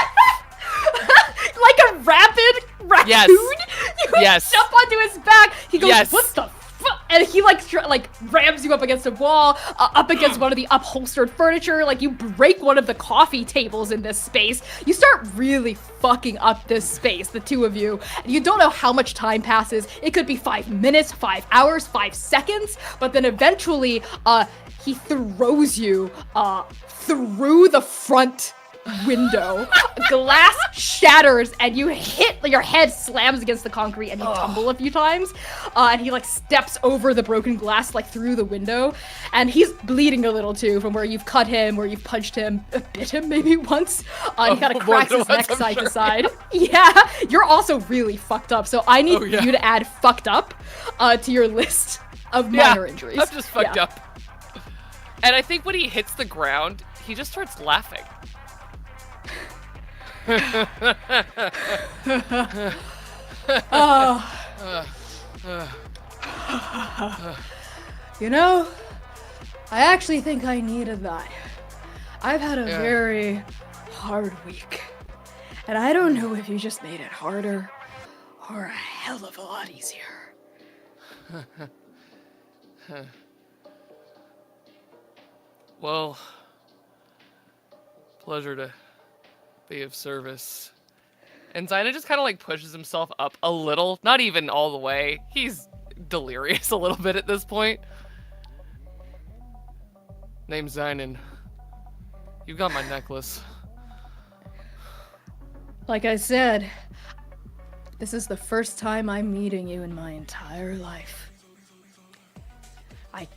Like a rabid raccoon? Yes. You jump onto his back. He goes, "What the fuck?" And he like rams you up against a wall, up against one of the upholstered furniture. Like you break one of the coffee tables in this space. You start really fucking up this space, the two of you. And you don't know how much time passes. It could be 5 minutes, 5 hours, 5 seconds. But then eventually, he throws you through the front window. Glass shatters and you hit, your head slams against the concrete and you tumble a few times. And he like steps over the broken glass like through the window, and he's bleeding a little too from where you've cut him, where you've punched him, bit him maybe once. He kind of cracks his neck side to side. Yeah, you're also really fucked up, so I need you to add fucked up to your list of minor injuries. I'm just fucked up. And I think when he hits the ground, he just starts laughing. You know, I actually think I needed that. I've had a very hard week. And I don't know if you just made it harder or a hell of a lot easier. Well, pleasure to be of service. And Zynon just kind of like pushes himself up a little, not even all the way. He's delirious a little bit at this point. Name's Zynon. You got my necklace. Like I said, this is the first time I'm meeting you in my entire life. I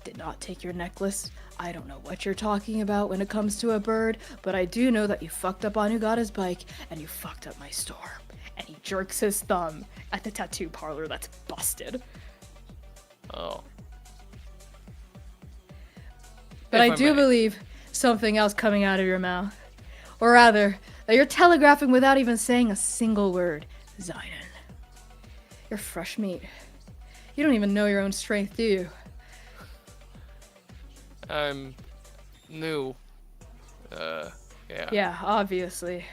did not take your necklace. I don't know what you're talking about when it comes to a bird, but I do know that you fucked up Anugata's bike and you fucked up my store. And he jerks his thumb at the tattoo parlor that's busted. Oh. But If I do may. believe something else coming out of your mouth. Or rather, that you're telegraphing without even saying a single word. Zynon. You're fresh meat. You don't even know your own strength, do you? I'm new. Yeah. Yeah, obviously.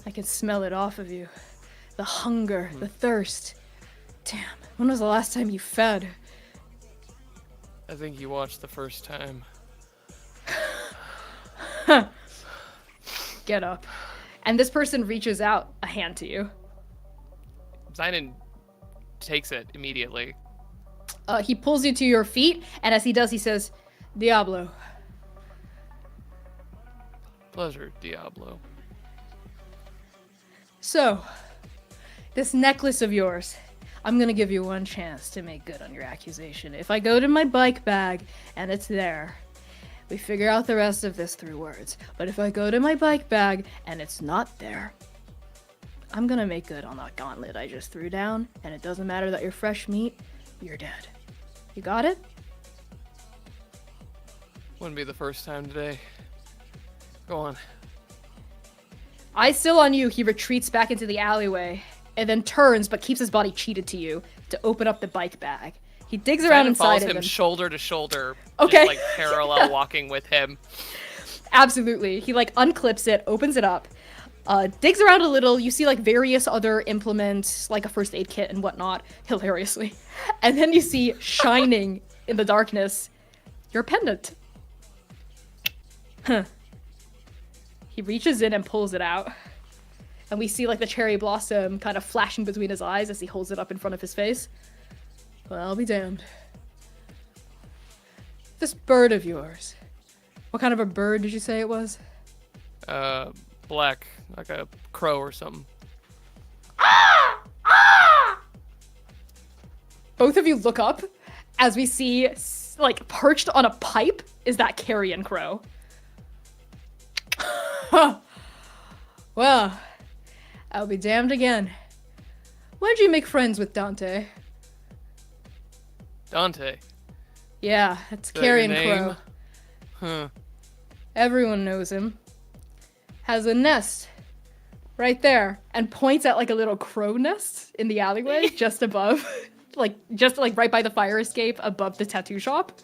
I can smell it off of you. The hunger, the thirst. Damn, when was the last time you fed? I think you watched the first time. Get up. And this person reaches out a hand to you. Zynon takes it immediately. He pulls you to your feet, and as he does, he says, Diablo. Pleasure, Diablo. So, this necklace of yours, I'm gonna give you one chance to make good on your accusation. If I go to my bike bag and it's there, we figure out the rest of this through words. But if I go to my bike bag and it's not there, I'm gonna make good on that gauntlet I just threw down, and it doesn't matter that you're fresh meat, you're dead. You got it? Wouldn't be the first time today. Go on. Eyes still on you, he retreats back into the alleyway, and then turns, but keeps his body cheated to you, to open up the bike bag. He digs around Zynon inside follows of him him. shoulder to shoulder. Okay. Just like parallel walking with him. Absolutely. He like unclips it, opens it up, digs around a little. You see like various other implements, like a first aid kit and whatnot, hilariously. And then you see shining in the darkness your pendant. Huh. He reaches in and pulls it out. And we see like the cherry blossom kind of flashing between his eyes as he holds it up in front of his face. Well, I'll be damned. This bird of yours. What kind of a bird did you say it was? Black, like a crow or something. Both of you look up as we see, like, perched on a pipe is that carrion crow. Well, I'll be damned again. When'd you make friends with Dante? Dante. Yeah, that's that Carrion your name? Crow. Huh. Everyone knows him. Has a nest right there, and points at like a little crow nest in the alleyway just above, just right by the fire escape above the tattoo shop.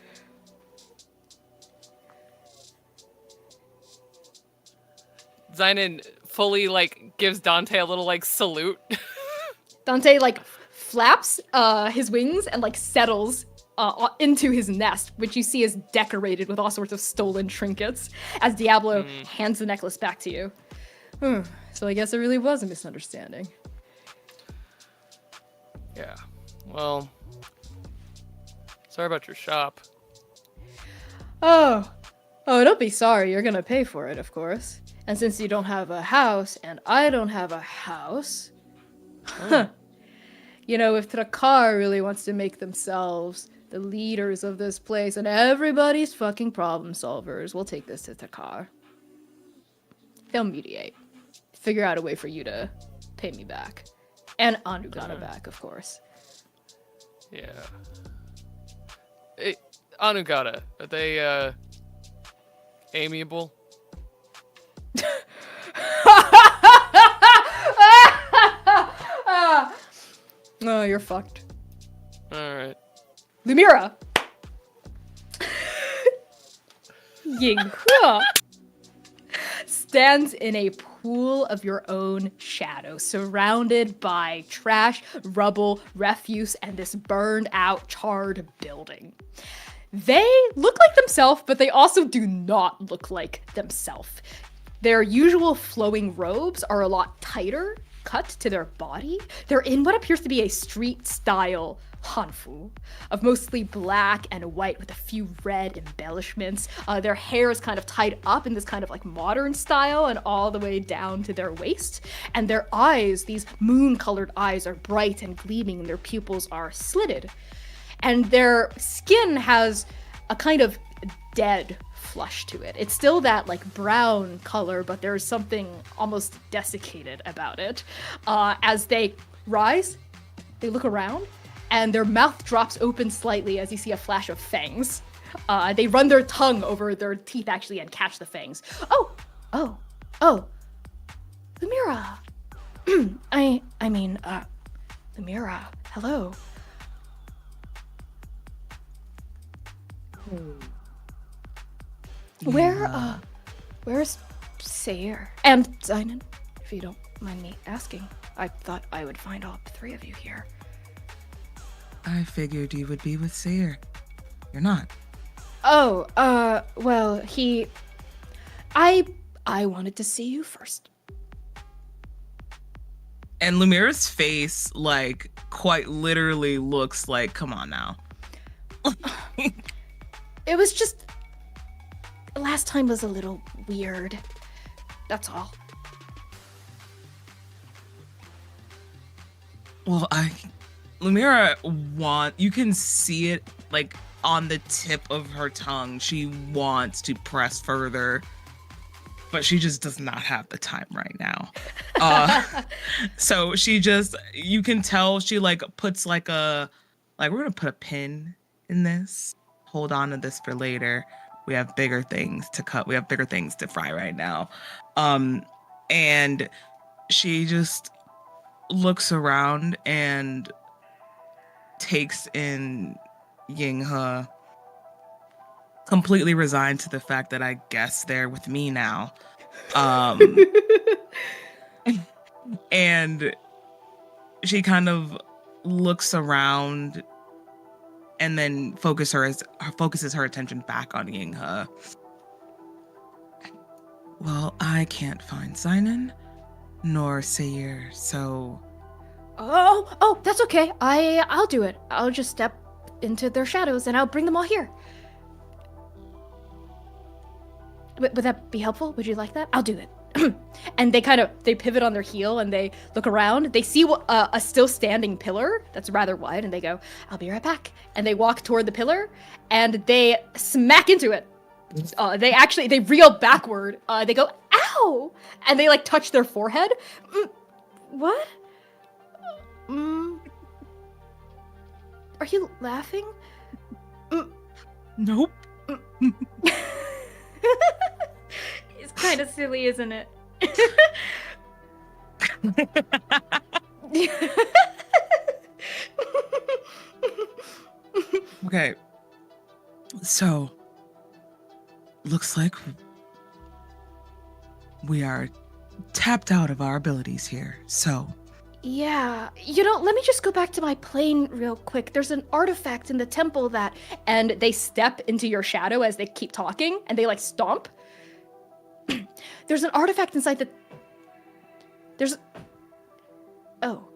Zynon fully like gives Dante a little like salute. Dante like flaps his wings and like settles into his nest, which you see is decorated with all sorts of stolen trinkets, as Diablo hands the necklace back to you. So I guess it really was a misunderstanding. Yeah. Well, sorry about your shop. Oh, don't be sorry. You're gonna pay for it, of course. And since you don't have a house, and I don't have a house, you know, if Trakar really wants to make themselves the leaders of this place and everybody's fucking problem solvers, we'll take this to Trakar. They'll mediate. Figure out a way for you to pay me back. And Anugata back, of course. Yeah. Hey, Anugata, are they amiable? Oh, you're fucked. Alright. Lumira! Yinghua stands in a pool of your own shadow, surrounded by trash, rubble, refuse, and this burned out, charred building. They look like themselves, but they also do not look like themselves. Their usual flowing robes are a lot tighter cut to their body. They're in what appears to be a street-style hanfu of mostly black and white with a few red embellishments. Their hair is kind of tied up in this kind of like modern style and all the way down to their waist. And their eyes, these moon-colored eyes, are bright and gleaming, and their pupils are slitted. And their skin has a kind of dead flush to it. It's still that like brown color, but there's something almost desiccated about it. As they rise, they look around, and their mouth drops open slightly as you see a flash of fangs. They run their tongue over their teeth actually and catch the fangs. Oh, Lumira. Lumira, hello. Where's Sayer? And Zynon, if you don't mind me asking. I thought I would find all three of you here. I figured you would be with Sayer. You're not. Oh, well, I wanted to see you first. And Lumira's face, like, quite literally looks like, come on now. It was just... last time was a little weird. That's all. Well, Lumira you can see it, like, on the tip of her tongue. She wants to press further, but she just does not have the time right now. So she just, you can tell she, like, puts, like, we're gonna put a pin in this. Hold on to this for later. We have bigger things to cut. We have bigger things to fry right now. And she just looks around and takes in Yinghe, completely resigned to the fact that I guess they're with me now. And she kind of looks around and then focuses her attention back on Yinghe. Well, I can't find Zynon nor Sayer, so... Oh, that's okay. I'll do it. I'll just step into their shadows and I'll bring them all here. Would that be helpful? Would you like that? I'll do it. And they pivot on their heel and they look around. They see a still standing pillar that's rather wide, and they go, I'll be right back. And they walk toward the pillar and they smack into it. They reel backward. They go, ow! And they like touch their forehead. What? Are you laughing? Nope. It's kind of silly, isn't it? Okay. So, looks like we are tapped out of our abilities here. So, Yeah, let me just go back to my plane real quick. There's an artifact in the temple and they step into your shadow as they keep talking, and they like stomp. There's an artifact inside oh.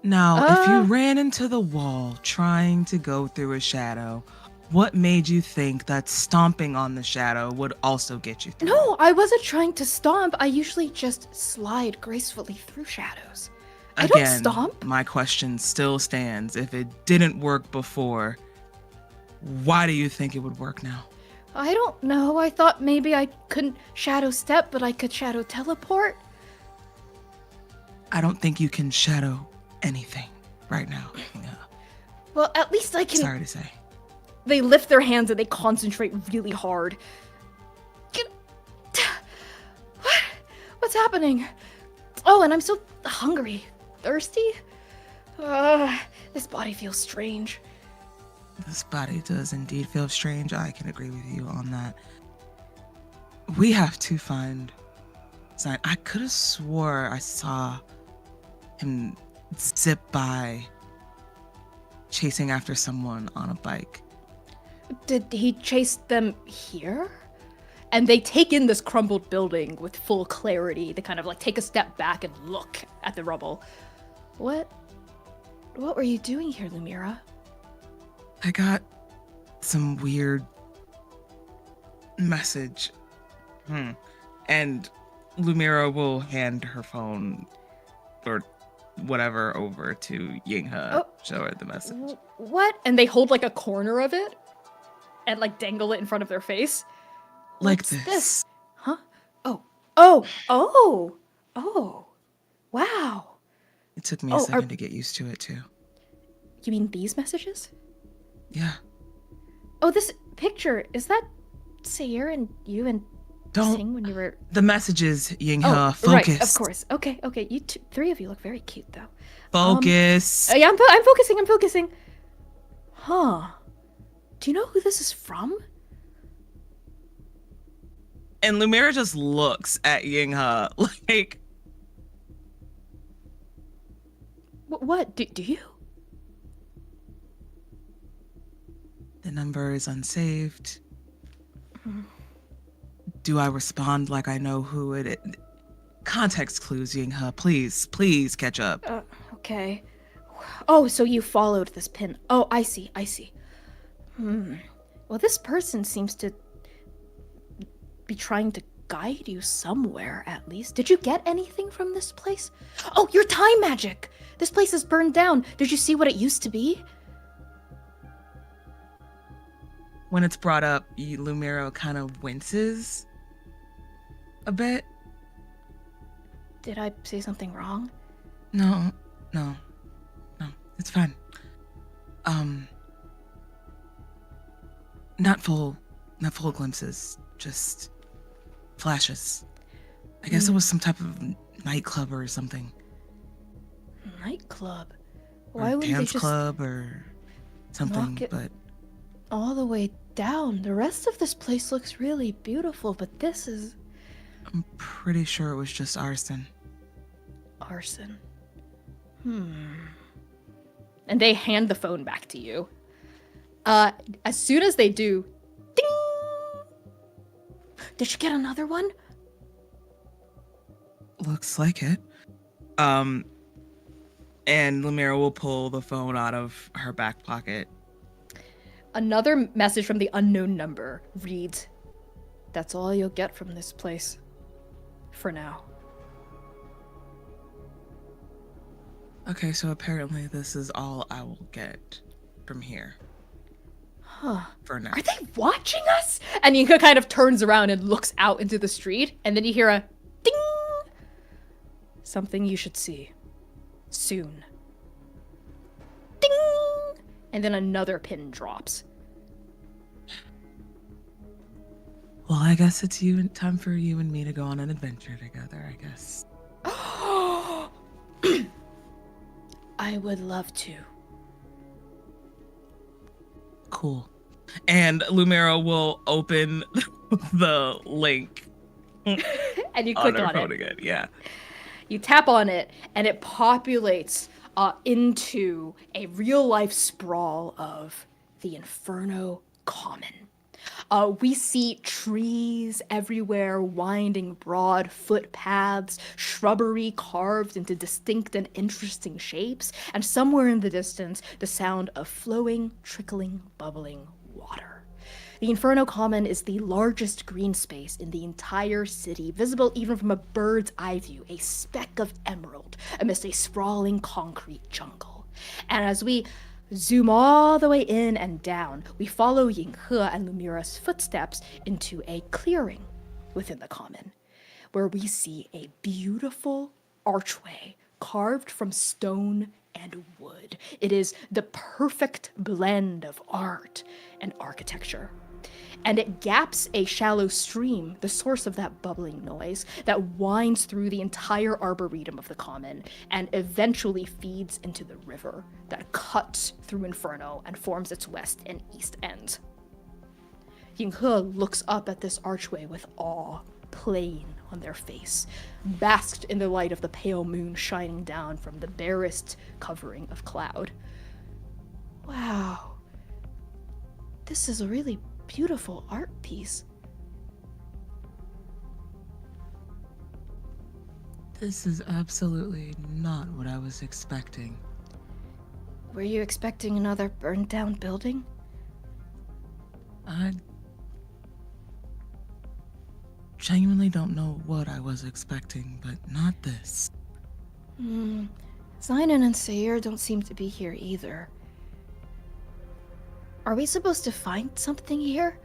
Now, if you ran into the wall trying to go through a shadow, what made you think that stomping on the shadow would also get you through? No, I wasn't trying to stomp. I usually just slide gracefully through shadows. I don't stomp. My question still stands. If it didn't work before, why do you think it would work now? I don't know. I thought maybe I couldn't shadow step, but I could shadow teleport. I don't think you can shadow anything right now. Yeah. Well, at least I can... Sorry to say. They lift their hands and they concentrate really hard. What's happening? Oh, and I'm so hungry. Thirsty? This body feels strange. This body does indeed feel strange. I can agree with you on that. We have to find Zion. I could have swore I saw him zip by chasing after someone on a bike. Did he chase them here? And they take in this crumbled building with full clarity. They kind of like take a step back and look at the rubble. What were you doing here, Lumira? I got some weird message. And Lumira will hand her phone or whatever over to Yinghe, show her the message. What? And they hold like a corner of it and like dangle it in front of their face. Like What's this. this? Huh? Oh. Wow. It took me a second to get used to it too. You mean these messages? Yeah. Oh, this picture, is that Sayir and you and Sing when you were... The messages, Yinghe, focus. Right, of course. Okay. You three of you look very cute, though. Focus. Yeah, I'm focusing. Huh. Do you know who this is from? And Lumira just looks at Yinghe like... What? Do you? The number is unsaved. Do I respond like I know who it is? Context clues, Yinghe. Please catch up. Okay. Oh, so you followed this pin. Oh, I see. Well, this person seems to be trying to guide you somewhere, at least. Did you get anything from this place? Oh, your time magic! This place is burned down. Did you see what it used to be? When it's brought up, Lumira kind of winces a bit. Did I say something wrong? No, it's fine. Not full glimpses, just flashes. I guess it was some type of nightclub or something. Nightclub? Or Why wouldn't they dance just club or something, knock it but all the way down? The rest of this place looks really beautiful, but this is... I'm pretty sure it was just arson. Arson. And they hand the phone back to you. As soon as they do, ding! Did you get another one? Looks like it. And Lumira will pull the phone out of her back pocket. Another message from the unknown number reads, "That's all you'll get from this place. For now." Okay, so apparently this is all I will get from here. Huh. For now. Are they watching us? And Yinka kind of turns around and looks out into the street, and then you hear a ding! Something you should see. Soon. Ding! And then another pin drops. Well, I guess it's time for you and me to go on an adventure together, I guess. I would love to. Cool. And Lumira will open the link. And you click her on phone it. Again. Yeah. You tap on it, and it populates into a real-life sprawl of the Inferno Common. We see trees everywhere, winding broad footpaths, shrubbery carved into distinct and interesting shapes, and somewhere in the distance, the sound of flowing, trickling, bubbling water. The Inferno Common is the largest green space in the entire city, visible even from a bird's eye view, a speck of emerald amidst a sprawling concrete jungle. And as we zoom all the way in and down, we follow Yinghe and Lumira's footsteps into a clearing within the common, where we see a beautiful archway carved from stone and wood. It is the perfect blend of art and architecture. And it gaps a shallow stream, the source of that bubbling noise, that winds through the entire arboretum of the common and eventually feeds into the river that cuts through Inferno and forms its west and east ends. Yinghe looks up at this archway with awe playing on their face, basked in the light of the pale moon shining down from the barest covering of cloud. Wow. This is a really beautiful art piece. This is absolutely not what I was expecting. Were you expecting another burned down building? I genuinely don't know what I was expecting, but not this. Zion and Sayir don't seem to be here either. Are we supposed to find something here?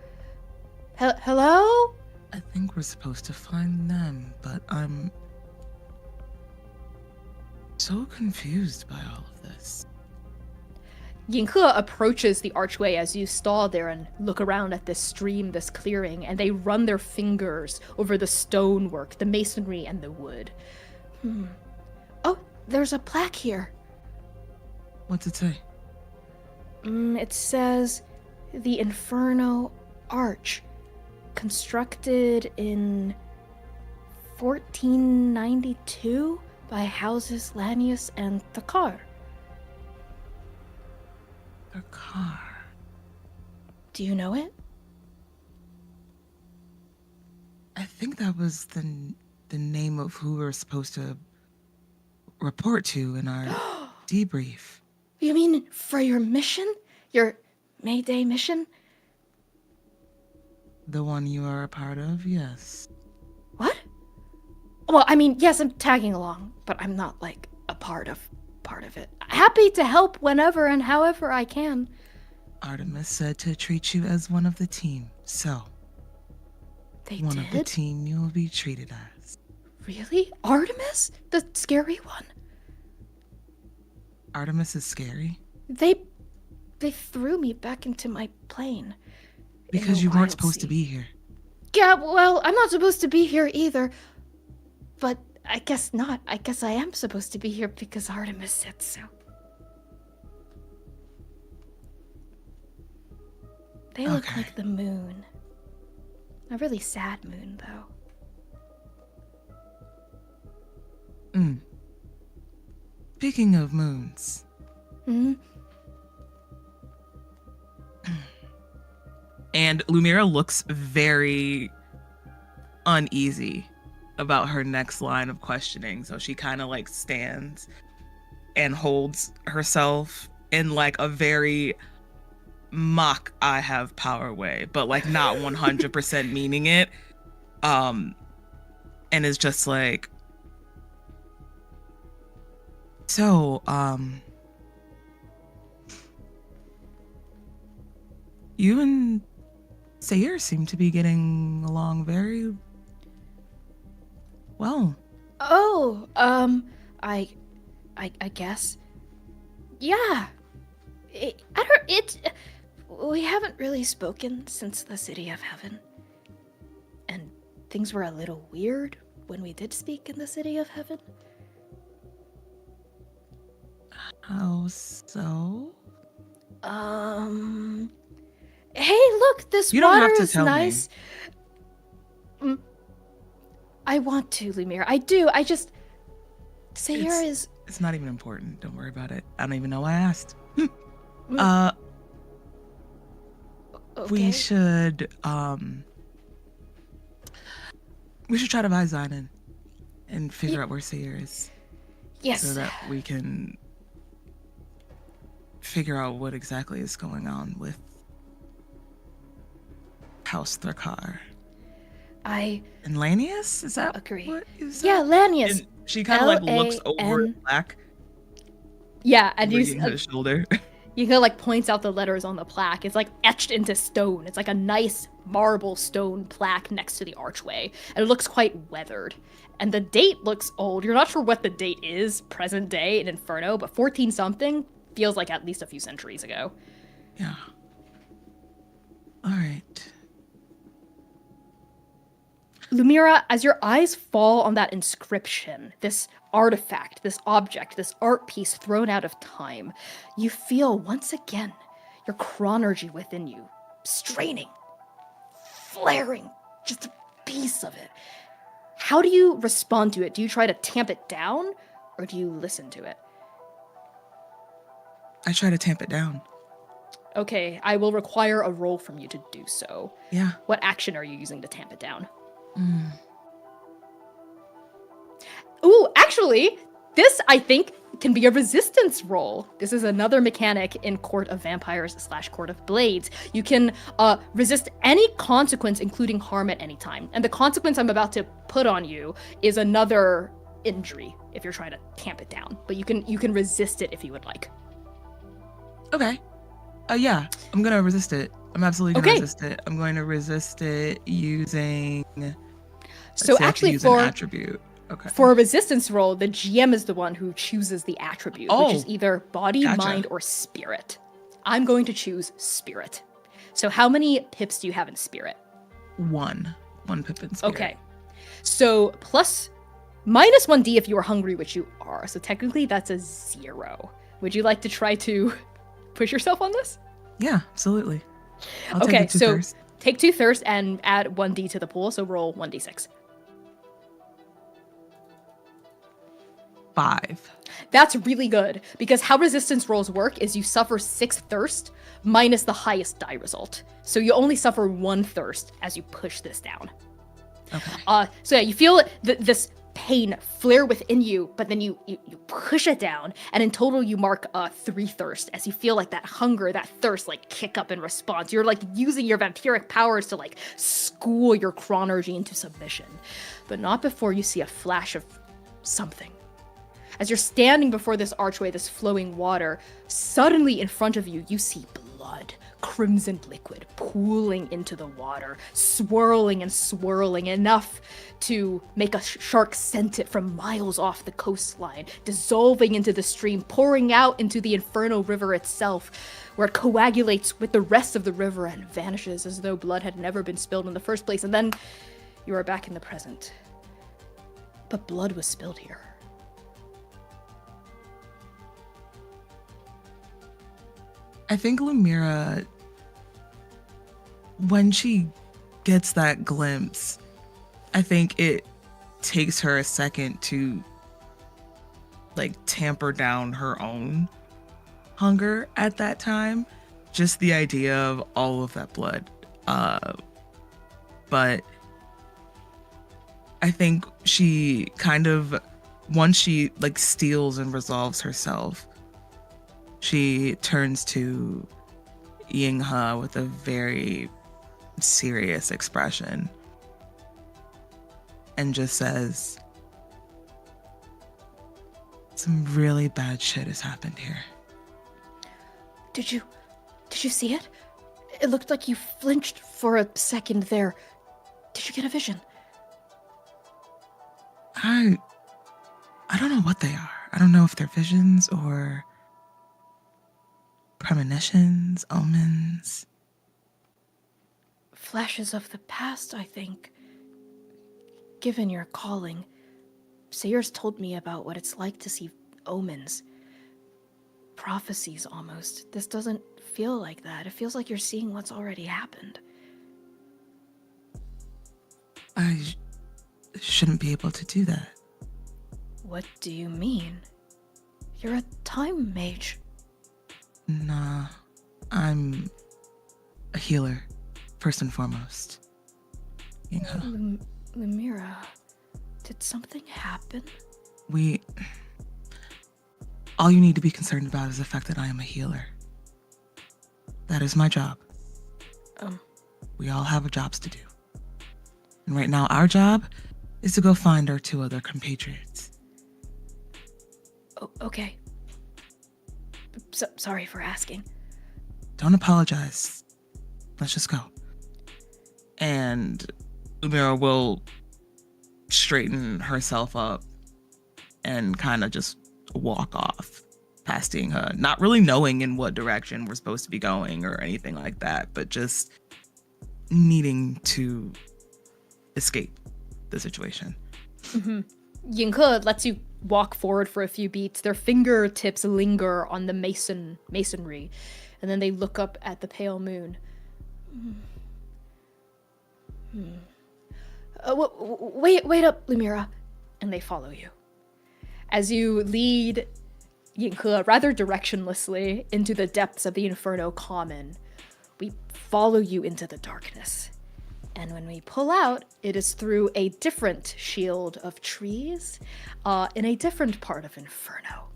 Hello? I think we're supposed to find them, but I'm so confused by all of this. Yinghe approaches the archway as you stall there and look around at this stream, this clearing, and they run their fingers over the stonework, the masonry, and the wood. Oh, there's a plaque here. What's it say? It says, the Inferno Arch, constructed in 1492 by Houses Lanius and Thakar. The car. Do you know it? I think that was the name of who we were supposed to report to in our debrief. You mean for your mission? Your Mayday mission? The one you are a part of, yes. What? Well, I mean, yes, I'm tagging along, but I'm not like a part of it. Happy to help whenever and however I can. Artemis said to treat you as one of the team, so They one did? of the team you will be treated as. Really? Artemis? The scary one? Artemis is scary? They threw me back into my plane. Because you weren't supposed to be here. Yeah, well, I'm not supposed to be here either. But I guess not. I guess I am supposed to be here because Artemis said so. They look Okay. like the moon. A really sad moon, though. Speaking of moons, and Lumira looks very uneasy about her next line of questioning. So she kind of like stands and holds herself in like a very mock I have power way, but like not 100% meaning it. And is just like, so, you and Sayir seem to be getting along very well. Oh, I guess. Yeah. We haven't really spoken since the City of Heaven. And things were a little weird when we did speak in the City of Heaven. How so? Hey, look, this You don't water have to is tell me. nice. I want to, Lumir. I do. I just. Sayir is. It's not even important. Don't worry about it. I don't even know why I asked. Okay. We should try to buy Zion and figure out where Sayir is. Yes. So that we can figure out what exactly is going on with House Thrakar. I And Lanius? Is that agree. what you said? Yeah, Lanius. And she kind of like looks over L-A-N. at Black, Yeah, and reading her shoulder. you can like points out the letters on the plaque. It's like etched into stone. It's like a nice marble stone plaque next to the archway, and it looks quite weathered. And the date looks old. You're not sure what the date is, present day in Inferno, but 14 something feels like at least a few centuries ago. Yeah. All right. Lumira, as your eyes fall on that inscription, this artifact, this object, this art piece thrown out of time, you feel once again your chronergy within you straining, flaring, just a piece of it. How do you respond to it? Do you try to tamp it down, or do you listen to it? I try to tamp it down. Okay, I will require a roll from you to do so. Yeah. What action are you using to tamp it down? Ooh, actually, this, I think, can be a resistance roll. This is another mechanic in Court of Vampires / Court of Blades. You can resist any consequence, including harm at any time. And the consequence I'm about to put on you is another injury if you're trying to tamp it down. But you can resist it if you would like. Okay. Yeah, I'm gonna resist it. I'm absolutely gonna resist it. I'm going to resist it using. So actually, use an attribute. Okay. For a resistance roll, the GM is the one who chooses the attribute, which is either body, mind, or spirit. I'm going to choose spirit. So how many pips do you have in spirit? One pip in spirit. Okay. So minus 1d if you are hungry, which you are. So technically that's a 0. Would you like to try to push yourself on this? Yeah, absolutely. I'll okay, take so thirst. take 2 thirst and add 1d to the pool. So roll 1d6. 5. That's really good, because how resistance rolls work is you suffer 6 thirst minus the highest die result. So you only suffer 1 thirst as you push this down. Okay. So yeah, you feel this pain flare within you, but then you push it down, and in total you mark 3 thirst as you feel like that hunger, that thirst like kick up in response. You're like using your vampiric powers to like school your chronergy into submission. But not before you see a flash of something. As you're standing before this archway, this flowing water, suddenly in front of you, you see blood, crimson liquid, pooling into the water, swirling and swirling, enough to make a shark scent it from miles off the coastline, dissolving into the stream, pouring out into the Inferno River itself, where it coagulates with the rest of the river and vanishes as though blood had never been spilled in the first place. And then you are back in the present. But blood was spilled here. I think Lumira, when she gets that glimpse, I think it takes her a second to like tamper down her own hunger at that time. Just the idea of all of that blood. But I think she kind of, once she like steals and resolves herself, she turns to Yinghe with a very serious expression and just says, some really bad shit has happened here. Did you see it? It looked like you flinched for a second there. Did you get a vision? I don't know what they are. I don't know if they're visions or premonitions, omens. Flashes of the past, I think. Given your calling, Sayers told me about what it's like to see omens. Prophecies, almost. This doesn't feel like that. It feels like you're seeing what's already happened. I shouldn't be able to do that. What do you mean? You're a time mage. Nah, I'm a healer, first and foremost. Yinghe. Lumira, did something happen? All you need to be concerned about is the fact that I am a healer. That is my job. We all have jobs to do. And right now, our job is to go find our 2 other compatriots. Okay. Sorry for asking. Don't apologize. Let's just go. And Lumira will straighten herself up and kind of just walk off past Yinghe, not really knowing in what direction we're supposed to be going or anything like that, but just needing to escape the situation. Mm-hmm. Yinghe lets you walk forward for a few beats. Their fingertips linger on the masonry, and then they look up at the pale moon. Wait up, Lumira, and they follow you. As you lead Yinghe rather directionlessly into the depths of the Inferno Common, we follow you into the darkness. And when we pull out, it is through a different shield of trees in a different part of Inferno.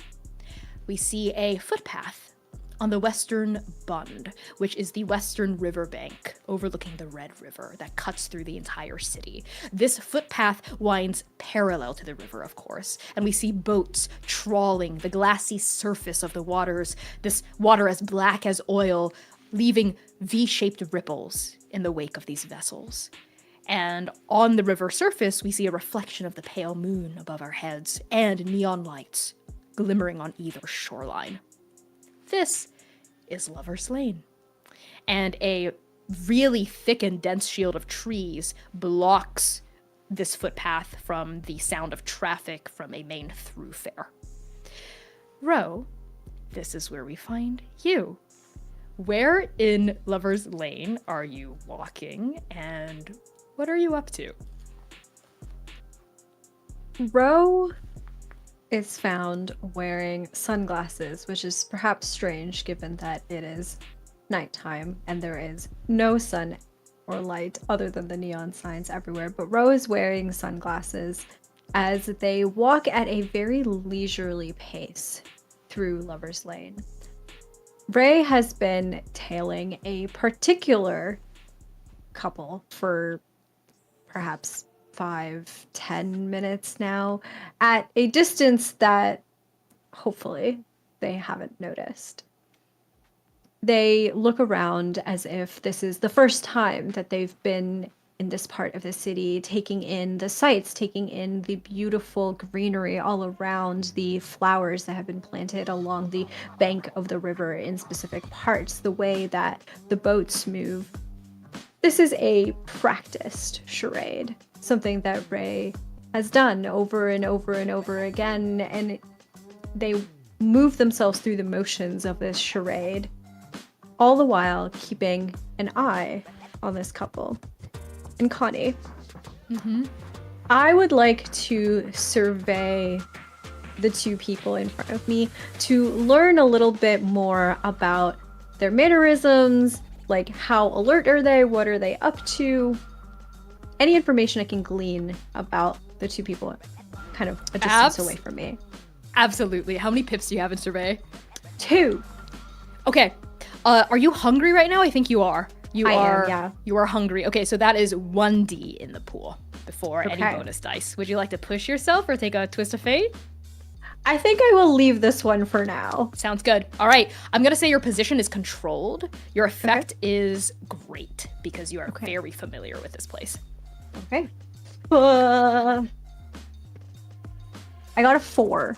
We see a footpath on the western bund, which is the western riverbank overlooking the Red River that cuts through the entire city. This footpath winds parallel to the river, of course, and we see boats trawling the glassy surface of the waters, this water as black as oil, leaving V-shaped ripples in the wake of these vessels. And on the river surface, we see a reflection of the pale moon above our heads and neon lights glimmering on either shoreline. This is Lover's Lane. And a really thick and dense shield of trees blocks this footpath from the sound of traffic from a main thoroughfare. Ro, this is where we find you. Where in Lover's Lane are you walking, and what are you up to? Ro is found wearing sunglasses, which is perhaps strange given that it is nighttime and there is no sun or light other than the neon signs everywhere. But Ro is wearing sunglasses as they walk at a very leisurely pace through Lover's Lane. Ray has been tailing a particular couple for perhaps 5-10 minutes now at a distance that hopefully they haven't noticed. They look around as if this is the first time that they've been in this part of the city, taking in the sights, taking in the beautiful greenery all around, the flowers that have been planted along the bank of the river in specific parts, the way that the boats move. This is a practiced charade, something that Ray has done over and over and over again, and they move themselves through the motions of this charade, all the while keeping an eye on this couple. And Connie, I would like to survey the two people in front of me to learn a little bit more about their mannerisms, like how alert are they, what are they up to, any information I can glean about the two people kind of a distance away from me. Absolutely. How many pips do you have in survey? 2. Okay. Are you hungry right now? I think you are. I am, yeah. You are hungry. Okay, so that is 1d in the pool before any Okay. bonus dice. Would you like to push yourself or take a twist of fate? I think I will leave this one for now. Sounds good. All right. I'm going to say your position is controlled. Your effect is great because you are very familiar with this place. Okay. I got a 4.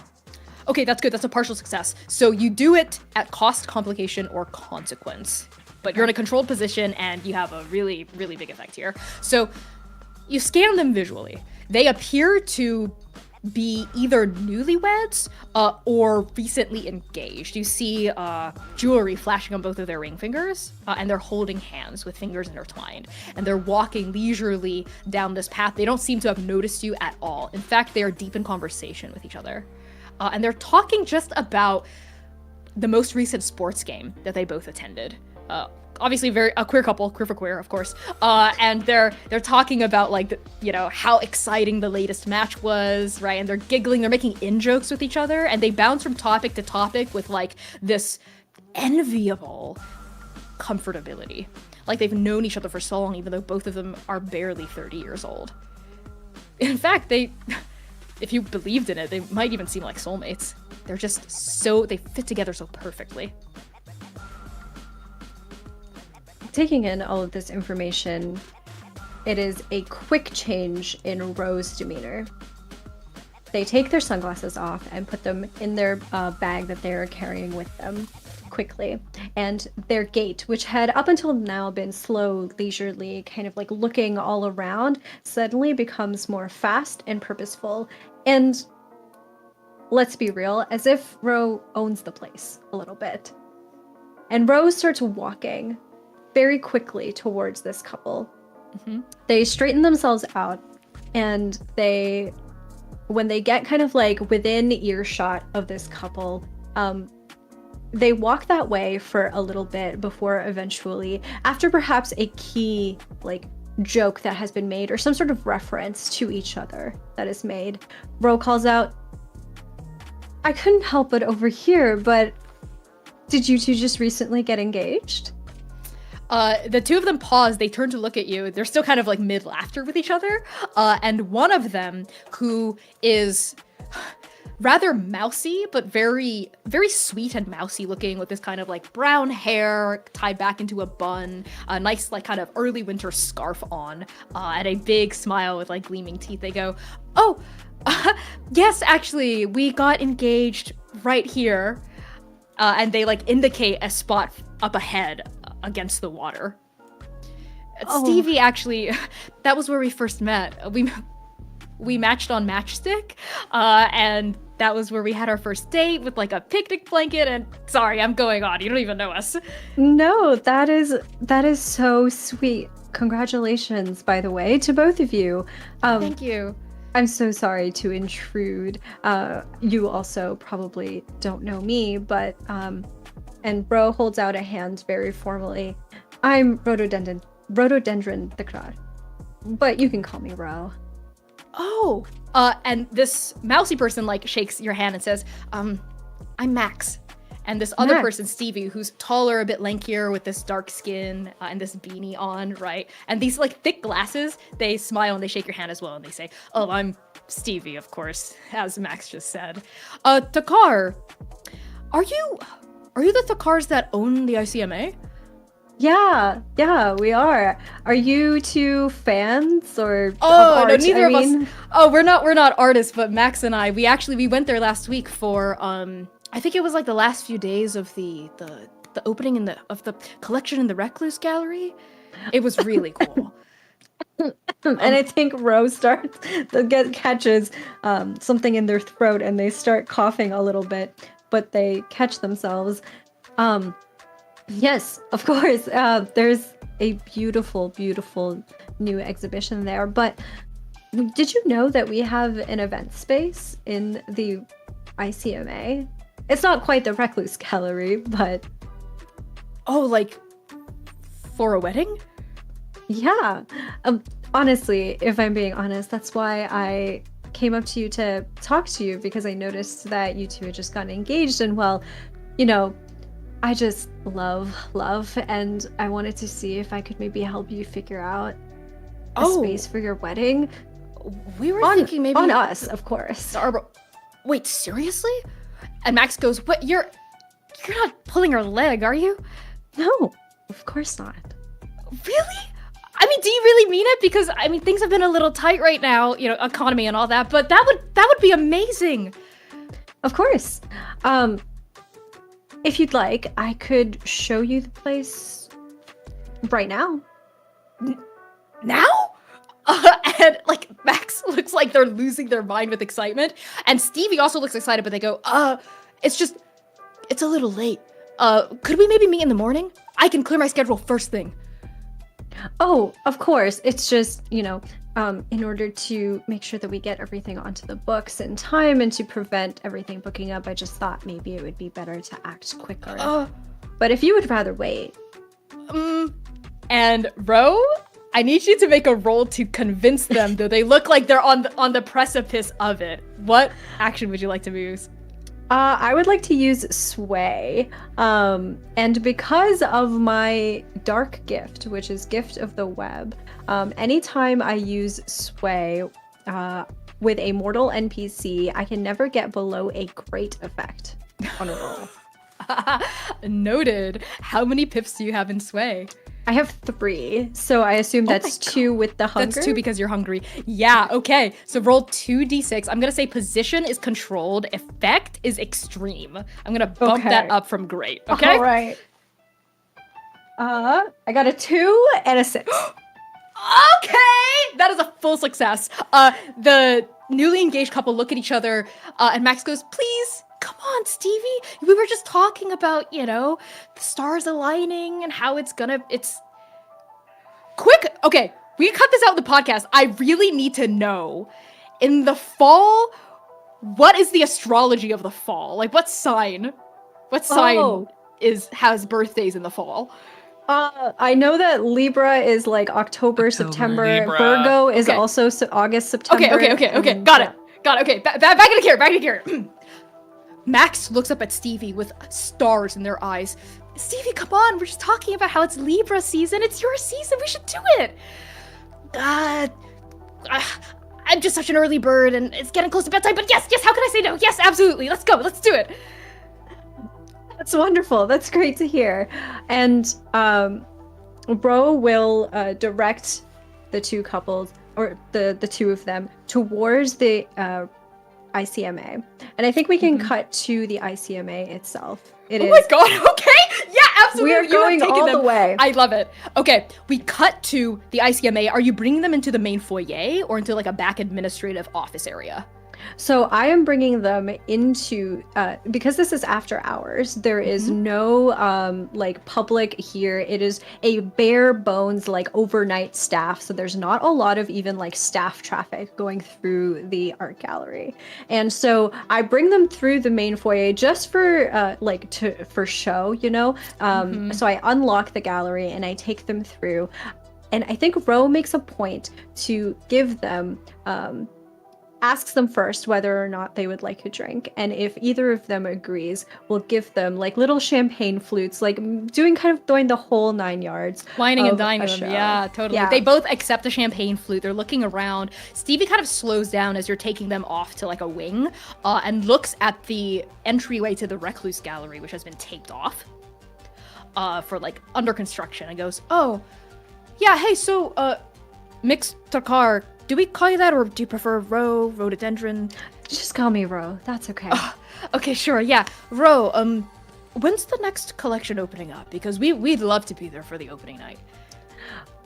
Okay, that's good. That's a partial success. So you do it at cost, complication, or consequence. But you're in a controlled position and you have a really, really big effect here. So you scan them visually. They appear to be either newlyweds or recently engaged. You see jewelry flashing on both of their ring fingers, and they're holding hands with fingers intertwined. And they're walking leisurely down this path. They don't seem to have noticed you at all. In fact, they are deep in conversation with each other. And they're talking just about the most recent sports game that they both attended. Obviously, a queer couple, queer for queer, of course. And they're talking about how exciting the latest match was, right? And they're giggling, they're making in-jokes with each other, and they bounce from topic to topic with this enviable comfortability. Like they've known each other for so long, even though both of them are barely 30 years old. In fact, if you believed in it, they might even seem like soulmates. They're just they fit together so perfectly. Taking in all of this information, it is a quick change in Ro's demeanor. They take their sunglasses off and put them in their bag that they're carrying with them quickly. And their gait, which had up until now been slow, leisurely, kind of like looking all around, suddenly becomes more fast and purposeful. And let's be real, as if Ro owns the place a little bit. And Ro starts walking very quickly towards this couple. They straighten themselves out, and when they get kind of like within earshot of this couple, they walk that way for a little bit before eventually, after perhaps a key joke that has been made or some sort of reference to each other that is made. Ro calls out, I couldn't help but overhear, but did you two just recently get engaged? The two of them pause. They turn to look at you. They're still kind of like mid laughter with each other. And one of them, who is rather mousy, but very, very sweet and mousy looking, with this kind of like brown hair tied back into a bun, a nice like kind of early winter scarf on, and a big smile with like gleaming teeth. They go, "Oh, yes, actually, we got engaged right here." And they like indicate a spot up ahead against the water. Oh. Stevie, actually, that was where we first met. We matched on Matchstick, and that was where we had our first date with like a picnic blanket. And sorry, I'm going on. You don't even know us. No, that is so sweet. Congratulations, by the way, to both of you. Thank you. I'm so sorry to intrude. You also probably don't know me, but and Bro holds out a hand very formally. I'm Rhododendron Thikrar, but you can call me Ro. Oh, and this mousy person like shakes your hand and says, I'm Max. And this other Max. person, Stevie, who's taller, a bit lankier, with this dark skin and this beanie on, right? And these like thick glasses, they smile and they shake your hand as well. And they say, oh, I'm Stevie, of course, as Max just said. Thikrar, are you the Thikars that own the ICMA? Yeah, we are. Are you two fans or Oh, of no, art? neither I of mean? us. Oh, we're not artists, but Max and I, we went there last week for I think it was like the last few days of the opening of the collection in the Recluse Gallery. It was really cool. And I think Rose catches something in their throat and they start coughing a little bit, but they catch themselves. Yes, of course. There's a beautiful, beautiful new exhibition there. But did you know that we have an event space in the ICMA? It's not quite the Recluse Gallery, but Oh, like for a wedding? yeah. Honestly, if I'm being honest, that's why I came up to you to talk to you, because I noticed that you two had just gotten engaged, and well, you know, I just love, and I wanted to see if I could maybe help you figure out a space for your wedding. We were On, thinking maybe on us, of course. Starbucks. Wait, seriously? And Max goes, "What? You're not pulling her leg, are you?" No, of course not. Really? I mean, do you really mean it? Because I mean, things have been a little tight right now, you know, economy and all that. But that would be amazing. Of course. If you'd like, I could show you the place right now. Now? And like Max looks like they're losing their mind with excitement, and Stevie also looks excited, but they go, it's a little late. Could we maybe meet in the morning? I can clear my schedule first thing." Oh, of course. It's just, you know, in order to make sure that we get everything onto the books in time and to prevent everything booking up, I just thought maybe it would be better to act quicker. But if you would rather wait. And Ro, I need you to make a roll to convince them, though they look like they're on the precipice of it. What action would you like to use? I would like to use Sway. And because of my dark gift, which is Gift of the Web, anytime I use Sway with a mortal NPC, I can never get below a great effect on a roll. Noted. How many pips do you have in Sway? I have 3, so I assume that's 2 with the hunger. That's 2 because you're hungry. Yeah, okay. So roll 2d6. I'm gonna say position is controlled, effect is extreme. I'm gonna bump that up from great, okay? All right. I got a 2 and a 6. Okay! That is a full success. The newly engaged couple look at each other, and Max goes, "Please, come on, Stevie. We were just talking about, you know, the stars aligning and how it's quick. Okay, we can cut this out in the podcast. I really need to know, in the fall, what is the astrology of the fall? Like, what sign has birthdays in the fall?" I know that Libra is like October, October. September. Libra. Virgo is Okay. also August, September. Okay. and then- Got yeah. it. Okay, back into here. Back into here. Max looks up at Stevie with stars in their eyes. Stevie, come on. We're just talking about how it's Libra season. It's your season. We should do it. I'm just such an early bird, and it's getting close to bedtime. But yes. How can I say no? Yes, absolutely. Let's go. Let's do it. That's wonderful. That's great to hear. And Ro will direct the two couples, or the two of them, towards the ICMA. And I think we can cut to the ICMA itself. It is. Oh my god, okay! Yeah, absolutely. We are You have going taken all them. the way. I love it. Okay, we cut to the ICMA. Are you bringing them into the main foyer or into like a back administrative office area? So I am bringing them into, because this is after hours, there is no like public here. It is a bare bones like overnight staff. So there's not a lot of even like staff traffic going through the art gallery. And so I bring them through the main foyer just for for show, you know? So I unlock the gallery and I take them through. And I think Ro makes a point to give them asks them first whether or not they would like a drink, and if either of them agrees, we'll give them like little champagne flutes, like doing the whole 9 yards. Whining and of dining a them. show. Yeah, totally. Yeah. They both accept a champagne flute. They're looking around. Stevie kind of slows down as you're taking them off to like a wing and looks at the entryway to the Recluse Gallery, which has been taped off for like under construction, and goes, oh, yeah, hey, so, Mix Takar, do we call you that, or do you prefer Rhododendron? Just call me Ro. That's okay. Okay, sure, yeah. Ro, when's the next collection opening up? Because we'd love to be there for the opening night.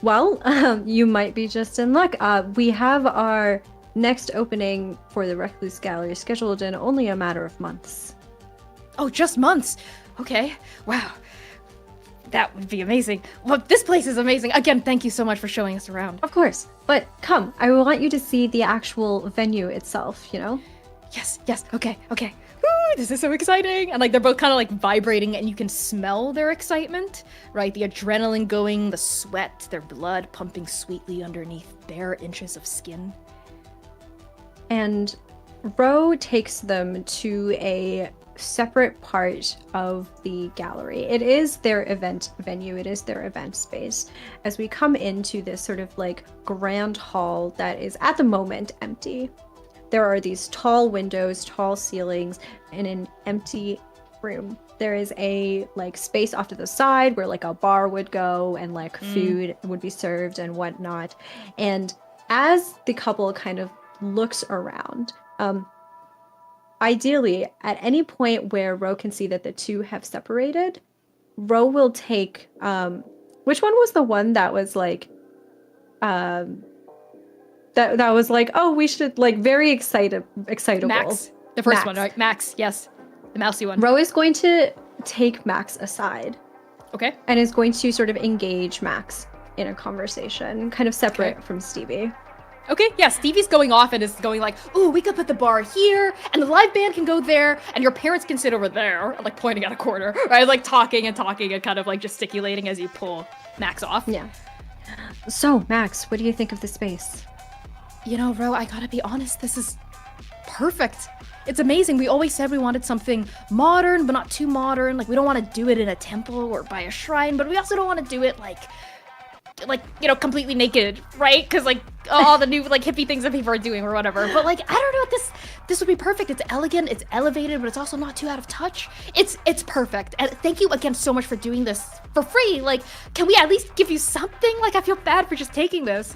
Well, you might be just in luck. We have our next opening for the Recluse Gallery scheduled in only a matter of months. Oh, just months. Okay, wow. That would be amazing. Well, this place is amazing. Again, thank you so much for showing us around. Of course, but come, I want you to see the actual venue itself, you know? Yes, okay. Woo, this is so exciting. And like they're both kind of like vibrating and you can smell their excitement, right? The adrenaline going, the sweat, their blood pumping sweetly underneath bare inches of skin. And Ro takes them to a separate part of the gallery. It is their event venue, it is their event space. As we come into this sort of like grand hall that is at the moment empty, there are these tall windows, tall ceilings, and an empty room. There is a like space off to the side where like a bar would go and like food would be served and whatnot. And as the couple kind of looks around, ideally, at any point where Ro can see that the two have separated, Ro will take which one was the one that was like that was like, oh, we should like very excitable. Max. The first Max. one, right? Max, yes. The mousy one. Ro is going to take Max aside Okay. and is going to sort of engage Max in a conversation, kind of separate Okay. from Stevie. Okay, yeah, Stevie's going off and is going like, ooh, we could put the bar here, and the live band can go there, and your parents can sit over there, like pointing at a corner, right? Like talking and kind of like gesticulating as you pull Max off. Yeah. So, Max, what do you think of the space? You know, Ro, I gotta be honest, this is perfect. It's amazing. We always said we wanted something modern, but not too modern. Like, we don't want to do it in a temple or by a shrine, but we also don't want to do it like, you know, completely naked, right? Because like all the new like hippie things that people are doing or whatever. But like, I don't know, this would be perfect. It's elegant, it's elevated, but it's also not too out of touch. It's perfect. And thank you again so much for doing this for free. Like, can we at least give you something? Like, I feel bad for just taking this.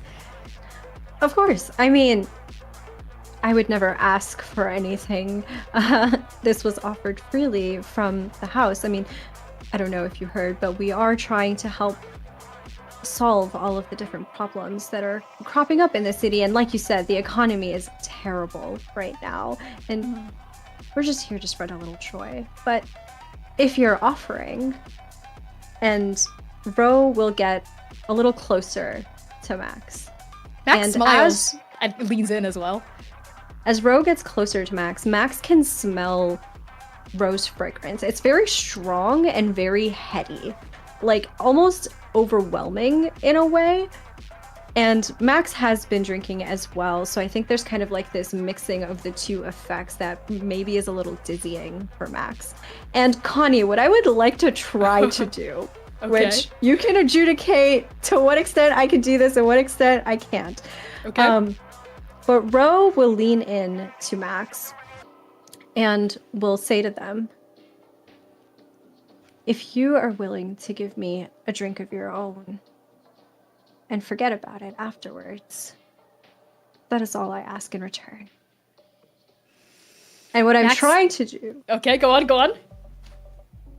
Of course. I mean, I would never ask for anything. This was offered freely from the house. I mean, I don't know if you heard, but we are trying to help solve all of the different problems that are cropping up in the city. And like you said, the economy is terrible right now. And we're just here to spread a little joy. But if you're offering, and Ro will get a little closer to Max. Max And smiles and leans in as well. As Ro gets closer to Max, Max can smell Ro's fragrance. It's very strong and very heady. like almost overwhelming in a way. And Max has been drinking as well, so I think there's kind of like this mixing of the two effects that maybe is a little dizzying for Max. And Connie, what I would like to try to do, Okay. which you can adjudicate to what extent I can do this and what extent I can't. Okay. But Ro will lean in to Max and will say to them, if you are willing to give me a drink of your own and forget about it afterwards, that is all I ask in return. And what I'm Max- trying to do Okay, go on.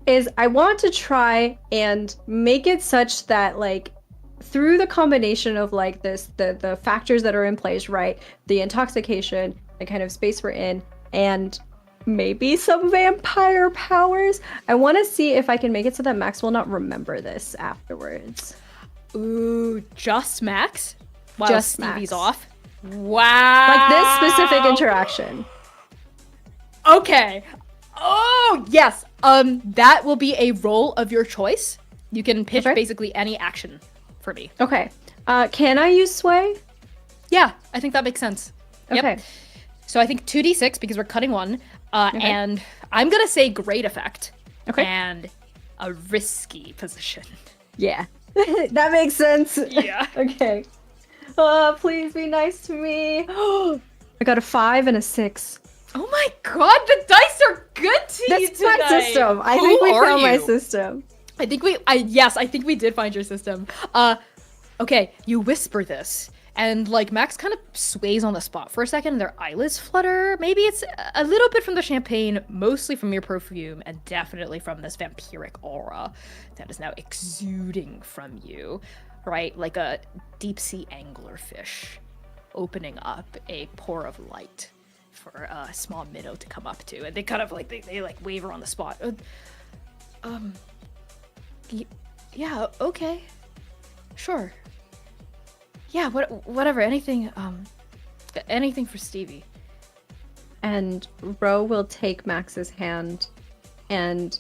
is I want to try and make it such that, like, through the combination of like the factors that are in place, right? The intoxication, the kind of space we're in, and maybe some vampire powers. I want to see if I can make it so that Max will not remember this afterwards. Ooh, just Max? While Just Stevie's Max. off? Wow. Like this specific interaction. Okay. Oh, yes. That will be a roll of your choice. You can pitch Okay. basically any action for me. Okay. Can I use sway? Yeah, I think that makes sense. Okay. Yep. So I think 2d6 because we're cutting one. Okay. And I'm going to say great effect. Okay. And a risky position. Yeah. That makes sense. Yeah. Okay. Please be nice to me. I got a 5 and a 6. Oh my god, the dice are good to you That's tonight. my system. I Who think we are found my you? system. I think we did find your system. Okay, you whisper this, and like Max kind of sways on the spot for a second, and their eyelids flutter. Maybe it's a little bit from the champagne, mostly from your perfume, and definitely from this vampiric aura that is now exuding from you, right? Like a deep sea anglerfish opening up a pore of light for a small minnow to come up to, and they kind of like they like waver on the spot. Yeah, okay. Sure. Yeah, whatever. Anything for Stevie. And Ro will take Max's hand and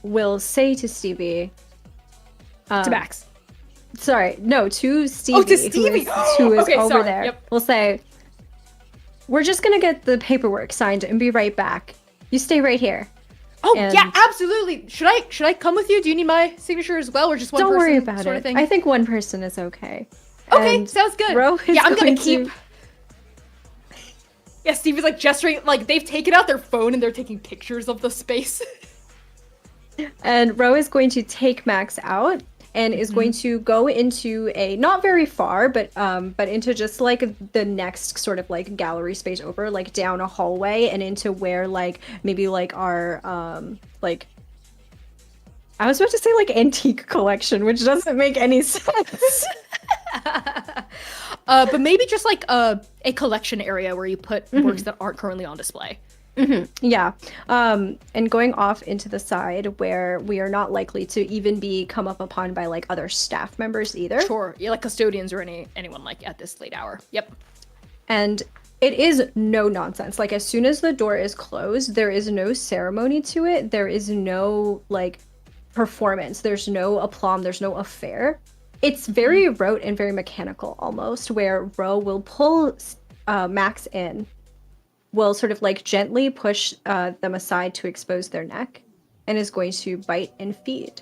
will say to Stevie, To Max. Sorry, no, to Stevie. Oh, to Stevie! Who is Okay, over sorry, there. yep. We'll say, we're just gonna get the paperwork signed and be right back. You stay right here. Oh, And- yeah, absolutely. Should I come with you? Do you need my signature as well, or just one Don't person worry about sort it. of thing? I think one person is okay. Okay, And sounds good. Ro is Yeah, I'm gonna going keep. to- Yeah, Stevie's like gesturing, like they've taken out their phone and they're taking pictures of the space. And Ro is going to take Max out and is going to go into a not very far, but into just like the next sort of like gallery space over, like down a hallway and into where like maybe like our like I was about to say like antique collection, which doesn't make any sense. But maybe just like a collection area where you put works that aren't currently on display. Yeah. And going off into the side where we are not likely to even be come up upon by like other staff members either. Sure, yeah, like custodians or anyone like at this late hour. Yep. And it is no nonsense. Like as soon as the door is closed, there is no ceremony to it. There is no like performance. There's no aplomb. There's no affair. It's very rote and very mechanical almost, where Ro will pull Max in, will sort of like gently push them aside to expose their neck, and is going to bite and feed.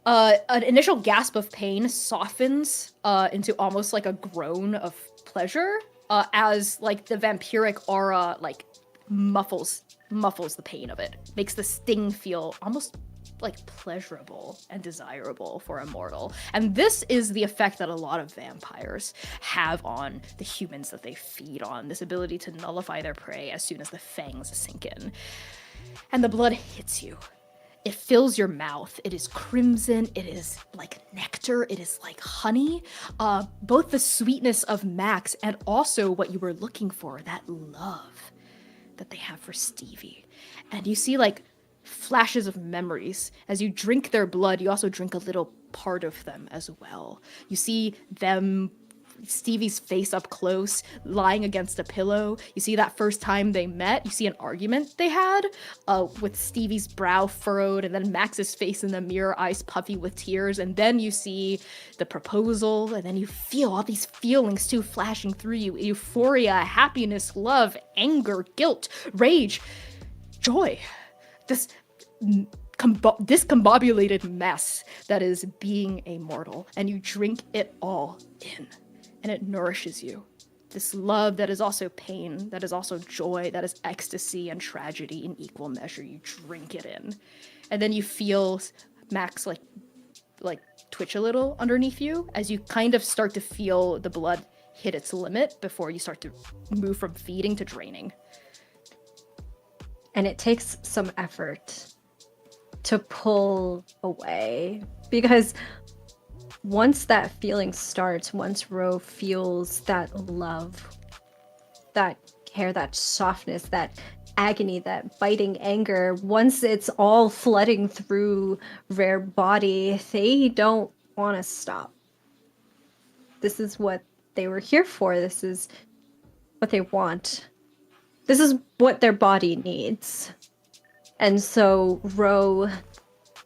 An initial gasp of pain softens into almost like a groan of pleasure as like the vampiric aura like muffles the pain of it, makes the sting feel almost like pleasurable and desirable for a mortal. And this is the effect that a lot of vampires have on the humans that they feed on, this ability to nullify their prey as soon as the fangs sink in. And the blood hits you. It fills your mouth. It is crimson. It is like nectar. It is like honey. Both the sweetness of Max and also what you were looking for, that love that they have for Stevie. And you see like flashes of memories. As you drink their blood, you also drink a little part of them as well. You see them Stevie's face up close, lying against a pillow. You see that first time they met, you see an argument they had with Stevie's brow furrowed, and then Max's face in the mirror, eyes puffy with tears. And then you see the proposal, and then you feel all these feelings too flashing through you: euphoria, happiness, love, anger, guilt, rage, joy. This discombobulated mess that is being a mortal, and you drink it all in, and it nourishes you. This love that is also pain, that is also joy, that is ecstasy and tragedy in equal measure. You drink it in, and then you feel Max like twitch a little underneath you as you kind of start to feel the blood hit its limit before you start to move from feeding to draining. And it takes some effort to pull away, because once that feeling starts, once Ro feels that love, that care, that softness, that agony, that biting anger, once it's all flooding through their body, they don't want to stop. This is what they were here for. This is what they want. This is what their body needs. And so Ro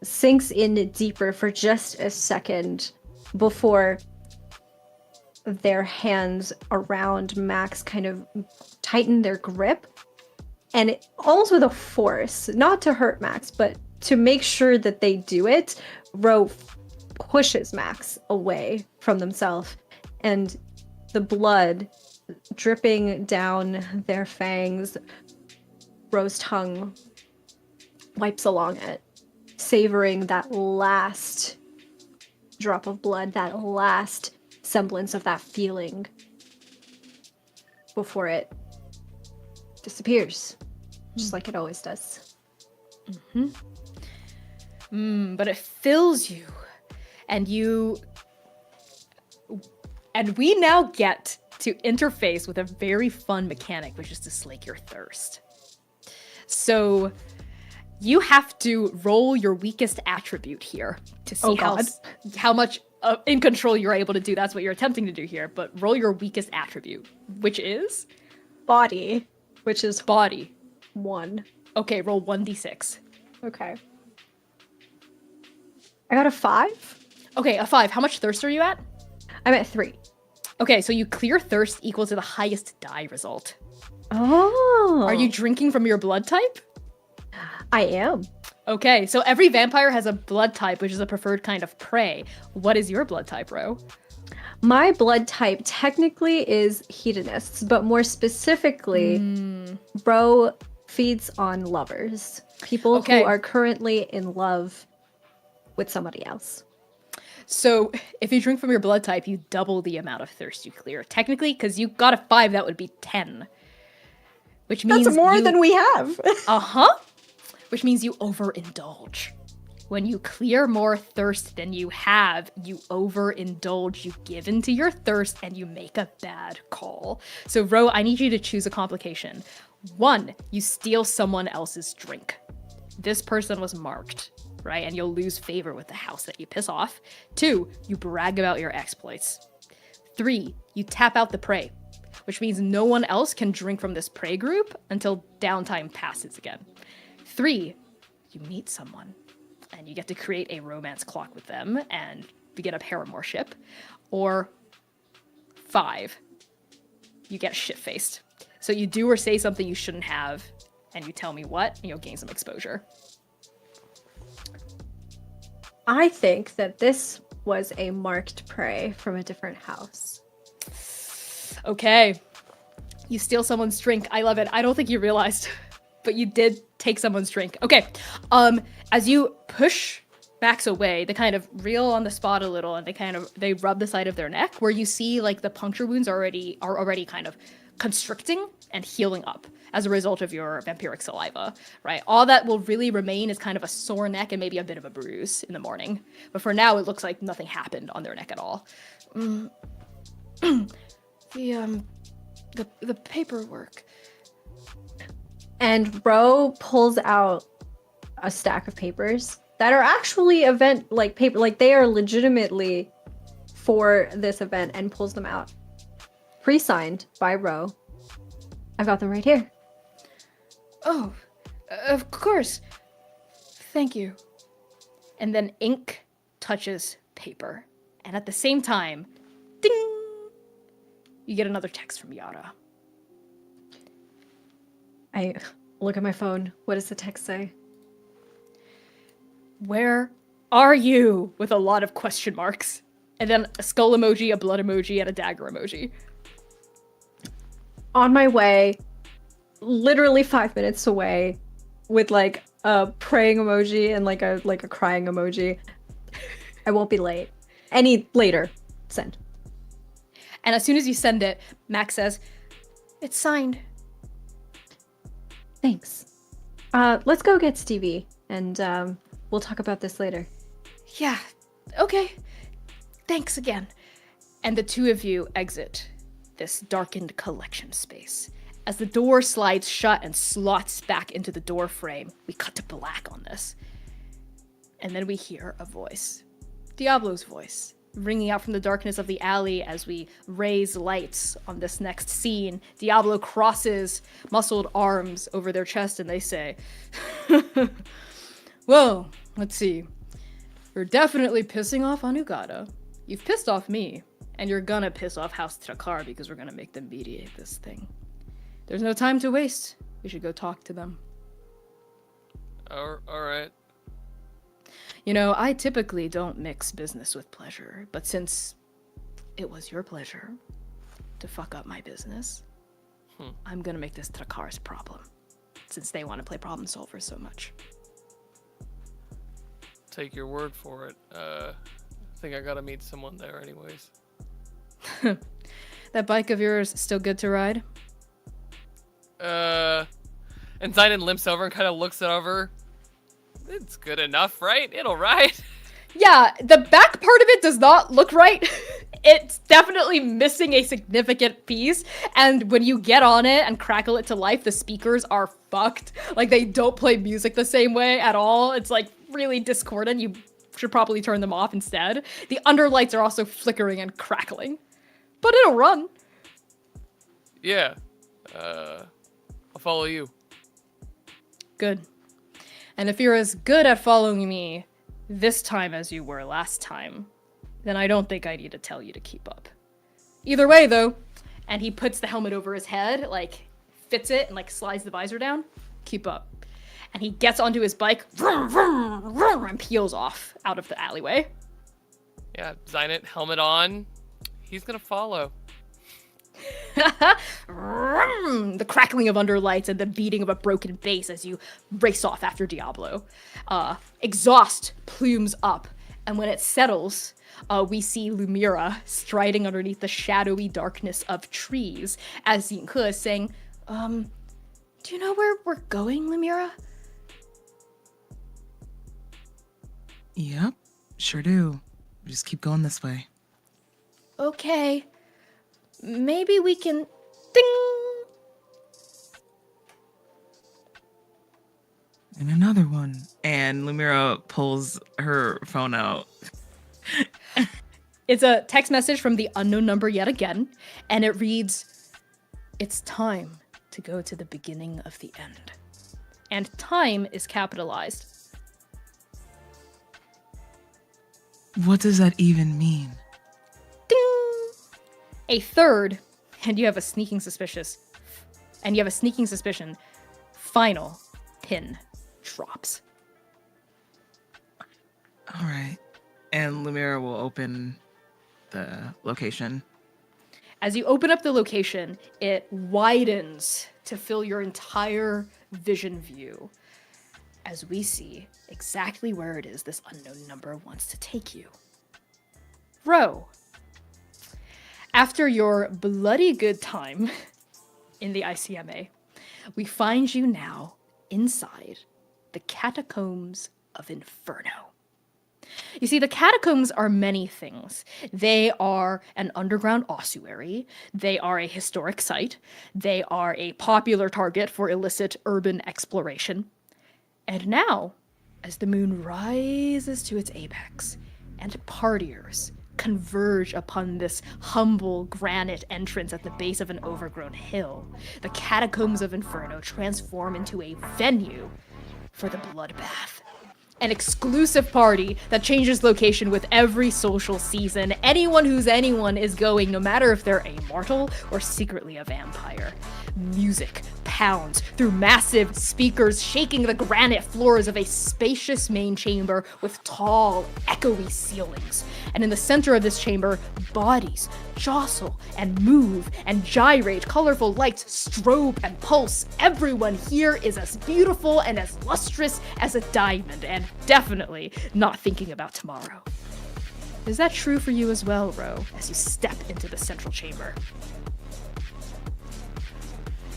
sinks in deeper for just a second before their hands around Max kind of tighten their grip. And almost with a force, not to hurt Max, but to make sure that they do it, Ro pushes Max away from themselves. And the blood dripping down their fangs, Ro's tongue wipes along it, savoring that last drop of blood, that last semblance of that feeling before it disappears, just like it always does. But it fills you, and we now get to interface with a very fun mechanic, which is to slake your thirst. So you have to roll your weakest attribute here to see how much in control you're able to do. That's what you're attempting to do here, but roll your weakest attribute, which is? Body, which is body. 1. Okay, roll 1d6. Okay. I got a 5. Okay, a 5. How much thirst are you at? I'm at 3. Okay, so you clear thirst equal to the highest die result. Oh. Are you drinking from your blood type? I am. Okay, so every vampire has a blood type, which is a preferred kind of prey. What is your blood type, Ro? My blood type technically is hedonists, but more specifically, Ro feeds on lovers. People who are currently in love with somebody else. So if you drink from your blood type, you double the amount of thirst you clear. Technically, because you got a 5, that would be 10. Which means that's more than we have. Which means you overindulge. When you clear more thirst than you have, you overindulge, you give into your thirst, and you make a bad call. So Ro, I need you to choose a complication. 1, you steal someone else's drink. This person was marked, right? And you'll lose favor with the house that you piss off. 2, you brag about your exploits. 3, you tap out the prey, which means no one else can drink from this prey group until downtime passes again. 3, you meet someone, and you get to create a romance clock with them and begin a paramourship. Or 5, you get shit-faced. So you do or say something you shouldn't have, and you tell me what, and you'll gain some exposure. I think that this was a marked prey from a different house. Okay. You steal someone's drink. I love it. I don't think you realized, but you did take someone's drink. Okay. As you push Max away, they kind of reel on the spot a little, and they rub the side of their neck, where you see like the puncture wounds are already kind of constricting and healing up as a result of your vampiric saliva, right? All that will really remain is kind of a sore neck and maybe a bit of a bruise in the morning. But for now, it looks like nothing happened on their neck at all. The paperwork. And Ro pulls out a stack of papers that are actually event like paper, like they are legitimately for this event, and pulls them out pre-signed by Ro. I've got them right here. Oh, of course. Thank you. And then ink touches paper. And at the same time, ding! You get another text from Yara. I look at my phone. What does the text say? Where are you? With a lot of question marks. And then a skull emoji, a blood emoji, and a dagger emoji. On my way, literally 5 minutes away, with like a praying emoji and like a crying emoji. I won't be late. Any later, send. And as soon as you send it, Max says, "It's signed." Thanks. Let's go get Stevie, and we'll talk about this later. Yeah, okay. Thanks again. And the two of you exit this darkened collection space. As the door slides shut and slots back into the door frame, we cut to black on this. And then we hear a voice. Diablo's voice, ringing out from the darkness of the alley as we raise lights on this next scene. Diablo crosses muscled arms over their chest and they say, "Well, let's see. You're definitely pissing off Anugata. You've pissed off me, and you're gonna piss off House Trakar because we're gonna make them mediate this thing. There's no time to waste. We should go talk to them." All right. You know, I typically don't mix business with pleasure, but since it was your pleasure to fuck up my business, I'm gonna make this Trakar's problem, since they want to play problem solver so much. Take your word for it. I think I gotta meet someone there anyways. That bike of yours still good to ride? And Zayden limps over and kind of looks it over. It's good enough, right? It'll ride. Yeah, the back part of it does not look right. It's definitely missing a significant piece, and when you get on it and crackle it to life, the speakers are fucked. Like, they don't play music the same way at all. It's, like, really discordant. You should probably turn them off instead. The underlights are also flickering and crackling. But it'll run. Yeah. I'll follow you. Good. And if you're as good at following me this time as you were last time, then I don't think I need to tell you to keep up. Either way, though, and he puts the helmet over his head, like, fits it and, like, slides the visor down, keep up. And he gets onto his bike, vroom, vroom, vroom, and peels off out of the alleyway. Yeah, Zynet, helmet on. He's gonna follow. The crackling of underlights and the beating of a broken bass as you race off after Diablo. Exhaust plumes up, and when it settles, we see Lumira striding underneath the shadowy darkness of trees as Yinghe is saying, "Do you know where we're going, Lumira?" Yep, sure do. Just keep going this way. Okay. Maybe we can... Ding! And another one. And Lumira pulls her phone out. It's a text message from the unknown number yet again, and it reads, "It's time to go to the beginning of the end." And time is capitalized. What does that even mean? Ding! A third, and you have a sneaking suspicion, final pin drops. All right. And Lumira will open the location. As you open up the location, it widens to fill your entire vision view as we see exactly where it is this unknown number wants to take you. Ro, after your bloody good time in the ICMA, we find you now inside the catacombs of Inferno. You see, the catacombs are many things. They are an underground ossuary. They are a historic site. They are a popular target for illicit urban exploration. And now, as the moon rises to its apex and partiers converge upon this humble granite entrance at the base of an overgrown hill. The catacombs of Inferno transform into a venue for the bloodbath. An exclusive party that changes location with every social season. Anyone who's anyone is going, no matter if they're a mortal or secretly a vampire. Music pounds through massive speakers, shaking the granite floors of a spacious main chamber with tall, echoey ceilings. And in the center of this chamber, bodies jostle and move and gyrate. Colorful lights strobe and pulse. Everyone here is as beautiful and as lustrous as a diamond, and definitely not thinking about tomorrow. Is that true for you as well, Ro, as you step into the central chamber?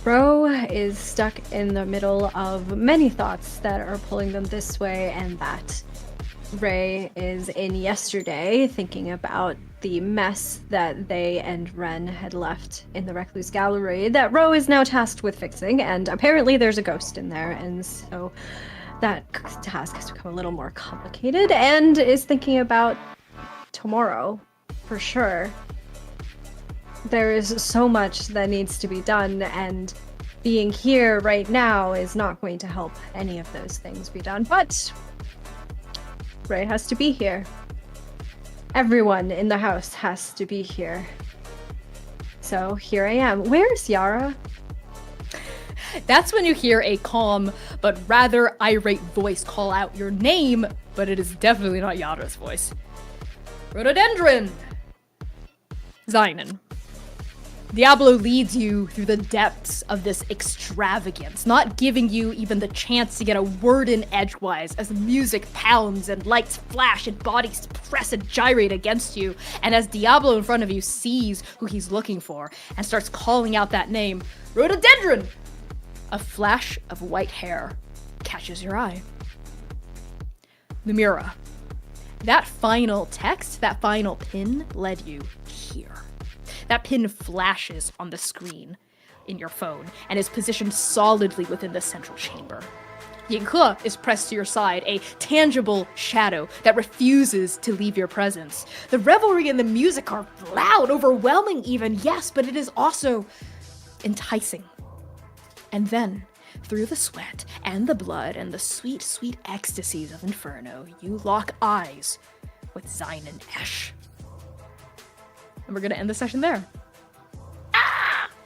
Ro is stuck in the middle of many thoughts that are pulling them this way and that. Ray is in yesterday thinking about the mess that they and Ren had left in the Recluse Gallery that Ro is now tasked with fixing, and apparently there's a ghost in there, and so that task has become a little more complicated, and is thinking about tomorrow, for sure. There is so much that needs to be done, and being here right now is not going to help any of those things be done, but Ray has to be here. Everyone in the house has to be here. So here I am. Where's Yara? That's when you hear a calm but rather irate voice call out your name, but it is definitely not Yara's voice. Rhododendron! Zynon. Diablo leads you through the depths of this extravagance, not giving you even the chance to get a word in edgewise as the music pounds and lights flash and bodies press and gyrate against you, and as Diablo in front of you sees who he's looking for and starts calling out that name, Rhododendron! A flash of white hair catches your eye. Lumira. That final text, that final pin led you here. That pin flashes on the screen in your phone and is positioned solidly within the central chamber. Yinghe is pressed to your side, a tangible shadow that refuses to leave your presence. The revelry and the music are loud, overwhelming even, yes, but it is also enticing. And then, through the sweat and the blood and the sweet, sweet ecstasies of Inferno, you lock eyes with Zynon Esh. And we're going to end the session there.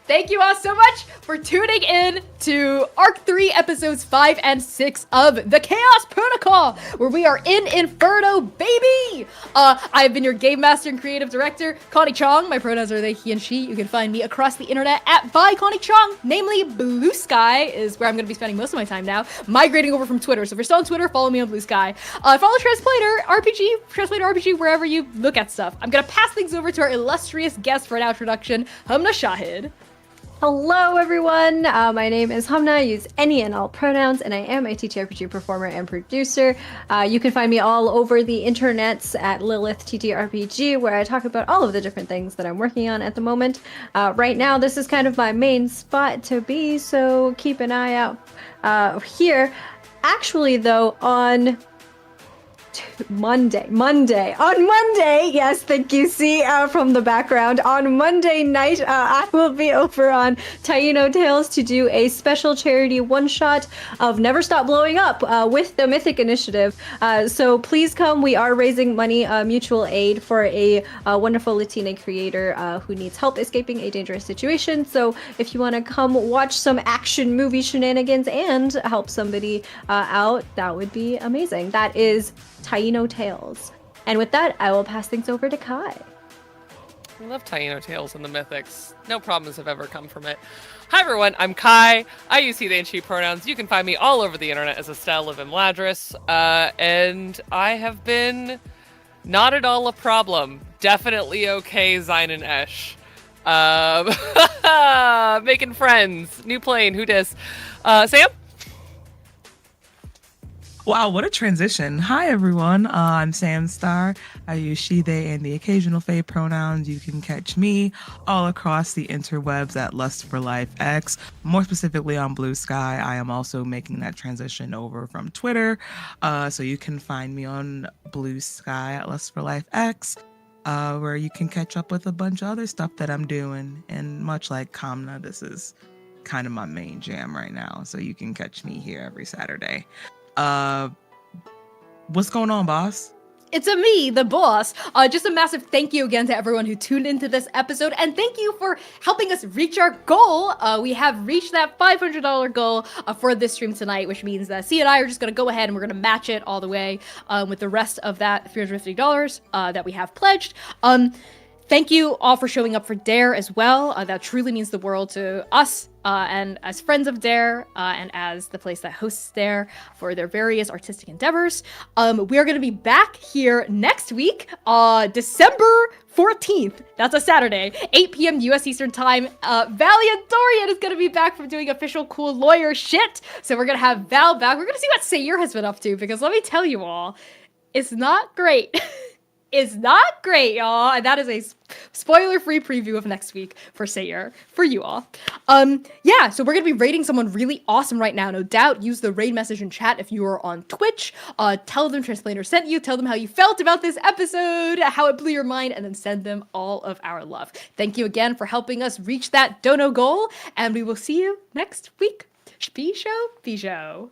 Thank you all so much for tuning in to Arc 3 episodes 5 and 6 of The Chaos Protocol, where we are in Inferno, baby! I've been your game master and creative director, Connie Chong. My pronouns are they, he, and she. You can find me across the internet at @ByConnieChong. Namely, Blue Sky is where I'm going to be spending most of my time now, migrating over from Twitter. So if you're still on Twitter, follow me on Blue Sky. Follow Translator RPG, wherever you look at stuff. I'm going to pass things over to our illustrious guest for an introduction, Hamna Shahid. Hello, everyone. My name is Hamna. I use any and all pronouns, and I am a TTRPG performer and producer. You can find me all over the internets at Lilith TTRPG, where I talk about all of the different things that I'm working on at the moment. Right now, this is kind of my main spot to be, so keep an eye out here. Actually, though, on Monday, yes, thank you, see, from the background, on Monday night, I will be over on Taino Tales to do a special charity one-shot of Never Stop Blowing Up with the Mythic Initiative, so please come. We are raising money, mutual aid for a wonderful Latina creator who needs help escaping a dangerous situation, so if you want to come watch some action movie shenanigans and help somebody out, that would be amazing. That is Taino Tales. And with that, I will pass things over to Kai. I love Taino Tales and the Mythics. No problems have ever come from it. Hi everyone, I'm Kai. I use he, they, and she pronouns. You can find me all over the internet as Estelle of Imladris. And I have been not at all a problem. Definitely okay, Zynon Esh. Making friends. New plane, who dis? Sam? Wow, what a transition. Hi, everyone. I'm Sam Star. I use she, they, and the occasional they pronouns. You can catch me all across the interwebs at Lust for Life X, more specifically on Blue Sky. I am also making that transition over from Twitter. So you can find me on Blue Sky at Lust for Life X. where you can catch up with a bunch of other stuff that I'm doing. And much like Kamna, this is kind of my main jam right now. So you can catch me here every Saturday. What's going on, boss? It's a me, the boss. Just a massive thank you again to everyone who tuned into this episode, and thank you for helping us reach our goal. We have reached that $500 goal for this stream tonight, which means that C and I are just going to go ahead and we're going to match it all the way with the rest of that $350 that we have pledged. Thank you all for showing up for Dare as well. That truly means the world to us and as friends of Dare and as the place that hosts Dare for their various artistic endeavors. We are going to be back here next week, December 14th. That's a Saturday, 8 p.m. U.S. Eastern Time. Valiant Dorian is going to be back from doing official cool lawyer shit. So we're going to have Val back. We're going to see what Sayur has been up to, because let me tell you all, it's not great. Is not great, y'all. And that is a spoiler-free preview of next week for Sayur, for you all. Yeah, so we're going to be rating someone really awesome right now. No doubt, use the raid message in chat if you are on Twitch. Tell them Transplaner sent you. Tell them how you felt about this episode, how it blew your mind, and then send them all of our love. Thank you again for helping us reach that dono goal, and we will see you next week. Bisho.